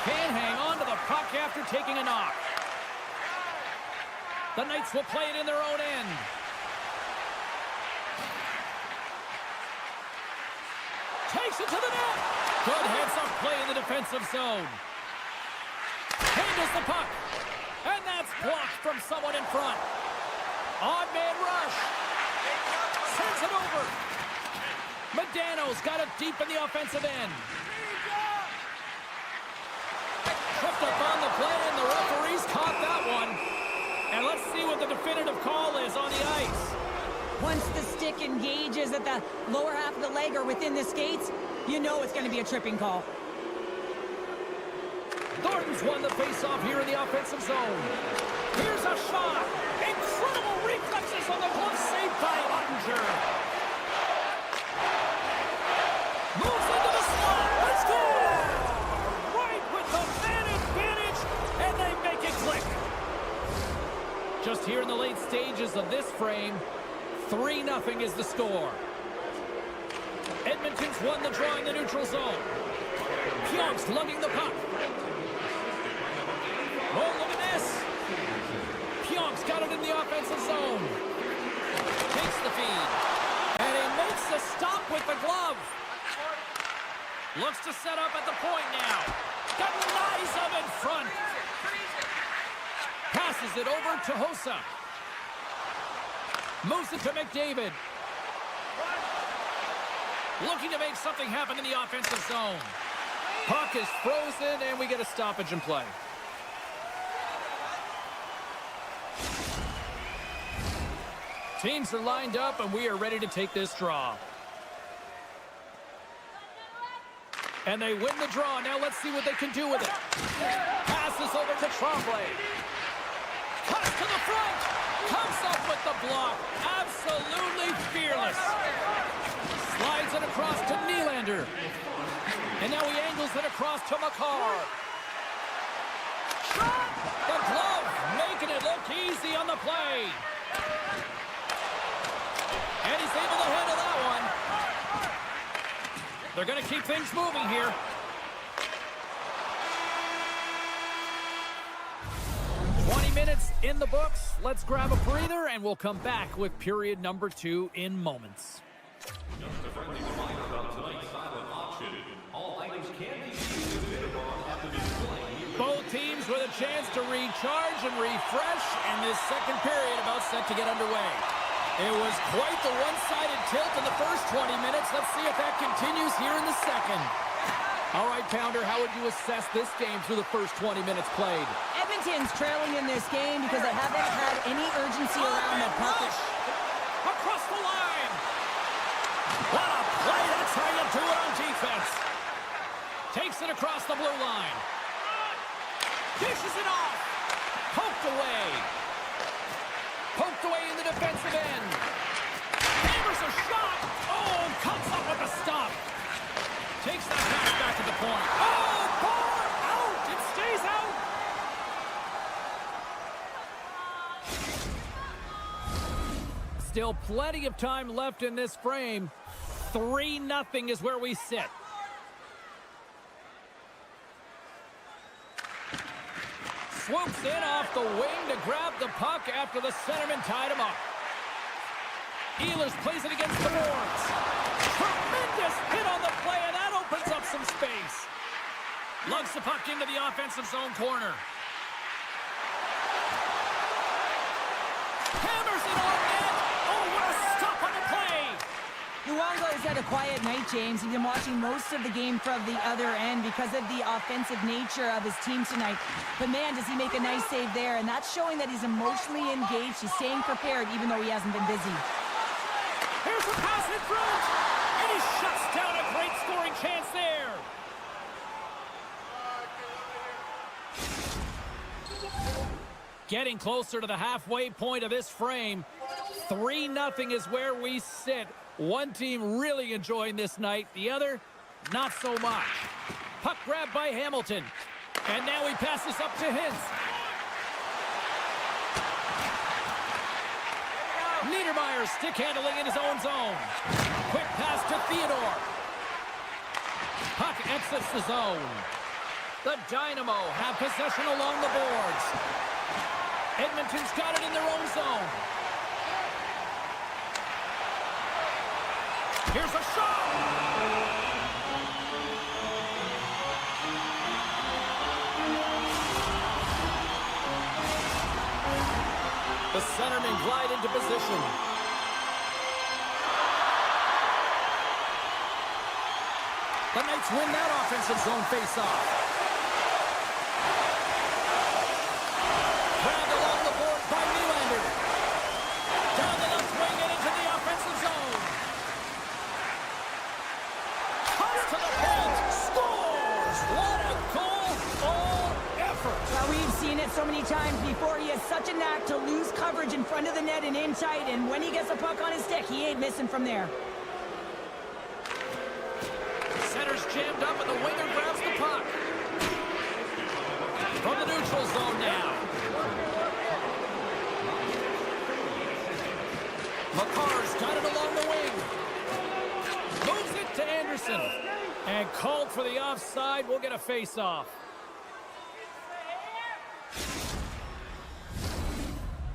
Can't hang on to the puck after taking a knock. The Knights will play it in their own end. Takes it to the net. Good heads-up play in the defensive zone. Handles the puck. And that's blocked from someone in front. Odd man rush. Sends it over. Medano's got it deep in the offensive end. Tripped up on the play, and the referees caught that one. And let's see what the definitive call is on the ice. Once the stick engages at the lower half of the leg or within the skates, you know it's going to be a tripping call. Thornton's won the face-off here in the offensive zone. Here's a shot. Incredible reflexes on the glove saved by Ottinger. Moves into the slot. Let's go! Right with the man advantage, and they make it click. Just here in the late stages of this frame, 3-0 is the score. Edmonton's won the draw in the neutral zone. Pionk's lugging the puck. Oh, look at this. Pionk's got it in the offensive zone. Takes the feed. And he makes the stop with the glove. Looks to set up at the point now. Denies him in front. Passes it over to Hossa. Moves it to McDavid. Looking to make something happen in the offensive zone. Puck is frozen, and we get a stoppage in play. Teams are lined up, and we are ready to take this draw. And they win the draw. Now let's see what they can do with it. Passes over to Tremblay. Cuts to the front. Comes up with the block. Absolutely fearless. Slides it across to Nylander. And now he angles it across to Makar. The glove making it look easy on the play. And he's able to handle that one. They're going to keep things moving here. Minutes in the books. Let's grab a breather, and we'll come back with period number 2 in moments. Just a friendly reminder about tonight's silent auction. All items can be used to bid upon at the display. Both teams with a chance to recharge and refresh, and this second period about set to get underway. It was quite the one-sided tilt in the first 20 minutes. Let's see if that continues here in the second. All right, Pounder, how would you assess this game through the first 20 minutes played? Edmonton's trailing in this game because they haven't had any urgency around the puck. Across the line. What a play. That's how you do it on defense. Takes it across the blue line. Dishes it off. Poked away. Poked away in the defensive end. Hammers a shot. Oh, comes up with a stop. Takes that pass back to the point. Oh, bar out. It stays out. Still plenty of time left in this frame. 3-0 is where we sit. Swoops in off the wing to grab the puck after the centerman tied him up. Ehlers plays it against the boards. Tremendous hit on the play, and that opens up some space. Lugs the puck into the offensive zone corner. Hammers it on net. Oh, what a stop on the play. Luongo has had a quiet night, James. He's been watching most of the game from the other end because of the offensive nature of his team tonight. But man, does he make a nice save there, and that's showing that he's emotionally engaged. He's staying prepared even though he hasn't been busy. Here's a pass in front, and he shuts down a great scoring chance there. Getting closer to the halfway point of this frame. 3-0 is where we sit. One team really enjoying this night, the other, not so much. Puck grab by Hamilton, and now he passes up to Hintz. Niedermeyer stick handling in his own zone. Quick pass to Theodore. Puck exits the zone. The Dynamo have possession along the boards. Edmonton's got it in their own zone. Here's a shot! The centermen glide into position. The Knights win that offensive zone face-off. Grabbed along the board by Nylander. Down the left wing and into the offensive zone. Cuts to the paint. Scores! What a goal! All effort. Well, we've seen it so many times before. He has such a knack to lose coverage in front of the net and in tight, and when he gets the puck on his stick, he ain't missing from there. Center's jammed up, and the winger grabs the puck. From the neutral zone now. Makar's got it along the wing. Moves it to Anderson. And called for the offside. We'll get a face-off.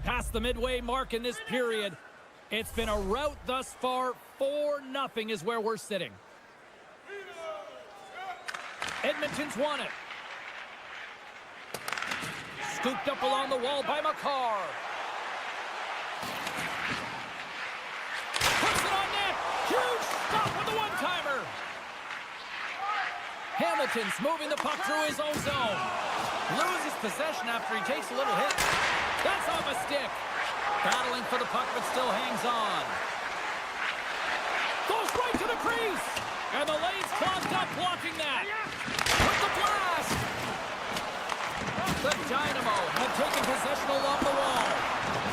Past the midway mark in this period. It's been a rout thus far. 4-0 is where we're sitting. Edmonton's won it. Scooped up along the wall by Makar. Puts it on net. Huge stop with the one-timer. Hamilton's moving the puck through his own zone. Loses possession after he takes a little hit. That's off a stick. Battling for the puck, but still hangs on. Goes right to the crease. And the lane's clogged up, blocking that. With the blast. The Dynamo have taken possession along the wall.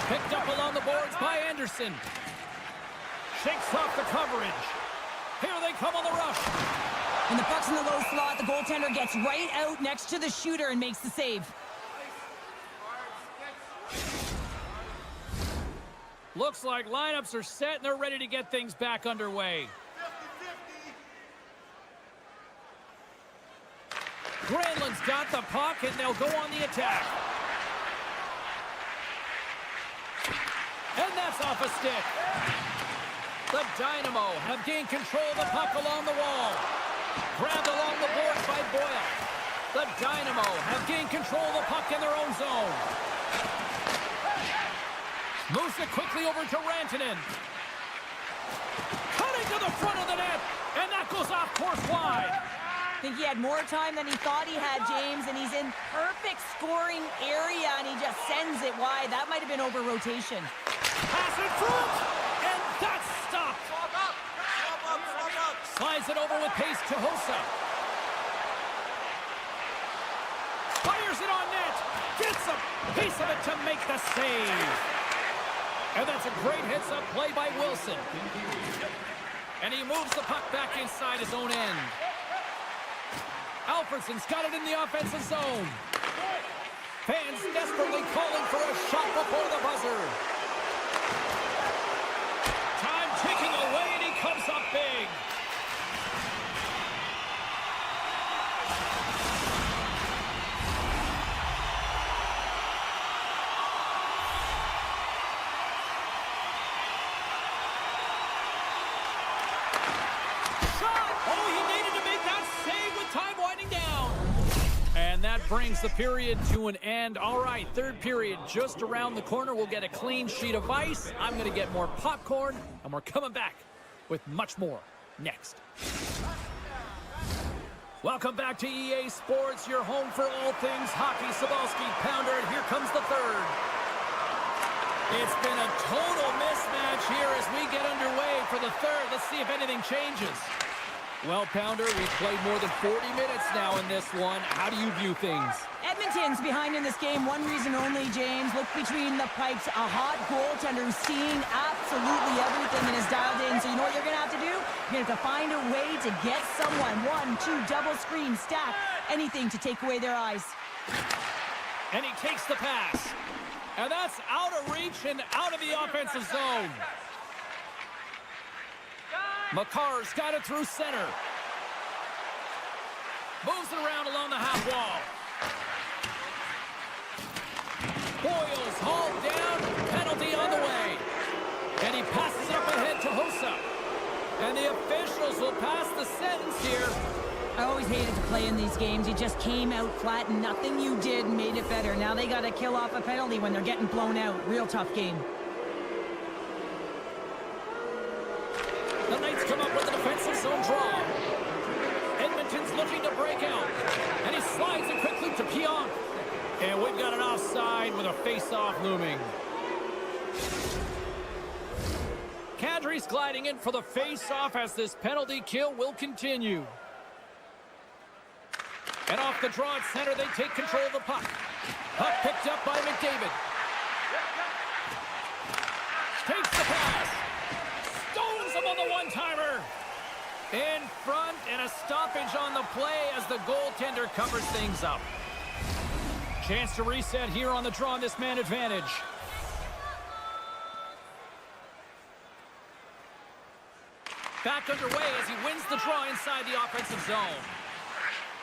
Picked up along the boards by Anderson. Shakes off the coverage. Here they come on the rush. When the puck's in the low slot, the goaltender gets right out next to the shooter and makes the save. Looks like lineups are set and they're ready to get things back underway. 50-50. Granlund's got the puck and they'll go on the attack. And that's off a stick. The Dynamo have gained control of the puck along the wall. Grabbed along the boards by Boyle. The Dynamo have gained control of the puck in their own zone. Moves it quickly over to Rantanen. Cutting to the front of the net. And that goes off course wide. I think he had more time than he thought he had, James, and he's in perfect scoring area, and he just sends it wide. That might have been over rotation. Pass in front. And that's stopped. Slides it over with pace to Hossa. Fires it on net. Gets a piece of it to make the save. And that's a great heads-up play by Wilson. And he moves the puck back inside his own end. Alfredsson's got it in the offensive zone. Fans desperately calling for a shot before the buzzer. Time ticking away, and he comes up big. That brings the period to an end. All right, third period just around the corner. We'll get a clean sheet of ice. I'm going to get more popcorn, and we're coming back with much more next. Welcome back to EA Sports, your home for all things hockey. Cybulski, Pounder, and here comes the third. It's been a total mismatch here as we get underway for the third. Let's see if anything changes. Well, Pounder, we've played more than 40 minutes now in this one. How do you view things? Edmonton's behind in this game. One reason only, James. Look between the pipes. A hot goaltender who's seeing absolutely everything and is dialed in. So you know what you're going to have to do? You're going to have to find a way to get someone. 1, 2, double screen, stack, anything to take away their eyes. And he takes the pass. And that's out of reach and out of the offensive zone. Makar's got it through center. Moves it around along the half wall. Boyle's hauled down. Penalty on the way. And he passes it up ahead to Hossa. And the officials will pass the sentence here. I always hated to play in these games. You just came out flat and nothing you did made it better. Now they got to kill off a penalty when they're getting blown out. Real tough game. The Knights come up with a defensive zone draw. Edmonton's looking to break out. And he slides it quickly to Pionk. And we've got an offside with a face-off looming. Kadri's gliding in for the face-off as this penalty kill will continue. And off the draw at center, they take control of the puck. Puck picked up by McDavid. Takes the pass. Stones him on the one-timer. In front, and a stoppage on the play as the goaltender covers things up. Chance to reset here on the draw on this man advantage. Back underway as he wins the draw inside the offensive zone.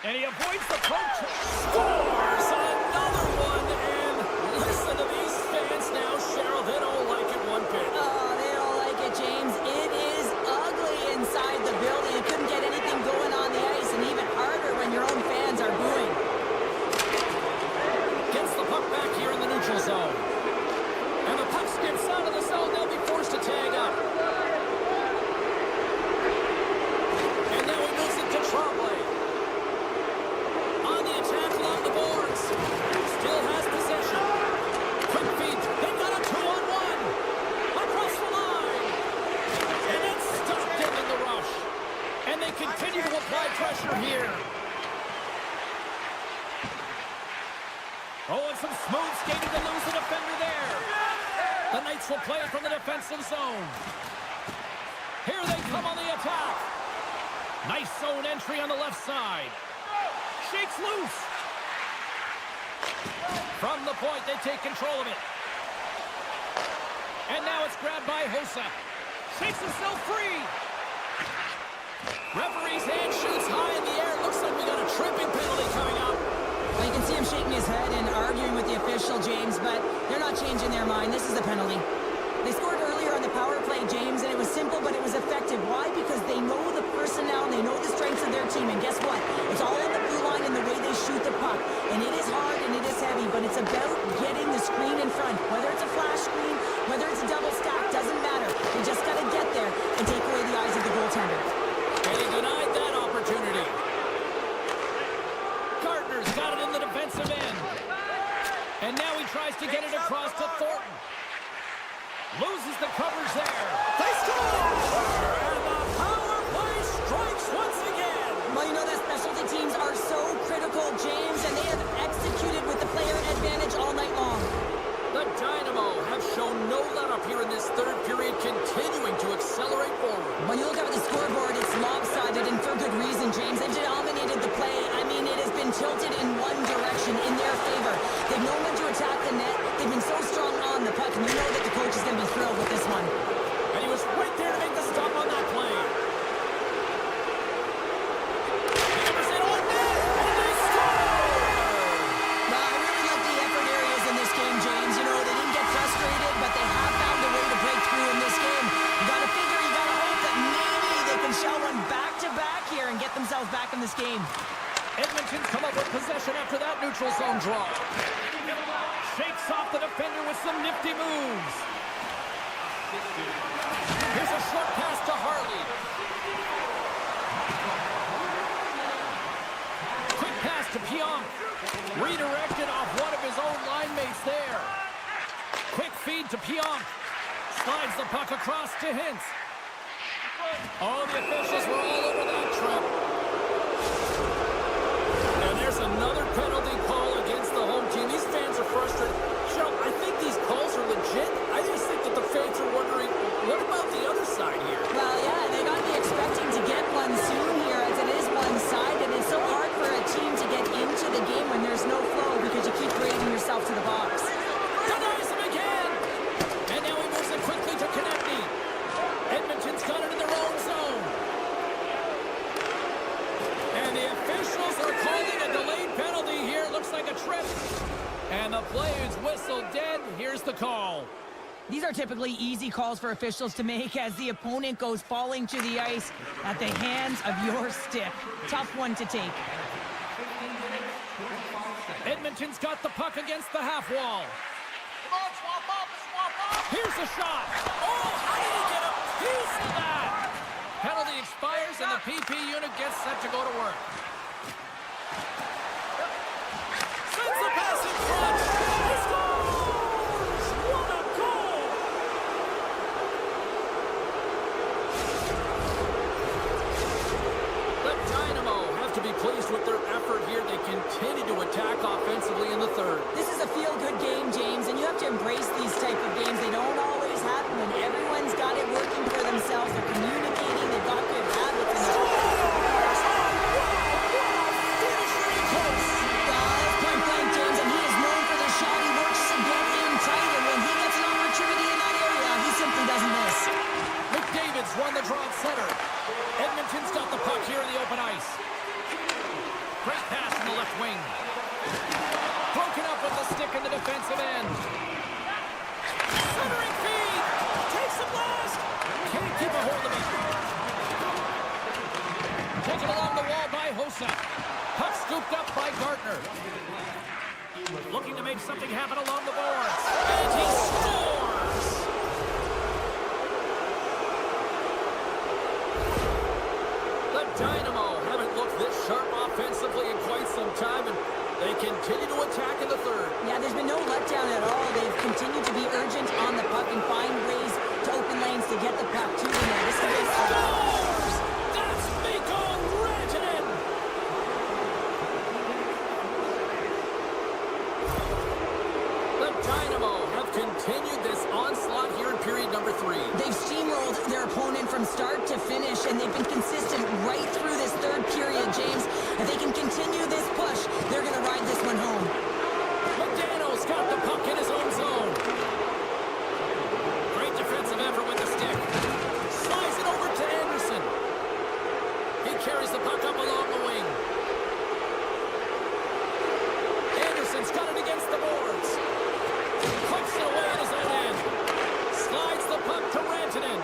And he avoids the poke. Scores another one. And listen to these fans now, Cheryl. They don't like it one bit. Oh, they don't like it, James. It is ugly inside the building. You couldn't get anything going on the ice, and even harder when your own fans are booing. Gets the puck back here in the neutral zone. And the puck skips out of the zone. They'll be forced to tag up. And now he moves it to Tremblay. On the attack along the boards. Oh, and some smooth skating to lose the defender there. The Knights will play it from the defensive zone. Here they come on the attack. Nice zone entry on the left side. Shakes loose. From the point, they take control of it. And now it's grabbed by Hossa. Shakes himself free. Referee's hand shoots high in the air. Looks like we got a tripping penalty coming up. Well, you can see him shaking his head and arguing with the official, James, but they're not changing their mind. This is a penalty. They scored earlier on the power play, James, and it was simple, but it was effective. Why? Because they know the personnel, and they know the strengths of their team, and guess what? It's all on the blue line and the way they shoot the puck. And it is hard and it is heavy, but it's about getting the screen in front. Whether it's a flash screen, whether it's a double stack, doesn't matter. They just got to get there and take away the eyes of the goaltender. And he denied that opportunity. Gardner's got it in the defensive end. And now he tries to get it across to Thornton. Loses the covers there. They score! And the power play strikes once again. Well, you know that specialty teams are so critical, James, and they have executed with the player advantage all night long. The Dynamo have shown no let-up here in this third period, continuing to accelerate forward. When you look up at the scoreboard, it's lopsided, and for good reason, James. They've dominated the play. I mean, it has been tilted in one direction, in their favor. They've known when to attack the net. They've been so strong on the puck, and you know that the coach is going to be thrilled with this one. And he was right there to make the stop on that play. Hammers it on net, and they score! Well, I really like the effort areas in this game, James. You know, they didn't get frustrated, but they have found a way to break through in this game. You got to figure, you got to hope that maybe they can shell one back-to-back here and get themselves back in this game. Edmonton's come up with possession after that neutral zone draw. Shakes off the defender with some nifty moves. Here's a short pass to Harley. Quick pass to Pionk. Redirected off one of his own line mates there. Quick feed to Pionk. Slides the puck across to Hintz. Oh, the officials were all over that trip. And there's another penalty call against the home team. These fans are frustrated. Cheryl, I think these calls are legit. I just think that the fans are wondering, what about the other side here? Well, yeah, they got to be expecting to get one soon here, as it is one-sided. It's so hard for a team to get into the game when there's no flow because you keep bringing yourself to the box. Denies him again! And now he moves it quickly to Konechny. Edmonton's got it in their own zone. And the officials are calling a delayed penalty here. Looks like a trip. And the play is whistled dead. Here's the call. These are typically easy calls for officials to make as the opponent goes falling to the ice at the hands of your stick. Tough one to take. Edmonton's got the puck against the half wall. Come on, swap up. Here's a shot. Oh, how did he get a piece of that? Penalty expires and the PP unit gets set to go to work. Sends the pass in front. He scores! What a goal! The Dynamo have to be pleased with their effort here. They continue to attack offensively in the third. This is a feel-good game, James, and you have to embrace these type of games. They don't always happen when everyone's got it working for themselves. They're communicating. They've got good habits. And point blank, James, and he is known for the shot. He works to get in tight, and when he gets an opportunity in that area, he simply doesn't miss. McDavid's won the draw at center. Edmonton's got the puck here in the open ice. Great pass in the left wing. Broken up with the stick in the defensive end. Centering feed. Takes the blast. Can't keep a hold of it. Taken along the wall by Hossa. Puck scooped up by Gardner. Looking to make something happen along the boards. And he scores! The Dynamo haven't looked this sharp offensively in quite some time, and they continue to attack in the third. Yeah, there's been no letdown at all. They've continued to be urgent on the puck and find ways to open lanes to get the puck to the net. This is Scores! That's Mikko Rantanen! three. They've steamrolled their opponent from start to finish, and they've been consistent right through this third period, James. If they can continue this push, they're going to ride this one home. McDaniel's got the puck in his own zone. Great defensive effort with the stick. Slides it over to Anderson. He carries the puck up along the wing. Anderson's got it against the boards. Pucks it away in his own end. Slides the puck to Rantanen.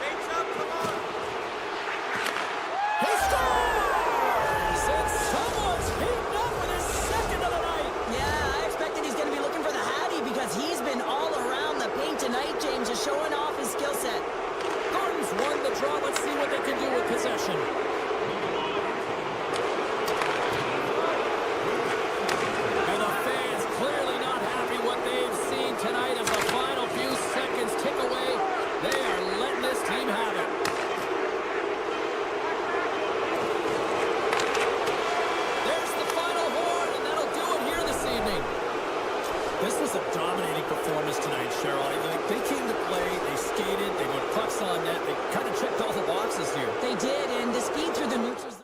James up, come on. He scores! And someone's heating up with his second of the night. Yeah, I expected he's going to be looking for the Hattie because he's been all around the paint tonight, James, just showing off his skill set. Gordon's won the draw. Let's see what they can do with possession. And the fans clearly not happy what they've seen tonight as the final few seconds tick away. They are letting this team have it. There's the final horn, and that'll do it here this evening. This was a dominating performance tonight, Cheryl. They came to play, they skated, they put pucks on net, they kind of checked all the boxes here. They did, and the speed through the neutral